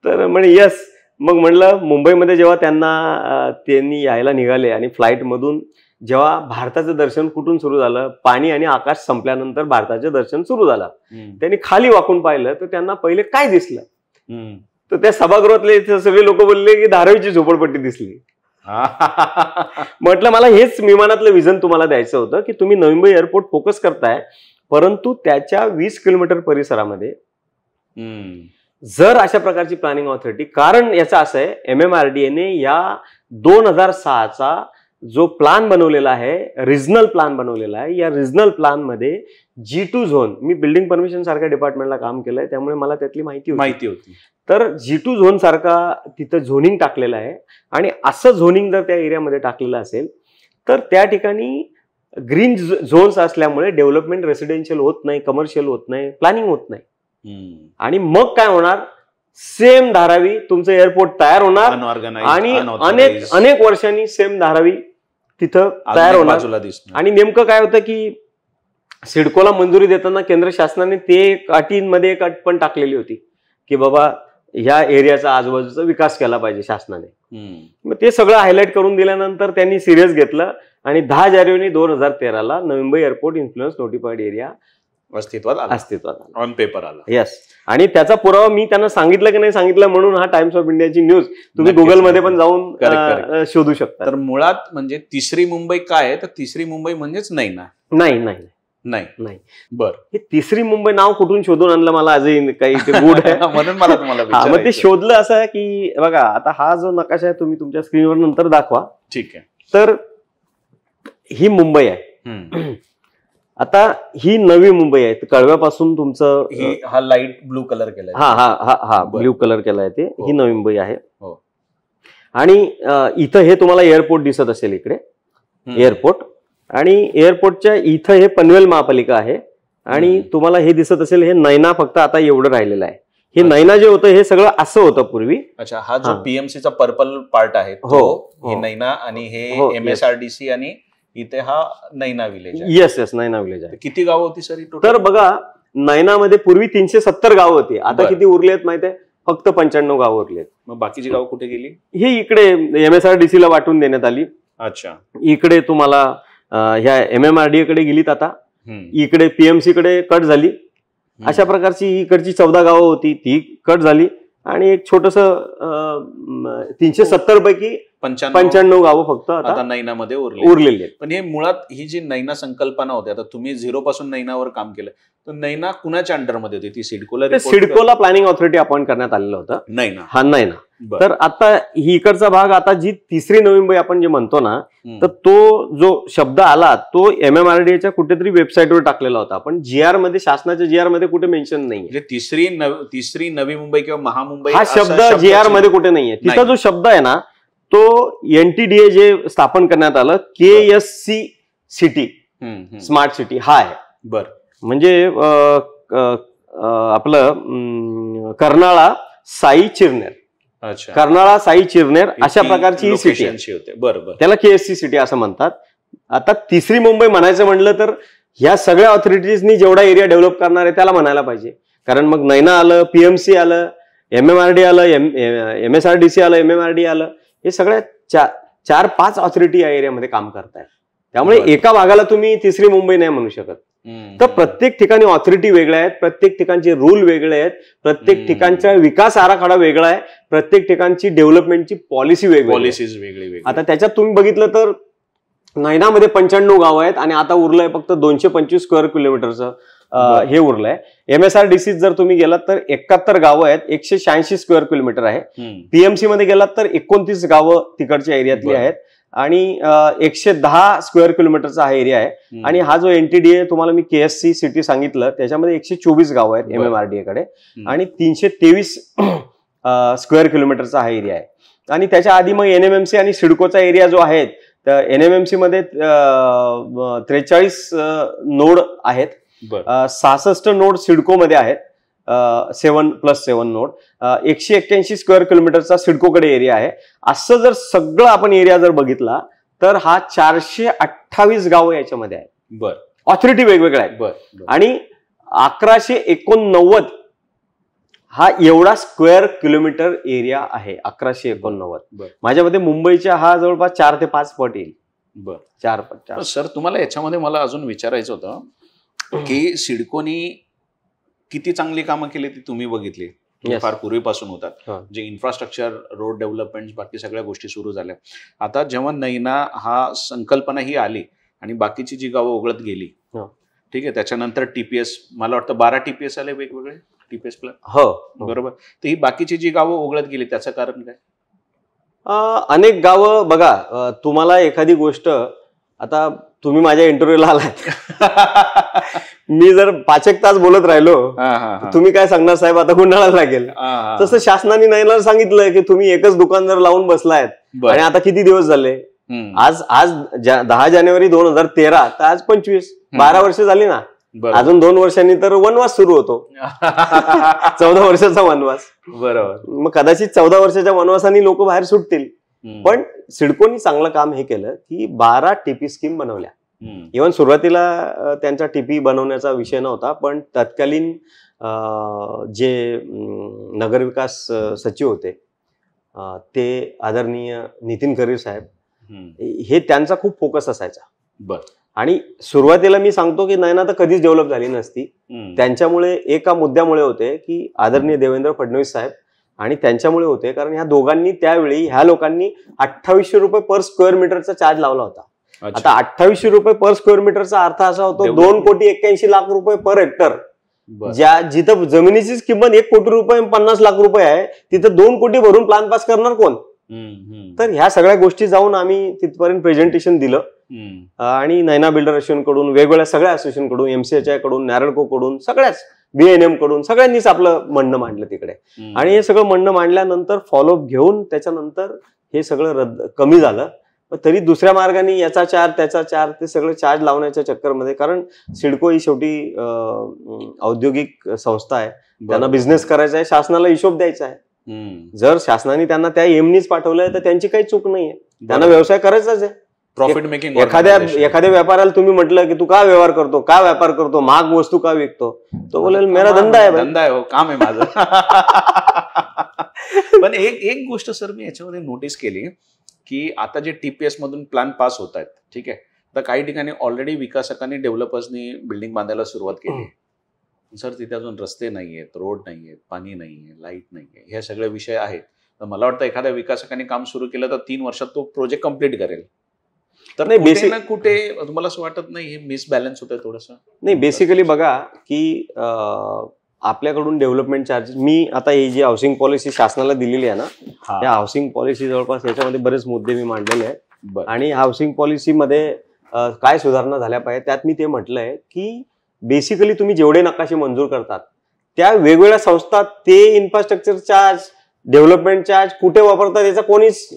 तर म्हणे यस. मग म्हणलं मुंबईमध्ये जेव्हा त्यांनी यायला निघाले आणि फ्लाईटमधून जेव्हा भारताचं दर्शन कुठून सुरू झालं, पाणी आणि आकाश संपल्यानंतर भारताचं दर्शन सुरू झालं. त्यांनी खाली वाकून पाहिलं तर त्यांना पहिले काय दिसलं, तर त्या सभागृहातले सगळे लोक बोलले की धारावीची झोपडपट्टी दिसली. म्हटलं मला हेच विमानातलं विजन तुम्हाला द्यायचं होतं की तुम्ही नवी मुंबई एअरपोर्ट फोकस करताय, परंतु त्याच्या 20 किलोमीटर परिसरामध्ये जर अशा प्रकारची प्लॅनिंग ऑथॉरिटी, कारण याचं असं आहे MMRDA या 2006चा जो प्लान बनवलेला आहे, रिजनल प्लान बनवलेला आहे, या रिजनल प्लान मध्ये G2 झोन, मी बिल्डिंग परमिशन सारख्या डिपार्टमेंटला काम केलंय त्यामुळे मला त्यातली माहिती होती. तर G2 झोन सारखा तिथं झोनिंग टाकलेलं आहे, आणि असं झोनिंग जर त्या एरियामध्ये टाकलेलं असेल तर त्या ठिकाणी ग्रीन झोन्स असल्यामुळे डेव्हलपमेंट रेसिडेन्शियल होत नाही, कमर्शियल होत नाही, प्लॅनिंग होत नाही. आणि मग काय होणार, सेम धारावी तुमचं एअरपोर्ट तयार होणार आणि अनेक वर्षांनी सेम धारावी तिथं तयार होणार. आणि नेमकं काय होतं की सिडकोला मंजुरी देताना केंद्र शासनाने ते अटींमध्ये एक अट पण टाकलेली होती की बाबा ह्या एरियाचा आजूबाजूचा विकास केला पाहिजे शासनाने. मग ते सगळं हायलाइट करून दिल्यानंतर त्यांनी सिरियस घेतलं आणि 10 जानेवारी 2013ला Navi Mumbai airport influence notified area अस्तित्वात आला, ऑन पेपर आला. येस. आणि त्याचा पुरावा मी त्यांना सांगितलं की नाही सांगितलं म्हणून हा टाइम्स ऑफ इंडियाची न्यूज तुम्ही गुगलमध्ये पण जाऊन शोधू शकता. तर मुळात म्हणजे तिसरी मुंबई काय आहे, तर तिसरी मुंबई म्हणजेच नाही. बर, हे तिसरी मुंबई नाव कुठून शोधून आणलं मला आजही काही गुड आहे म्हणून मला तुम्हाला मग ते शोधलं असं आहे की बघा आता हा जो नकाशा आहे तुम्ही तुमच्या स्क्रीनवर नंतर दाखवा. ठीक आहे. तर ही मुंबई आहे. आता ही नवी मुंबई आहे, कळव्यापासून तुमचं हा लाईट ब्लू कलर केलाय, हा ब्ल्यू कलर केलाय, ते ही नवी मुंबई आहे. आणि इथं हे तुम्हाला एअरपोर्ट दिसत असेल, इकडे एअरपोर्ट, आणि एअरपोर्टच्या इथं हे पनवेल महापालिका आहे, आणि तुम्हाला हे दिसत असेल हे नैना फक्त आता एवढं राहिलेलं आहे. हे नैना जे होतं हे सगळं असं होतं पूर्वी. अच्छा, हा जो पीएमसीचा पर्पल पार्ट आहे हे नैना, आणि हे MSRDC, आणि इथे हा नैना विलेज आहे. येस नैना विलेज आहे. किती गावं होती सर? तर बघा नैनामध्ये पूर्वी 370 गावं होती, आता किती उरली आहेत माहिती आहे? फक्त 95 गावं उरली आहेत. मग बाकीची गावं कुठे गेली? ही इकडे MSRDC ला वाटून देण्यात आली. अच्छा. इकडे तुम्हाला ह्या MMRDA कडे गेलीत, आता इकडे PMC कडे कट झाली. अशा प्रकारची इकडची 14 गावं होती ती कट झाली, आणि एक छोटस 370 पैकी 95 गावं फक्त आता नैनामध्ये उरलेली आहेत. पण हे मुळात ही जी नैना संकल्पना होती, आता तुम्ही 0 पासून नैनावर काम केलं, तर नैना कुणाच्या अंडरमध्ये होती? ती सिडकोला प्लॅनिंग ऑथॉरिटी अपॉइंट करण्यात आलेलं होतं नैना. तर आता ही इकडचा भाग, आता जी 3री नवी मुंबई आपण जे म्हणतो ना, तर तो जो शब्द आला तो MMRDAच्या कुठेतरी वेबसाईटवर टाकलेला होता, पण GR मध्ये, शासनाच्या GR मध्ये कुठे मेन्शन नाही. म्हणजे तिसरी नवी मुंबई किंवा महामुंबई हा शब्द GR मध्ये कुठे नाहीये. तिथं जो शब्द आहे ना, तो NTDA जे स्थापन करण्यात आलं, KSC सिटी, स्मार्ट सिटी, हा आहे. बरं. म्हणजे आपलं कर्नाळा साई चिरनेर, कर्नाळा साई चिरनेर अशा प्रकारची ही सिटी होते. बरोबर. त्याला KSC सिटी असं म्हणतात. आता 3री मुंबई म्हणायचं म्हटलं तर ह्या सगळ्या ऑथॉरिटीजनी जेवढा एरिया डेव्हलप करणार आहे त्याला म्हणायला पाहिजे. कारण मग नैना आलं, PMC आलं, MMRD आलं, MSRDC आलं, MMRD आलं, हे सगळ्या 4-5 ऑथॉरिटी या एरियामध्ये काम करतायत. त्यामुळे एका भागाला तुम्ही 3री मुंबई नाही म्हणू शकत. तर प्रत्येक ठिकाणी ऑथॉरिटी वेगळ्या आहेत, प्रत्येक ठिकाणचे रूल वेगळे आहेत, प्रत्येक ठिकाणचा विकास आराखडा वेगळा आहे, प्रत्येक ठिकाणची डेव्हलपमेंटची पॉलिसी वेगळी. आता त्याच्यात तुम्ही बघितलं तर नैनामध्ये 95 गावं आहेत आणि आता उरलंय फक्त 225 स्क्वेअर किलोमीटरचं हे उरलंय. MSRDC जर तुम्ही गेलात तर 71 गावं आहेत, 186 स्क्वेअर किलोमीटर आहे. PMC मध्ये गेलात तर 29 गावं तिकडच्या एरियातली आहेत आणि 110 स्क्वेअर किलोमीटरचा हा एरिया आहे. आणि हा जो NTDA तुम्हाला मी KSC सिटी सांगितलं त्याच्यामध्ये 124 गावं आहेत MMRDA कडे आणि 323 स्क्वेअर किलोमीटरचा हा एरिया आहे. आणि त्याच्या आधी मग NMMC आणि सिडकोचा एरिया जो आहे, तर NMMC मध्ये 43 नोड आहेत, 66 नोड सिडको मध्ये आहेत, 7+7 नोड, 181 स्क्वेअर किलोमीटरचा सिडकोकडे एरिया आहे. असं जर सगळं आपण एरिया जर बघितला तर हा 428 गावं याच्यामध्ये आहेत. बरं. ऑथॉरिटी वेगवेगळ्या आहेत. आणि 1189 हा एवढा स्क्वेअर किलोमीटर एरिया आहे. 1189. माझ्यामध्ये मुंबईच्या हा जवळपास 4 ते 5 पट येईल. बरं. 4 पट. सर, तुम्हाला याच्यामध्ये मला अजून विचारायचं होतं की सिडकोनी किती चांगली कामं केली ती तुम्ही बघितली, फार पूर्वीपासून होतात. जे इन्फ्रास्ट्रक्चर, रोड डेव्हलपमेंट, बाकी सगळ्या गोष्टी सुरू झाल्या. आता जेव्हा नैना हा संकल्पना ही आली आणि बाकीची जी गावं उघडत गेली, ठीक आहे, त्याच्यानंतर TPS, मला वाटतं 12 TPS आले वेगवेगळे TPS प्लॅन. हो, बरोबर. तर ही बाकीची जी गावं उघडत गेली त्याचं कारण काय? अनेक गावं बघा, तुम्हाला एखादी गोष्ट, आता तुम्ही माझ्या इंटरव्ह्यूला आलात, मी जर 5 तास बोलत राहिलो, तुम्ही काय सांगणार साहेब, आता गुंडाळायला लागेल. तसं शासनाने नैनाला सांगितलं की तुम्ही एकच दुकान जर लावून बसलायत आणि आता किती दिवस झाले, आज 10 जानेवारी 2013, तर आज 25, 12 वर्ष झाली ना. अजून 2 वर्षांनी तर वनवास सुरू होतो. 14 वर्षाचा वनवास. बरोबर. मग कदाचित 14 वर्षाच्या वनवासाने लोक बाहेर सुटतील. पण सिडकोनी चांगलं काम हे केलं की 12 TP स्कीम बनवल्या. इव्हन सुरुवातीला त्यांचा TP बनवण्याचा विषय नव्हता, पण तत्कालीन जे नगरविकास सचिव होते ते आदरणीय नितीन खरीर साहेब, हे त्यांचा खूप फोकस असायचा. बरं. आणि सुरुवातीला मी सांगतो की नैना तर कधीच डेव्हलप झाली नसती. त्यांच्यामुळे, एका मुद्द्यामुळे होते की आदरणीय देवेंद्र फडणवीस साहेब, आणि त्यांच्यामुळे होते कारण ह्या दोघांनी त्यावेळी, ह्या लोकांनी 2800 रुपये पर स्क्वेअर मीटरचा चार्ज लावला होता. आता 2800 रुपये पर स्क्वेअर मीटरचा अर्थ असा होतो 2,81,00,000 रुपये पर हेक्टर. जिथं जमिनीचीच किंमत 1 कोटी रुपये 50 लाख रुपये आहे, तिथं 2 कोटी भरून प्लॅन पास करणार कोण? तर ह्या सगळ्या गोष्टी जाऊन आम्ही तिथपर्यंत प्रेझेंटेशन दिलं. आणि नैना बिल्डर असोसिएशन कडून, वेगवेगळ्या सगळ्या असोसिएशन कडून, MCHI कडून, नॅरडको कडून, सगळ्याच BNM कडून, सगळ्यांनीच आपलं म्हणणं मांडलं तिकडे. आणि हे सगळं म्हणणं मांडल्यानंतर फॉलोअप घेऊन त्याच्यानंतर हे सगळं कमी झालं. पण तरी दुसऱ्या मार्गाने याचा 4 त्याचा 4 ते सगळं चार्ज लावण्याच्या चक्करमध्ये, कारण सिडको ही शेवटी औद्योगिक संस्था आहे, त्यांना बिझनेस करायचा आहे, शासनाला हिशोब द्यायचा आहे. जर शासनाने त्यांना त्या एमनीच पाठवलंय तर त्यांची काही चूक नाहीये, त्यांना व्यवसाय करायचाच आहे. Profit making. एखाद्या व्यापाऱ्याला तुम्ही म्हटलं की तू का व्यवहार करतो, का व्यापार करतो, महाग वस्तू का विकतो, तो बोलेल मेरा धंदा आहे, धंदा आहे, काम आहे माझं. पण एक गोष्ट सर मी याच्यामध्ये नोटीस केली की आता जे TPS मधून प्लॅन पास होत आहेत, ठीक आहे, तर काही ठिकाणी ऑलरेडी विकासकांनी, डेव्हलपर्सनी बिल्डिंग बांधायला सुरुवात केली. सर तिथे अजून रस्ते नाहीयेत, रोड नाहीयेत, पाणी नाहीये, लाईट नाहीये, हे सगळे विषय आहेत. तर मला वाटतं एखाद्या विकासकाने काम सुरू केलं तर 3 वर्षात तो प्रोजेक्ट कम्प्लीट करेल. तर नाही, कुठे ना कुठे तुम्हाला असं वाटत नाही हे मिसबॅलन्स होतंय थोडंसं? नाही, बेसिकली बघा की आपल्याकडून डेव्हलपमेंट चार्जेस, मी आता ही जी हाऊसिंग पॉलिसी शासनाला दिलेली आहे ना, त्या हाऊसिंग पॉलिसी जवळपास याच्यामध्ये बरेच मुद्दे मी मांडलेले आहेत. आणि हाऊसिंग पॉलिसीमध्ये काय सुधारणा झाल्या पाहिजे त्यात मी ते म्हटलंय की बेसिकली तुम्ही जेवढे नकाशे मंजूर करतात त्या वेगवेगळ्या संस्था ते इन्फ्रास्ट्रक्चर चार्ज, डेव्हलपमेंट चार्ज कुठे वापरतात याचा कोणीच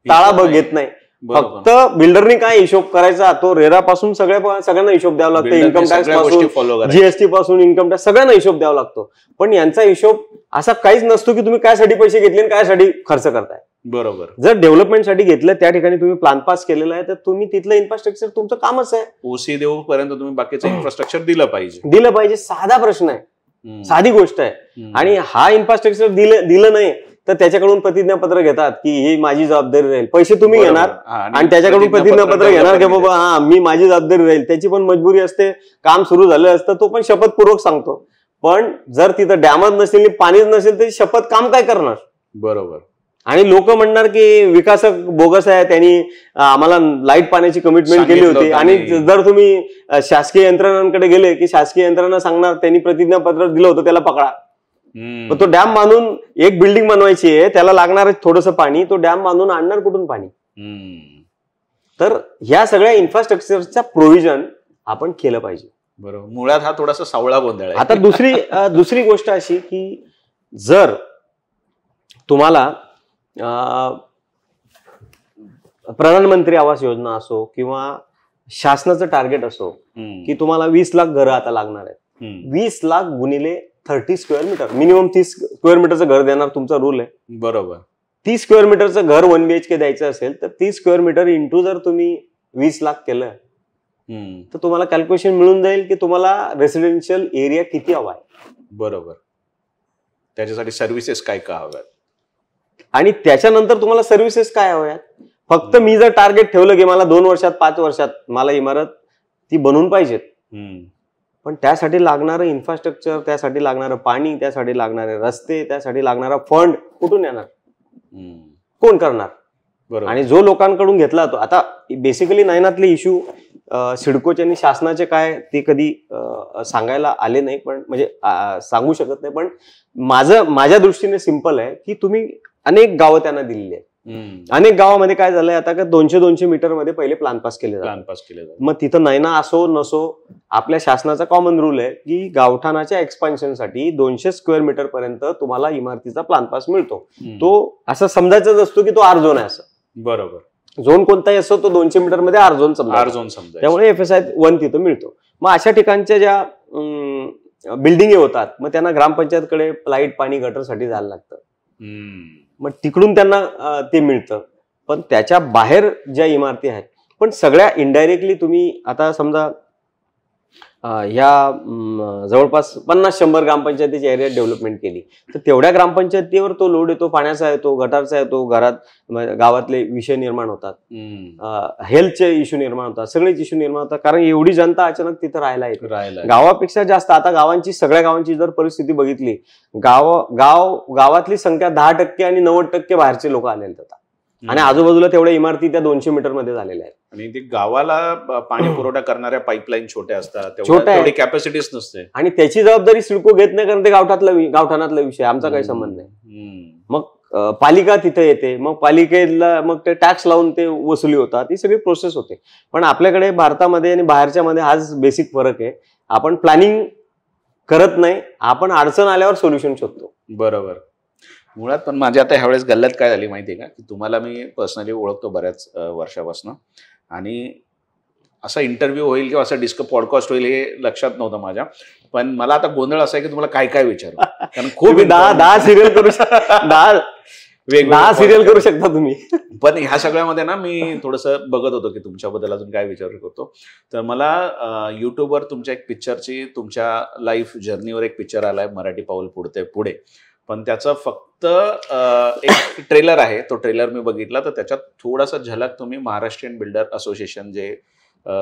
ताळा घेत नाही. फक्त बिल्डरनी काय हिशोब करायचा तो रेरा पासून सगळ्यांना हिशोब द्यावा लागतो. इन्कम टॅक्स पासून जीएसटी पासून इन्कम टॅक्स सगळ्यांना हिशोब द्यावा लागतो. पण यांचा हिशोब असा काहीच नसतो की तुम्ही कायसाठी पैसे घेतले आणि कायसाठी खर्च करताय. बरोबर. जर डेव्हलपमेंटसाठी घेतलं त्या ठिकाणी तुम्ही प्लॅन पास केलेला आहे तर तुम्ही तिथलं इन्फ्रास्ट्रक्चर तुमचं कामच आहे. ओसी देऊपर्यंत तुम्ही बाकीचं इन्फ्रास्ट्रक्चर दिलं पाहिजे. साधा प्रश्न आहे, साधी गोष्ट आहे. आणि हा इन्फ्रास्ट्रक्चर दिलं नाही तर त्याच्याकडून प्रतिज्ञापत्र घेतात की ही माझी जबाबदारी राहील. पैसे तुम्ही घेणार आणि त्याच्याकडून प्रतिज्ञापत्र घेणार की बाबा हा मी माझी जबाबदारी राहील. त्याची पण मजबुरी असते. काम सुरू झालं असतं तो पण शपथपूर्वक सांगतो. पण जर तिथं डॅमच नसेल, पाणीच नसेल तर शपथ काम काय करणार? बरोबर. आणि लोक म्हणणार की विकासक बोगस आहे, त्यांनी आम्हाला लाईट पाण्याची कमिटमेंट केली होती. आणि जर तुम्ही शासकीय यंत्रणांकडे गेले की शासकीय यंत्रणा सांगणार त्यांनी प्रतिज्ञापत्र दिलं होतं त्याला पकडा. पण तो डॅम बांधून एक बिल्डिंग बनवायची आहे, त्याला लागणार थोडंसं पाणी, तो डॅम बांधून आणणार कुठून पाणी? तर ह्या सगळ्या इन्फ्रास्ट्रक्चरचा प्रोव्हिजन आपण केलं पाहिजे. बरोबर. मुळात हा थोडासा सावळा गोंधळ आहे. आता दुसरी गोष्ट अशी की जर तुम्हाला प्रधानमंत्री आवास योजना असो किंवा शासनाचं टार्गेट असो की तुम्हाला 20 लाख घरं आता लागणार आहेत, 20 लाख गुणिले 30 स्क्वेअर मीटर, मिनिमम 30 स्क्वेअर मीटरचं घर देणार तुमचा रूल आहे. बरोबर. 30 स्क्वेअर मीटरचं घर 1 BHK द्यायचं असेल तर 30 स्क्वेअर मीटर इंटू जर तुम्ही 20 लाख केलं तर तुम्हाला कॅल्क्युलेशन मिळून जाईल की तुम्हाला रेसिडेन्शियल एरिया किती हवा आहे. बरोबर. त्याच्यासाठी सर्व्हिसेस काय का हव्यात आणि त्याच्यानंतर तुम्हाला सर्व्हिसेस काय हव्यात. फक्त मी जर टार्गेट ठेवलं की मला 2 वर्षात 5 वर्षात मला इमारत ती बनवून पाहिजेत, पण त्यासाठी लागणारं इन्फ्रास्ट्रक्चर, त्यासाठी लागणारं पाणी, त्यासाठी लागणारे रस्ते, त्यासाठी लागणारा फंड कुठून येणार? कोण करणार? बरोबर. आणि जो लोकांकडून घेतला तो आता बेसिकली नयनातले इश्यू सिडकोचे आणि शासनाचे काय ते कधी सांगायला आले नाही, पण म्हणजे सांगू शकत नाही. पण माझ्या दृष्टीने सिंपल आहे की तुम्ही अनेक गावं त्यांना दिलेली आहेत. अनेक गावामध्ये काय झालंय आता का 200 मीटर मध्ये पहिले प्लॅन पास केले जातात. मग तिथं नैना असो नसो आपल्या शासनाचा कॉमन रूल आहे की गावठाणाच्या एक्सपान्शनसाठी 200 स्क्वेअर मीटर पर्यंत तुम्हाला इमारतीचा प्लॅन पास मिळतो. तो असं समजायचाच असतो की तो आर झोन आहे असं. बरोबर. झोन कोणताही असो तो 200 मीटर मध्ये आर झोन समजा. त्यामुळे FSI 1 तिथं मिळतो. मग अशा ठिकाणच्या ज्या बिल्डिंग होतात मग त्यांना ग्रामपंचायतकडे लाईट पाणी गटरसाठी जायला लागतं. मग तिकडून त्यांना ते मिळतं. पण त्याच्या बाहेर ज्या इमारती आहेत पण सगळ्या इनडायरेक्टली तुम्ही आता समजा ह्या जवळपास 50-100 ग्रामपंचायतीची एरिया डेव्हलपमेंट केली तर तेवढ्या ग्रामपंचायतीवर तो लोड येतो, पाण्याचा येतो, गटारचा येतो, घरात गावातले विषय निर्माण होतात, हेल्थचे इश्यू निर्माण होतात, सगळेच इश्यू निर्माण होतात. कारण एवढी जनता अचानक तिथं राहायला येते. गावापेक्षा जास्त आता सगळ्या गावांची जर परिस्थिती बघितली, गावातली संख्या 10% आणि 90% बाहेरचे लोक आलेले होतात. आणि आजूबाजूला तेवढ्या इमारती त्या 200 मीटर मध्ये झालेल्या आहेत. आणि ते गावाला पाणी पुरवठा करणाऱ्या पाईपलाईन छोट्या असतात, तेवढी कॅपॅसिटीच नसते. आणि त्याची जबाबदारी सिडको घेत नाही कारण ते गावठाणातला विषय, आमचा काही संबंध नाही. मग पालिका तिथे येते, मग पालिकेला मग ते टॅक्स लावून ते वसुली होतात, ही सगळी प्रोसेस होते. पण आपल्याकडे भारतामध्ये आणि बाहेरच्या मध्ये हाच बेसिक फरक आहे. आपण प्लॅनिंग करत नाही, आपण अडचण आल्यावर सोल्युशन शोधतो. बरोबर. मुळात पण माझ्या आता ह्यावेळेस गल्लत काय झाली माहितीये का, की तुम्हाला मी पर्सनली ओळखतो बऱ्याच वर्षापासून आणि असा इंटरव्ह्यू होईल किंवा असं पॉडकास्ट होईल हे लक्षात नव्हतं माझ्या. पण मला आता गोंधळ असा आहे की तुम्हाला काय काय विचारू, कारण खूप 10 सिरियल करू शकता, 10 सिरियल करू शकता तुम्ही. पण ह्या सगळ्यामध्ये ना मी थोडंसं बघत होतो की तुमच्याबद्दल अजून काय विचारू शकतो. तर मला युट्यूबवर तुमच्या एक पिक्चरची, तुमच्या लाईफ जर्नीवर एक पिक्चर आलाय, मराठी पाऊल पुढे. पण त्याचं फक्त एक ट्रेलर आहे, तो ट्रेलर मी बघितला तर त्याच्यात थोडासा झलक तुम्ही महाराष्ट्रीयन बिल्डर असोसिएशन जे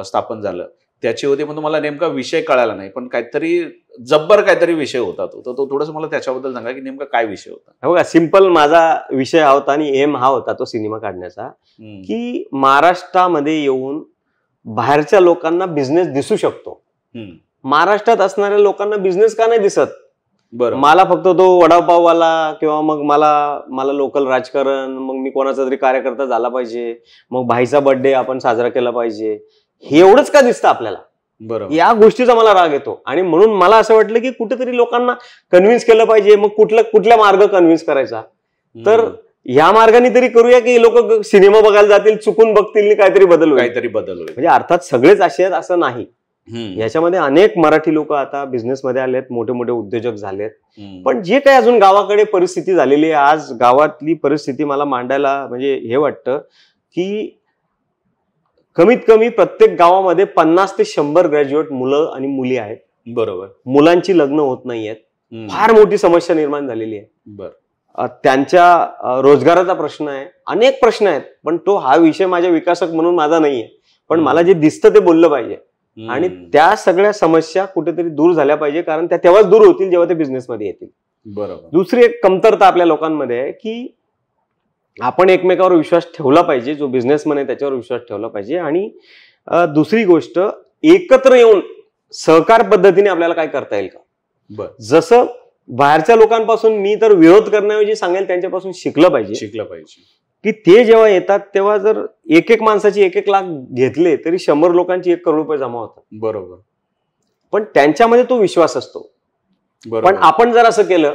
स्थापन झालं त्याची होती, पण तुम्हाला नेमका विषय कळाला नाही, पण काहीतरी जब्बर काहीतरी विषय होता तो. तर तो थोडंसं मला त्याच्याबद्दल सांगा की नेमका काय विषय होता. बघा, सिंपल माझा विषय हा होता आणि एम हा होता तो सिनेमा काढण्याचा, की महाराष्ट्रामध्ये येऊन बाहेरच्या लोकांना बिझनेस दिसू शकतो. महाराष्ट्रात असणाऱ्या लोकांना बिझनेस का नाही दिसत? बरं, मला फक्त तो वडापाववाला किंवा मग मला लोकल राजकारण, मग मी कोणाचा तरी कार्यकर्ता झाला पाहिजे, मग भाईचा बर्थडे आपण साजरा केला पाहिजे, हे एवढंच का दिसतं आपल्याला? बरोबर. या गोष्टीचा मला राग येतो आणि म्हणून मला असं वाटलं की कुठेतरी लोकांना कन्व्हिन्स केलं पाहिजे. मग कुठल्या मार्ग कन्व्हिन्स करायचा? तर या मार्गाने तरी करूया की लोक सिनेमा बघायला जातील, चुकून बघतील, काहीतरी बदल होईल. म्हणजे अर्थात सगळेच असे आहेत असं नाही. याच्यामध्ये अनेक मराठी लोक आता बिझनेसमध्ये आलेत, मोठे मोठे उद्योजक झालेत. पण जे काही अजून गावाकडे परिस्थिती झालेली आहे, आज गावातली परिस्थिती मला मांडायला म्हणजे हे वाटतं की कमीत कमी प्रत्येक गावामध्ये 50 ते 100 ग्रॅज्युएट मुलं आणि मुली आहेत. बरोबर. मुलांची लग्न होत नाहीयेत. फार मोठी समस्या निर्माण झालेली आहे. बरं. त्यांच्या रोजगाराचा प्रश्न आहे, अनेक प्रश्न आहेत. पण तो हा विषय माझ्या विकासक म्हणून माझा नाहीये, पण मला जे दिसतं ते बोललं पाहिजे. आणि त्या सगळ्या समस्या कुठेतरी दूर झाल्या पाहिजे, कारण त्या तेव्हाच दूर होतील जेव्हा ते बिझनेसमध्ये येतील. बरोबर. दुसरी एक कमतरता आपल्या लोकांमध्ये आहे की आपण एकमेकावर विश्वास ठेवला पाहिजे. जो बिझनेसमॅन आहे त्याच्यावर विश्वास ठेवला पाहिजे. आणि दुसरी गोष्ट, एकत्र येऊन सहकार पद्धतीने आपल्याला काय करता येईल का? जसं बाहेरच्या लोकांपासून मी तर विरोध करण्याऐवजी सांगेल त्यांच्यापासून शिकलं पाहिजे की ते जेव्हा येतात तेव्हा जर एक माणसाची 1-1 लाख घेतले तरी 100 लोकांची 1 करोड रुपये जमा होतात. बरोबर. पण त्यांच्यामध्ये तो विश्वास असतो. पण आपण जर असं केलं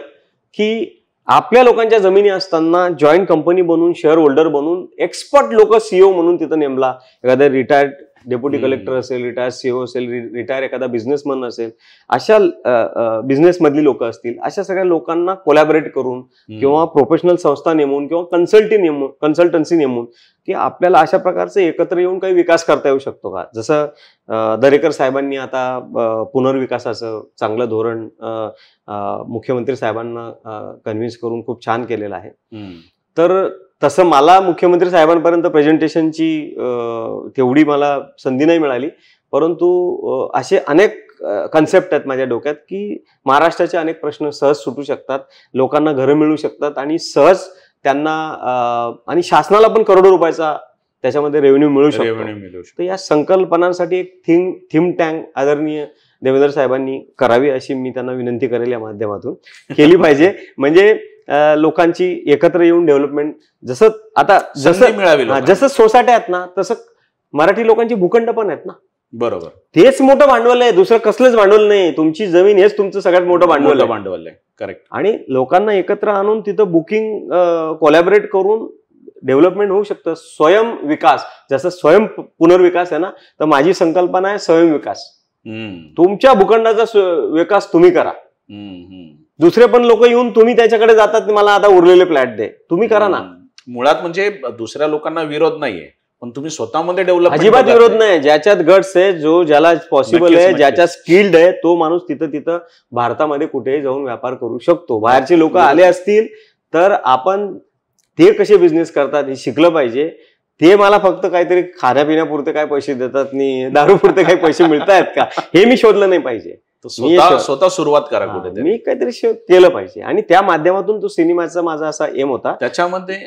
की आपल्या लोकांच्या जमिनी असताना जॉईंट कंपनी बनवून, शेअर होल्डर बनवून, एक्सपर्ट लोक सीईओ म्हणून तिथं नेमला, एखादा रिटायर्ड डेप्युटी कलेक्टर असेल, रिटायर्ड सीईओ असेल, रिटायर एखादा बिझनेसमन असेल, अशा बिझनेस मधली लोक असतील, अशा सगळ्या लोकांना कोलॅबरेट करून किंवा प्रोफेशनल संस्था नेमून किंवा कन्सल्टन्सी नेमून की आपल्याला अशा प्रकारचे एकत्र येऊन काही विकास करता येऊ शकतो का? जसं दरेकर साहेबांनी आता पुनर्विकासाचं चांगलं धोरण मुख्यमंत्री साहेबांना कन्व्हिन्स करून खूप छान केलेलं आहे. तर तसं मला मुख्यमंत्री साहेबांपर्यंत प्रेझेंटेशनची तेवढी मला संधी नाही मिळाली, परंतु असे अनेक कन्सेप्ट आहेत माझ्या डोक्यात की महाराष्ट्राचे अनेक प्रश्न सहज सुटू शकतात, लोकांना घरं मिळू शकतात आणि सहज त्यांना आणि शासनाला पण करोडो रुपयाचा त्याच्यामध्ये रेव्हेन्यू मिळू शकतो. तर या संकल्पनांसाठी एक थिंक टँक आदरणीय देवेंद्र साहेबांनी करावी अशी मी त्यांना विनंती करेल या माध्यमातून. केली पाहिजे म्हणजे लोकांची एकत्र येऊन डेव्हलपमेंट, जसं सोसायटी आहेत ना तसं मराठी लोकांची भूखंड पण आहेत ना. बरोबर. तेच मोठं भांडवल आहे, दुसरं कसलंच भांडवल नाही. तुमची जमीन हेच तुमचं सगळ्यात मोठं भांडवल आहे. करेक्ट. आणि लोकांना एकत्र आणून तिथं बुकिंग कोलॅबरेट करून डेव्हलपमेंट होऊ शकतं. स्वयं विकास, जसं स्वयं पुनर्विकास आहे ना, तर माझी संकल्पना आहे स्वयं विकास. तुमच्या भूखंडाचा विकास तुम्ही करा. दुसरे पण लोक येऊन तुम्ही त्याच्याकडे जातात, मला आता उरलेले फ्लॅट दे, तुम्ही करा ना. मुळात म्हणजे दुसऱ्या लोकांना विरोध नाहीये, पण तुम्ही स्वतःमध्ये डेव्हलप. अजिबात विरोध नाही. ज्याच्यात गट्स आहे, ज्याला पॉसिबल आहे, ज्याच्या स्किल्ड आहे, तो माणूस तिथं भारतामध्ये कुठेही जाऊन व्यापार करू शकतो. बाहेरचे लोक आले असतील तर आपण ते कसे बिझनेस करतात हे शिकलं पाहिजे. ते मला फक्त काहीतरी खाण्यापिण्यापुरते काय पैसे देतात आणि दारूपुरते काही पैसे मिळत आहेत का हे मी शोधलं नाही पाहिजे. स्वतः सुरुवात करा कुठे, मी काहीतरी केलं पाहिजे. आणि त्या माध्यमातून तो सिनेमाचा माझा असा एम होता त्याच्यामध्ये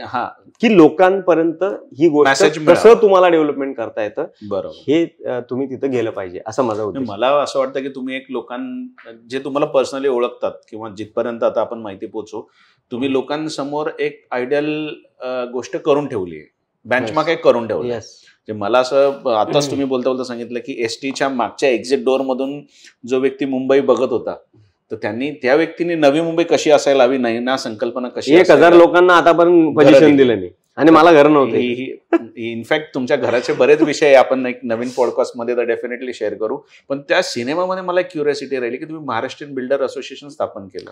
की लोकांपर्यंत ही गोष्ट कसं तुम्हाला डेव्हलपमेंट करता येतं, बरोबर, हे तुम्ही तिथं गेलं पाहिजे असं माझा उद्देश. मला असं वाटतं की तुम्ही एक जे तुम्हाला पर्सनली ओळखतात किंवा जिथपर्यंत आता आपण माहिती पोहोचू, तुम्ही लोकांसमोर एक आयडियल गोष्ट करून ठेवली आहे, बेंचमार्क एक करून ठेवली. मला असं आताच तुम्ही बोलता बोलता सांगितलं की एसटीच्या मागच्या एक्झिट डोअर मधून जो व्यक्ती मुंबई बघत होता, तर त्या व्यक्तीने नवी मुंबई कशी असायला हवी, नाही ना संकल्पना कशी. 1000 लोकांना आतापर्यंत पोझिशन दिलं मी आणि मला घर नव्हते. इनफॅक्ट तुमच्या घराचे बरेच विषय आपण एक नवीन पॉडकास्ट मध्ये तर डेफिनेटली शेअर करू. पण त्या सिनेमामध्ये मला क्युरियोसिटी राहिली की तुम्ही महाराष्ट्रीयन बिल्डर असोसिएशन स्थापन केलं.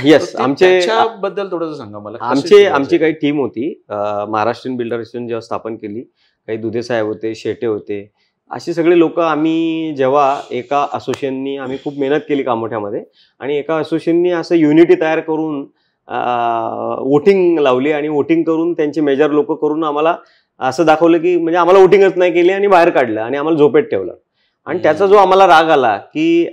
येस, त्याच्याबद्दल थोडंसं सांगा मला. आमची काही टीम होती, महाराष्ट्रीयन बिल्डर असोसिएशन जेव्हा स्थापन केली, काही दुधे साहेब होते, शेटे होते, अशी सगळी लोक. आम्ही जेव्हा एका असोसिएशननी आम्ही खूप मेहनत केली कामोठ्यामध्ये आणि एका असोसिएशननी असं युनिटी तयार करून वोटिंग लावली आणि वोटिंग करून त्यांचे मेजर लोक करून आम्हाला असं दाखवलं की म्हणजे आम्हाला वोटिंगच नाही केली आणि बाहेर काढलं आणि आम्हाला झोपेत ठेवलं. आणि त्याचा जो आम्हाला राग आला की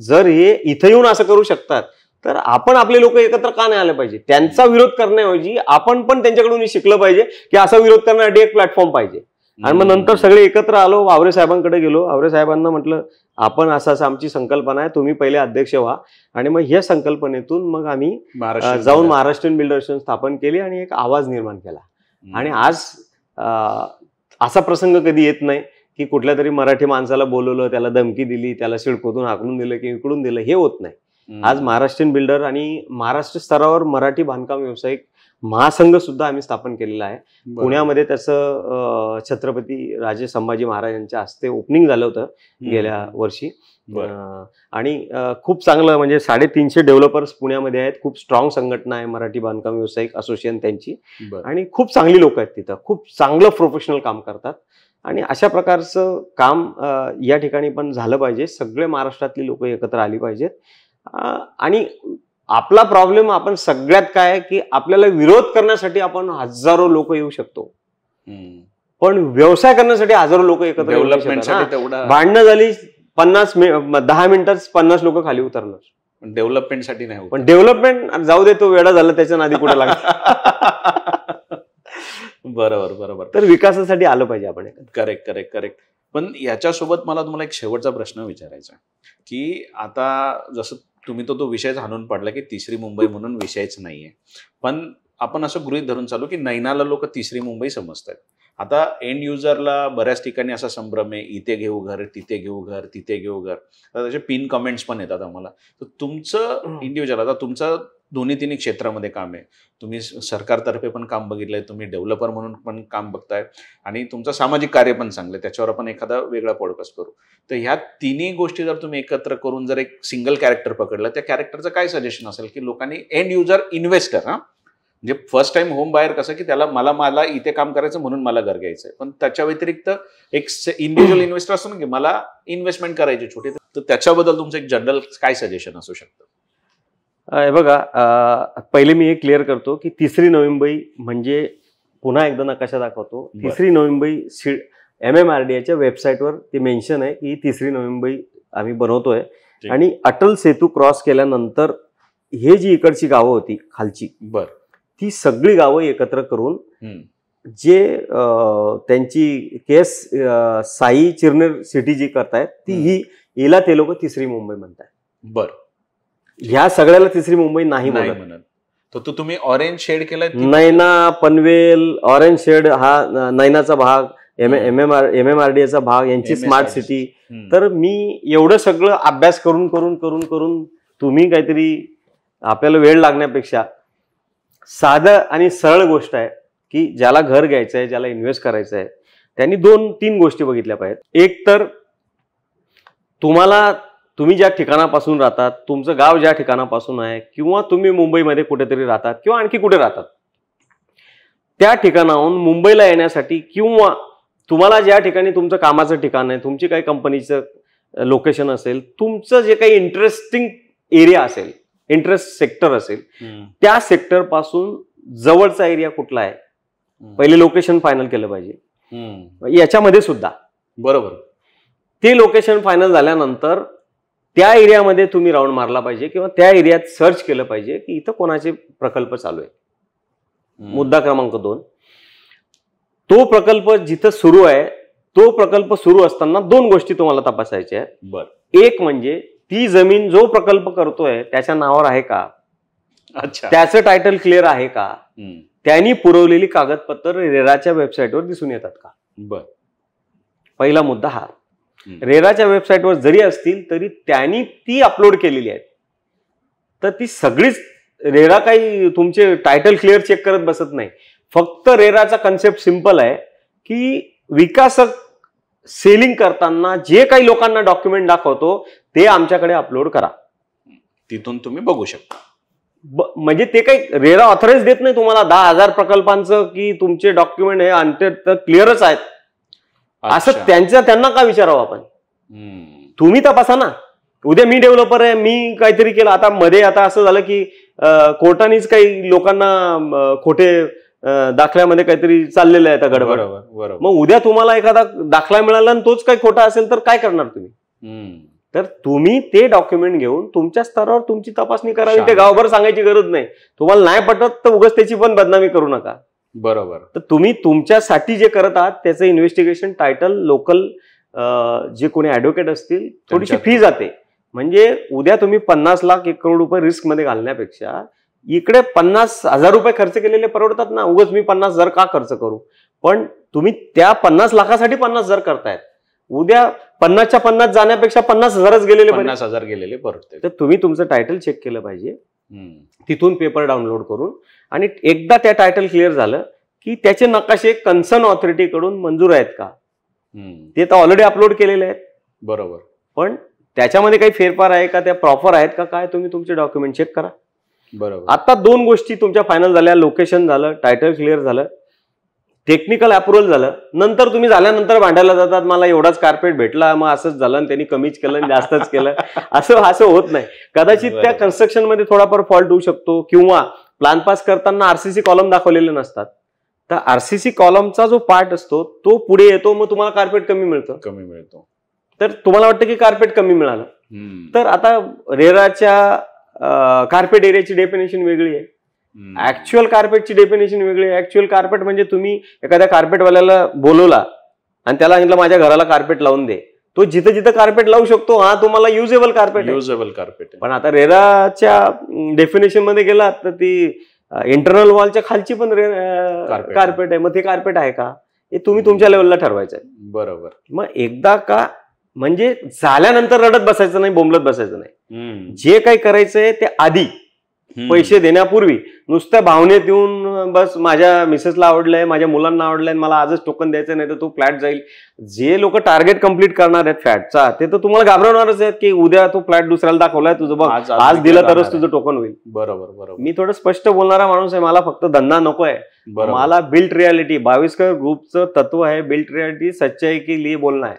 जर हे इथं येऊन असं करू शकतात तर आपण आपले लोक एकत्र का नाही आले पाहिजे. त्यांचा विरोध करण्याऐवजी आपण पण त्यांच्याकडून शिकलं पाहिजे की असा विरोध करण्यासाठी एक प्लॅटफॉर्म पाहिजे. आणि मग नंतर सगळे एकत्र आलो, वावरे साहेबांकडे गेलो. वावरे साहेबांना म्हटलं आपण असं आमची संकल्पना आहे, तुम्ही पहिले अध्यक्ष व्हा. आणि मग ह्या संकल्पनेतून मग आम्ही जाऊन महाराष्ट्रीयन बिल्डर्स स्थापन केली आणि एक आवाज निर्माण केला. आणि आज असा प्रसंग कधी येत नाही की कुठल्या तरी मराठी माणसाला बोलवलं, त्याला धमकी दिली, त्याला सिडकोतून हाकलून दिलं की इकडून दिलं, हे होत नाही. आज महाराष्ट्रीयन बिल्डर आणि महाराष्ट्र स्तरावर मराठी बांधकाम व्यावसायिक महासंघ सुद्धा आम्ही स्थापन केलेला आहे. पुण्यामध्ये त्याचं छत्रपती राजे संभाजी महाराजांच्या हस्ते ओपनिंग झालं होतं गेल्या वर्षी. आणि खूप चांगलं म्हणजे 350 डेव्हलपर्स पुण्यामध्ये आहेत. खूप स्ट्रॉंग संघटना आहे मराठी बांधकाम व्यावसायिक असोसिएशन त्यांची. आणि खूप चांगली लोक आहेत तिथं, खूप चांगलं प्रोफेशनल काम करतात. आणि अशा प्रकारचं काम या ठिकाणी पण झालं पाहिजे. सगळे महाराष्ट्रातली लोक एकत्र आली पाहिजेत. आणि आपला प्रॉब्लेम आपण सगळ्यात काय आहे की आपल्याला विरोध करण्यासाठी आपण हजारो लोक येऊ शकतो, पण व्यवसाय करण्यासाठी हजारो लोक एकत्र भांडणं झाली 10 मिनिटात 50 लोक खाली उतरणार. डेव्हलपमेंटसाठी नाही. पण डेव्हलपमेंट जाऊ दे, तो वेळा झाला त्याच्या नादी कुठे लागला. बरोबर. तर विकासासाठी आलं पाहिजे आपण. करेक्ट. पण याच्यासोबत मला तुम्हाला एक शेवटचा प्रश्न विचारायचा की आता जसं तुम्ही तो विषय आणून पडला की तिसरी मुंबई म्हणून विषयच नाहीये, पण आपण असं गृहीत धरून चालू की नैनाला लोक तिसरी मुंबई समजतात. आता एंड युजरला बऱ्याच ठिकाणी असा संभ्रम आहे, इथे घेऊ घर, तिथे घेऊ घर, तिथे घेऊ घर. आता त्याचे पिन कमेंट्स पण येतात आम्हाला. तर तुमचं इंडिव्हिज्युअल, आता तुमचं दोन्ही तिन्ही क्षेत्रामध्ये काम आहे, तुम्ही सरकारतर्फे पण काम बघितलंय, तुम्ही डेव्हलपर म्हणून पण काम बघताय आणि तुमचं सामाजिक कार्य पण चांगलं आहे, त्याच्यावर आपण एखादा वेगळा पॉडकास्ट करू. तर ह्या तिन्ही गोष्टी जर तुम्ही एकत्र करून जर एक सिंगल कॅरेक्टर पकडलं, त्या कॅरेक्टरचं काय सजेशन असेल की लोकांनी एंड युजर इन्व्हेस्टर, म्हणजे फर्स्ट टाइम होम बायर कसं की त्याला मला इथे काम करायचं म्हणून मला घर घ्यायचंय, पण त्याच्या व्यतिरिक्त एक इंडिव्हिज्युअल इन्व्हेस्टर असतो ना की मला इन्व्हेस्टमेंट करायची छोटी, तर त्याच्याबद्दल तुमचं एक जनरल काय सजेशन असू शकतं? बघा, पहिले मी हे क्लिअर करतो की तिसरी नवी मुंबई म्हणजे पुन्हा एकदा नकाशा दाखवतो. तिसरी नवी मुंबई MMRDAच्या वेबसाईटवर ते मेन्शन आहे की तिसरी नवी मुंबई आम्ही बनवतोय. आणि अटल सेतू क्रॉस केल्यानंतर हे जी इकडची गावं होती खालची, ती सगळी गावं एकत्र करून जे त्यांची केस साई चिरनेर सिटी जी करतायत ती हिला ते लोक तिसरी मुंबई म्हणतात. ह्या सगळ्याला तिसरी मुंबई नाही म्हणत. तर तुम्ही ऑरेंज शेड केलाय, नैना, पनवेल, ऑरेंज शेड हा नैनाचा भाग, MMRDAचा भाग, यांची स्मार्ट सिटी. तर मी एवढं सगळं अभ्यास करून करून करून करून तुम्ही काहीतरी आपल्याला वेळ लागण्यापेक्षा साधं आणि सरळ गोष्ट आहे की ज्याला घर घ्यायचं आहे, ज्याला इन्व्हेस्ट करायचं आहे, त्यांनी 2-3 गोष्टी बघितल्या पाहिजेत. एक तर तुम्ही ज्या ठिकाणापासून राहतात, तुमचं गाव ज्या ठिकाणापासून आहे, किंवा तुम्ही मुंबईमध्ये कुठेतरी राहतात किंवा आणखी कुठे राहतात, त्या ठिकाणाहून मुंबईला येण्यासाठी किंवा तुम्हाला ज्या ठिकाणी तुमचं कामाचं ठिकाण आहे, तुमची काही कंपनीचं लोकेशन असेल, तुमचं जे काही इंटरेस्टिंग एरिया असेल, इंटरेस्ट सेक्टर असेल, त्या सेक्टर पासून जवळचा एरिया कुठला आहे पहिले लोकेशन फायनल केलं पाहिजे. याच्यामध्ये सुद्धा बरोबर ते लोकेशन फायनल झाल्यानंतर त्या एरियामध्ये तुम्ही राऊंड मारला पाहिजे किंवा त्या एरियात सर्च केलं पाहिजे की इथं कोणाचे प्रकल्प चालू आहे. मुद्दा क्रमांक 2, तो प्रकल्प जिथं सुरू आहे, तो प्रकल्प सुरू असताना 2 गोष्टी तुम्हाला तपासायच्या आहेत. एक म्हणजे ती जमीन जो प्रकल्प करतोय त्याच्या नावावर आहे का, त्याचं टायटल क्लिअर आहे का, त्यांनी पुरवलेली कागदपत्र रेराच्या वेबसाईटवर दिसून येतात का. पहिला मुद्दा हा. रेराच्या वेबसाईटवर जरी असतील तरी त्यांनी ती अपलोड केलेली आहेत, तर ती सगळीच रेरा काही तुमचे टायटल क्लिअर चेक करत बसत नाही. फक्त रेराचा कन्सेप्ट सिंपल आहे की विकासक सेलिंग करताना जे काही लोकांना डॉक्युमेंट दाखवतो ते आमच्याकडे अपलोड करा, तिथून तुम्ही बघू शकता. म्हणजे ते काही रेरा ऑथराईज देत नाही तुम्हाला 10,000 प्रकल्पांचं की तुमचे डॉक्युमेंट हे अनटेड तर क्लिअरच आहेत असं त्यांना का विचारावं आपण. तुम्ही तपासा ना. उद्या मी डेव्हलपर आहे, मी काहीतरी केलं. आता मध्ये असं झालं की कोर्टानेच काही लोकांना खोटे दाखल्यामध्ये काहीतरी चाललेलं आहे आता गडबड. बरोबर बरोबर. मग उद्या तुम्हाला एखादा दाखला मिळाला आणि तोच काही खोटा असेल तर काय करणार तुम्ही? तर तुम्ही ते डॉक्युमेंट घेऊन तुमच्या स्तरावर तुमची तपासणी करावी. ते गावभर सांगायची गरज नाही. तुम्हाला नाही पटत तर उगाच त्याची पण बदनामी करू नका. बरोबर. तर तुम्ही तुमच्यासाठी जे करत आहात त्याचं इन्व्हेस्टिगेशन टायटल लोकल जे कोणी ऍडव्होकेट असतील थोडीशी फी जाते. म्हणजे उद्या तुम्ही 50 लाख 1 करोड रुपये रिस्क मध्ये घालण्यापेक्षा इकडे 50,000 रुपये खर्च केलेले परवडतात ना. उगाच मी 50,000 का खर्च करू? पण तुम्ही त्या 50 लाखासाठी 50,000 करतायत. उद्या 50च्या 50 जाण्यापेक्षा 50,000च गेलेले 50,000 गेलेले परवडते. तर तुम्ही तुमचं टायटल चेक केलं पाहिजे तिथून पेपर डाउनलोड करून. आणि एकदा त्या टायटल क्लिअर झालं की त्याचे नकाशे कन्सर्न ऑथॉरिटीकडून मंजूर आहेत का ते तर ऑलरेडी अपलोड केलेले आहेत. बरोबर. पण त्याच्यामध्ये काही फेरफार आहे का, त्या प्रॉपर आहेत का काय, तुम्ही तुमचे डॉक्युमेंट चेक करा. बरोबर. आता 2 गोष्टी तुमच्या फायनल झाल्या. लोकेशन झालं, टायटल क्लिअर झालं, टेक्निकल अप्रुव्हल झालं. नंतर तुम्ही झाल्यानंतर भांडायला जातात मला एवढाच कार्पेट भेटला, मग असंच झालं आणि त्यांनी कमीच केलं आणि जास्तच केलं. असं होत नाही. कदाचित त्या कन्स्ट्रक्शन मध्ये थोडाफार फॉल्ट होऊ शकतो किंवा प्लॅन पास करताना आरसीसी कॉलम दाखवलेले नसतात. तर आरसीसी कॉलमचा जो पार्ट असतो तो पुढे येतो, मग तुम्हाला कार्पेट कमी मिळतो. तर तुम्हाला वाटतं की कार्पेट कमी मिळालं. तर आता रेराच्या कार्पेट एरियाची डेफिनेशन वेगळी आहे, ऍक्च्युअल कार्पेटची डेफिनेशन वेगळी आहे. ऍक्च्युअल कार्पेट म्हणजे तुम्ही एखाद्या कार्पेटवाल्याला बोलवला आणि त्याला सांगितलं माझ्या घराला कार्पेट लावून दे, तो जिथं जिथं कार्पेट लावू शकतो, हा तुम्हाला युजेबल कार्पेट. पण आता रेराच्या डेफिनेशन मध्ये गेला तर ती इंटरनल वॉलच्या खालची पण कार्पेट आहे. मग ते कार्पेट आहे का हे तुम्ही तुमच्या लेवलला ठरवायचं आहे. बरोबर. मग एकदा का म्हणजे झाल्यानंतर रडत बसायचं नाही, बोंबलत बसायचं नाही. जे काही करायचंय ते आधी पैसे देण्यापूर्वी नुसत्या भावनेत येऊन बस माझ्या मिसेसला आवडलंय, माझ्या मुलांना आवडलंय, मला आजच टोकन द्यायचं नाही तर तो फ्लॅट जाईल. जे लोक टार्गेट कम्प्लीट करणार आहेत फ्लॅटचा ते तर तुम्हाला घाबरवणारच आहेत की उद्या तो फ्लॅट दुसऱ्याला दाखवलाय, तुझं बघ आज दिला तरच तुझं टोकन होईल. बरोबर. मी थोडं स्पष्ट बोलणारा माणूस आहे. मला फक्त धंदा नको आहे. मला बिल्ट रियालिटी 22 ग्रुपचं तत्व आहे. बिल्ट रियालिटी सच्चाई के लिए बोलणं आहे.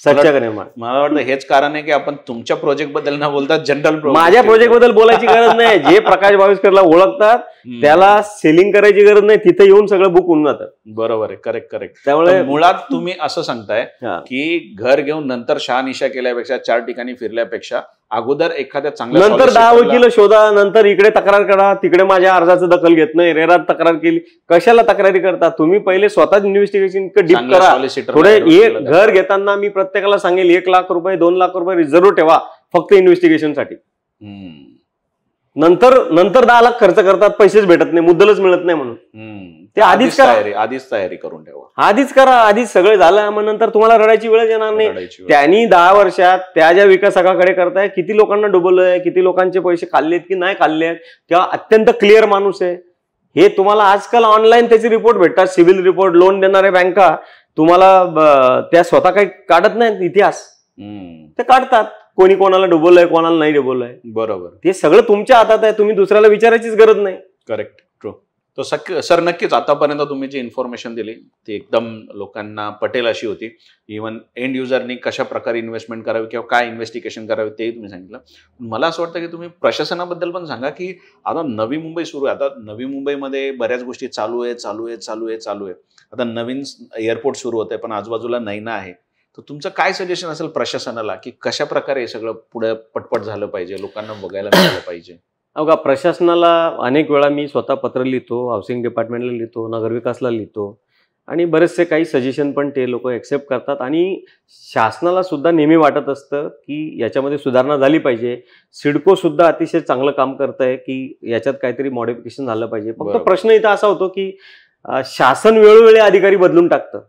मला वाटतं हेच कारण आहे की आपण तुमच्या प्रोजेक्ट बद्दल न बोलता जनरल माझ्या प्रोजेक्ट बद्दल बोलायची गरज नाही. जे प्रकाश बावीसकरला ओळखतात त्याला सेलिंग करायची गरज नाही. तिथे येऊन सगळं बुक होऊन जातं. बरोबर आहे. करेक्ट. त्यामुळे मुळात तुम्ही असं सांगताय की घर घेऊन नंतर शहानिशा केल्यापेक्षा 4 ठिकाणी फिरल्यापेक्षा अगोदर एखाद्या चांगल्या नंतर 10 वकील शोधा, नंतर इकडे तक्रार करा, तिकडे माझ्या अर्जाचं दखल घेत नाही, रेरात तक्रार केली, कशाला तक्रारी करता तुम्ही? पहिले स्वतःच इन्व्हेस्टिगेशन डीप करा. थोडे एक घर घेताना मी प्रत्येकाला सांगेल 1 लाख रुपये 2 लाख रुपये रिझर्व्ह ठेवा फक्त इन्व्हेस्टिगेशन साठी. नंतर 10 लाख खर्च करतात, पैसेच भेटत नाही, मुद्दलच मिळत नाही म्हणून. ते आधीच तयारी करून ठेवा. आधीच करा, आधीच सगळं झालं, मग नंतर तुम्हाला रडायची वेळ येणार नाही. त्यांनी 10 वर्षात त्या ज्या विकासकाकडे करताय किती लोकांना डुबवलंय, किती लोकांचे पैसे खाल्लेत की नाही खाल्लेत, किंवा अत्यंत क्लिअर माणूस आहे हे तुम्हाला आजकाल ऑनलाईन त्याचे रिपोर्ट भेटतात. सिव्हिल रिपोर्ट, लोन देणाऱ्या बँका तुम्हाला त्या स्वतः काही काढत नाहीत इतिहास, ते काढतात कोणी कोणाला डुबवलंय कोणाला नाही डुबवलंय. बरोबर. ते सगळं तुमच्या हातात आहे, तुम्ही दुसऱ्याला विचारायचीच गरज नाही. करेक्ट. ट्रू. तो सर नक्कीच आतापर्यंत तुम्ही जी इन्फॉर्मेशन दिली ती एकदम लोकांना पटेल अशी होती. इव्हन एंड युजरनी कशा प्रकारे इन्व्हेस्टमेंट करावी किंवा काय इन्व्हेस्टिगेशन करावे तेही तुम्ही सांगितलं. मला असं वाटतं की तुम्ही प्रशासनाबद्दल पण सांगा की आता नवी मुंबई सुरू आहे. आता नवी मुंबईमध्ये बऱ्याच गोष्टी चालू आहे. आता नवीन एअरपोर्ट सुरू होत आहे पण आजूबाजूला नैना आहे. तर तुमचं काय सजेशन असेल प्रशासनाला की कशा प्रकारे हे सगळं पुढे पटपट झालं पाहिजे, लोकांना बघायला मिळालं पाहिजे? अवघा प्रशासनाला अनेक वेळा मी स्वतः पत्र लिहितो, हाऊसिंग डिपार्टमेंटला लिहितो, नगरविकासला लिहितो आणि बरेचसे काही सजेशन पण ते लोक एक्सेप्ट करतात. आणि शासनाला सुद्धा नेहमी वाटत असतं की याच्यामध्ये सुधारणा झाली पाहिजे. सिडको सुद्धा अतिशय चांगलं काम करत आहे की याच्यात काहीतरी मॉडिफिकेशन झालं पाहिजे. फक्त प्रश्न इथं असा होतो की शासन वेळोवेळी अधिकारी बदलून टाकतं.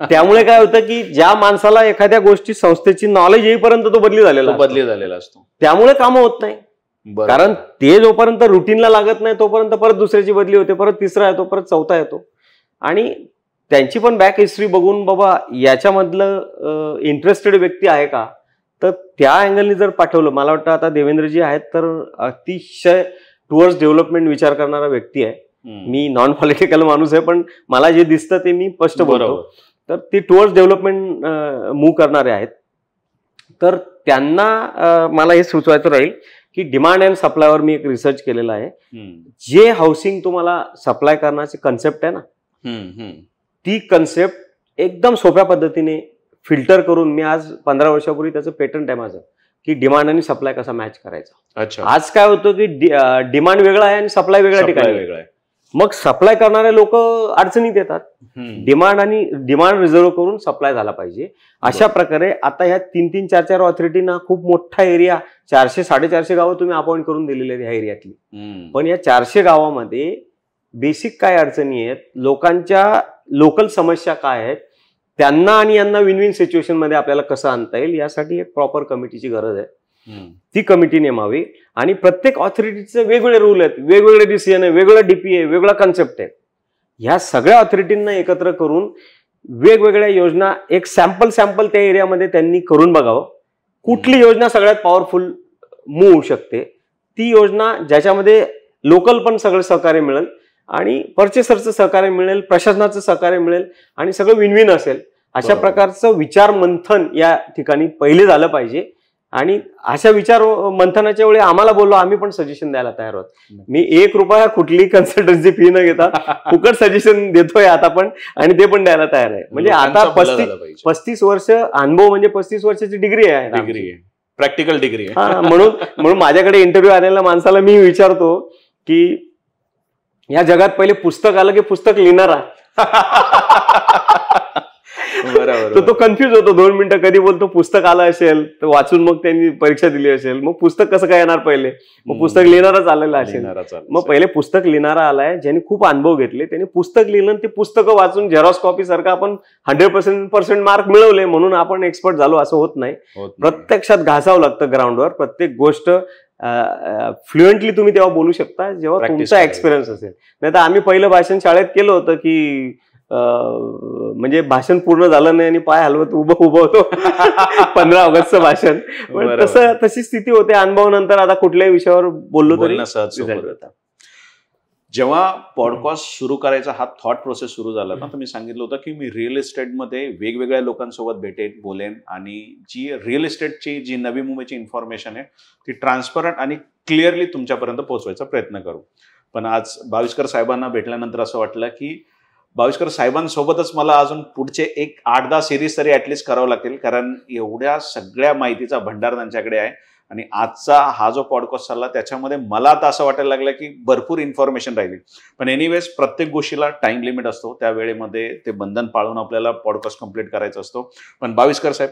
त्यामुळे काय होतं की ज्या माणसाला एखाद्या गोष्टी संस्थेची नॉलेज येईपर्यंत तो बदली झालेला असतो. त्यामुळे कामं होत नाही. कारण ते जोपर्यंत रुटीनला लागत नाही तोपर्यंत परत दुसऱ्याची बदली होते, परत तिसरा येतो, परत चौथा येतो. आणि त्यांची पण बॅक हिस्ट्री बघून बाबा याच्यामधलं इंटरेस्टेड व्यक्ती आहे का, तर त्या अँगलनी जर पाठवलं, मला वाटतं आता देवेंद्रजी आहेत तर अतिशय टुवर्ड्स डेव्हलपमेंट विचार करणारा व्यक्ती आहे. मी नॉन पॉलिटिकल माणूस आहे पण मला जे दिसतं ते मी स्पष्ट बोलतो. तर ते टुवर्ड्स डेव्हलपमेंट मूव्ह करणारे आहेत. तर त्यांना मला हे सुचवायचं राहील की डिमांड अँड सप्लायवर मी एक रिसर्च केलेला आहे. जे हाऊसिंग तुम्हाला सप्लाय करण्याची कन्सेप्ट आहे ना, ती कन्सेप्ट एकदम सोप्या पद्धतीने फिल्टर करून मी आज 15 वर्षापूर्वी त्याचं पेटंट आहे माझं, की डिमांड आणि सप्लाय कसा मॅच करायचा. अच्छा. आज काय होतं की डिमांड वेगळा आहे आणि सप्लाय वेगळ्या ठिकाणी वेगळा आहे. मग सप्लाय करणारे लोक अडचणीत येतात. डिमांड रिझर्व करून सप्लाय झाला पाहिजे. अशा प्रकारे आता ह्या 3-3, 4-4 ऑथॉरिटीना खूप मोठा एरिया 400-450 गावं तुम्ही अपॉइंट करून दिलेली आहेत ह्या एरियातली. पण या 400 गावामध्ये बेसिक काय अडचणी आहेत, लोकांच्या लोकल समस्या काय आहेत, त्यांना आणि यांना विन विन सिच्युएशन मध्ये आपल्याला कसं आणता येईल, यासाठी एक प्रॉपर कमिटीची गरज आहे. ती कमिटी नेमावी आणि प्रत्येक ऑथॉरिटीचे वेगवेगळे रूल आहेत, वेगवेगळे डिसिजन आहे, वेगवेगळा डीपी आहे, वेगळा कन्सेप्ट आहे. ह्या सगळ्या ऑथॉरिटींना एकत्र करून वेगवेगळ्या योजना एक सॅम्पल त्या एरियामध्ये त्यांनी करून बघावं. कुठली योजना सगळ्यात पॉवरफुल मूव्ह होऊ शकते, ती योजना ज्याच्यामध्ये लोकल पण सगळं सहकार्य मिळेल आणि परचेसरचं सहकार्य मिळेल, प्रशासनाचं सहकार्य मिळेल आणि सगळं विन विन असेल. अशा प्रकारचं विचार मंथन या ठिकाणी पहिले झालं पाहिजे. आणि अशा विचार मंथनाच्या वेळी आम्हाला बोललो, आम्ही पण सजेशन द्यायला तयार आहोत. मी 1 रुपया कुठली कन्सल्टन्सी फी न घेता फुकट सजेशन देतोय आता पण, आणि ते पण द्यायला तयार आहे. म्हणजे आता 35 वर्ष अनुभव म्हणजे 35 वर्षाची डिग्री आहे, प्रॅक्टिकल डिग्री आहे. म्हणून माझ्याकडे इंटरव्ह्यू आलेल्या माणसाला मी विचारतो की या जगात पहिले पुस्तक आलं की पुस्तक लिहिणारा, तर तो कन्फ्युज होतो 2 मिनिटं, कधी बोलतो पुस्तक आलं असेल तर वाचून मग त्यांनी परीक्षा दिली असेल, मग पुस्तक कसं काय येणार पहिले, मग पुस्तक लिहिणारच आलेलं असेल. मग पहिले पुस्तक लिहिणारा आलाय ज्यांनी खूप अनुभव घेतले, त्यांनी पुस्तक लिहिलं, ते पुस्तकं वाचून झेरॉक्स कॉपी सारखं आपण 100% मार्क मिळवले म्हणून आपण एक्सपर्ट झालो असं होत नाही. प्रत्यक्षात घासावं लागतं ग्राउंडवर. प्रत्येक गोष्ट फ्लुएंटली तुम्ही तेव्हा बोलू शकता जेव्हा तुमचा एक्सपिरियन्स असेल. नाही तर आम्ही पहिलं भाषण शाळेत केलं होतं की म्हणजे भाषण पूर्ण झालं नाही आणि पाय हलवत उभं होतो 15 ऑगस्टचं भाषण. पण तशी स्थिती होते. अनुभवानंतर आता कुठल्याही विषयावर बोललो तरी होता. जेव्हा पॉडकास्ट सुरू करायचा हा थॉट प्रोसेस सुरू झाला ना, तर मी सांगितलं होतं की मी रिअल इस्टेटमध्ये वेगवेगळ्या लोकांसोबत भेटेन, बोलेन आणि जी रिअल इस्टेटची जी नवी मुंबईची इन्फॉर्मेशन आहे ती ट्रान्सपरंट आणि क्लिअरली तुमच्यापर्यंत पोहोचवायचा प्रयत्न करू. पण आज भाविस्कर साहेबांना भेटल्यानंतर असं वाटलं की भाविस्कर साहेबांसोबतच मला अजून पुढचे एक 8-10 सिरीज तरी ऍटलिस्ट करावं लागतील, कारण एवढ्या सगळ्या माहितीचा भंडार त्यांच्याकडे आहे. आणि आजचा हा जो पॉडकास्ट चालला त्याच्यामध्ये मला आता असं वाटायला लागलं की भरपूर इन्फॉर्मेशन राहिली. पण एनिवेज प्रत्येक गोष्टीला टाइम लिमिट असतो, त्या वेळेमध्ये ते बंधन पाळून आपल्याला पॉडकास्ट कंप्लीट करायचा असतो. पण भाविस्कर साहेब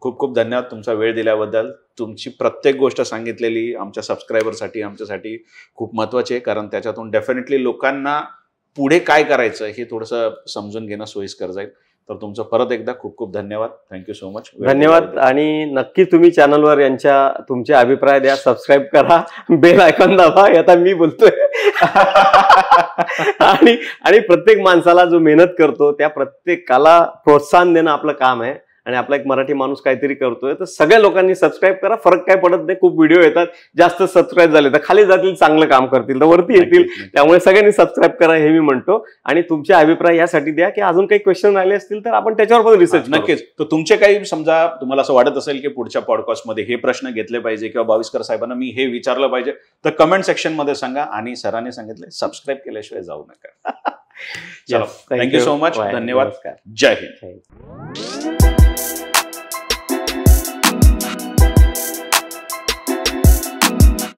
खूप खूप धन्यवाद तुमचा वेळ दिल्याबद्दल. तुमची प्रत्येक गोष्ट सांगितलेली आमच्या सबस्क्रायबरसाठी आमच्यासाठी खूप महत्त्वाची आहे, कारण त्याच्यातून डेफिनेटली लोकांना पुढे काय करायचं हे थोडंसं समजून घेणं सोयीस्कर जाईल. तर तुमचं परत एकदा खूप खूप धन्यवाद. Thank you so much. धन्यवाद. आणि नक्की तुम्ही चॅनलवर तुमचे अभिप्राय द्या, सबस्क्राईब करा, बेल आयकॉन दाबा, आता मी बोलतोय. आणि प्रत्येक माणसाला जो मेहनत करतो त्या प्रत्येकाला प्रोत्साहन देणं आपलं काम आहे. आणि आपला एक मराठी माणूस काहीतरी करतोय तर सगळ्या लोकांनी सबस्क्राईब करा. फरक काय पडत नाही. खूप व्हिडिओ येतात, जास्त सबस्क्राईब झाले तर खाली जातील, चांगलं काम करतील तर वरती येतील. त्यामुळे सगळ्यांनी सबस्क्राईब करा हे मी म्हणतो. आणि तुमचे अभिप्राय यासाठी द्या की अजून काही क्वेश्चन राहिले असतील तर आपण त्याच्यावर पण रिसर्च. नक्कीच. तर तुमचे काही समजा तुम्हाला असं वाटत असेल की पुढच्या पॉडकास्टमध्ये हे प्रश्न घेतले पाहिजे किंवा भाविस्कर साहेबांना मी हे विचारलं पाहिजे तर कमेंट सेक्शन मध्ये सांगा. आणि सरांनी सांगितले सबस्क्राईब केल्याशिवाय जाऊ नका. चलो, थँक्यू सो मच. धन्यवाद. जय हिंद.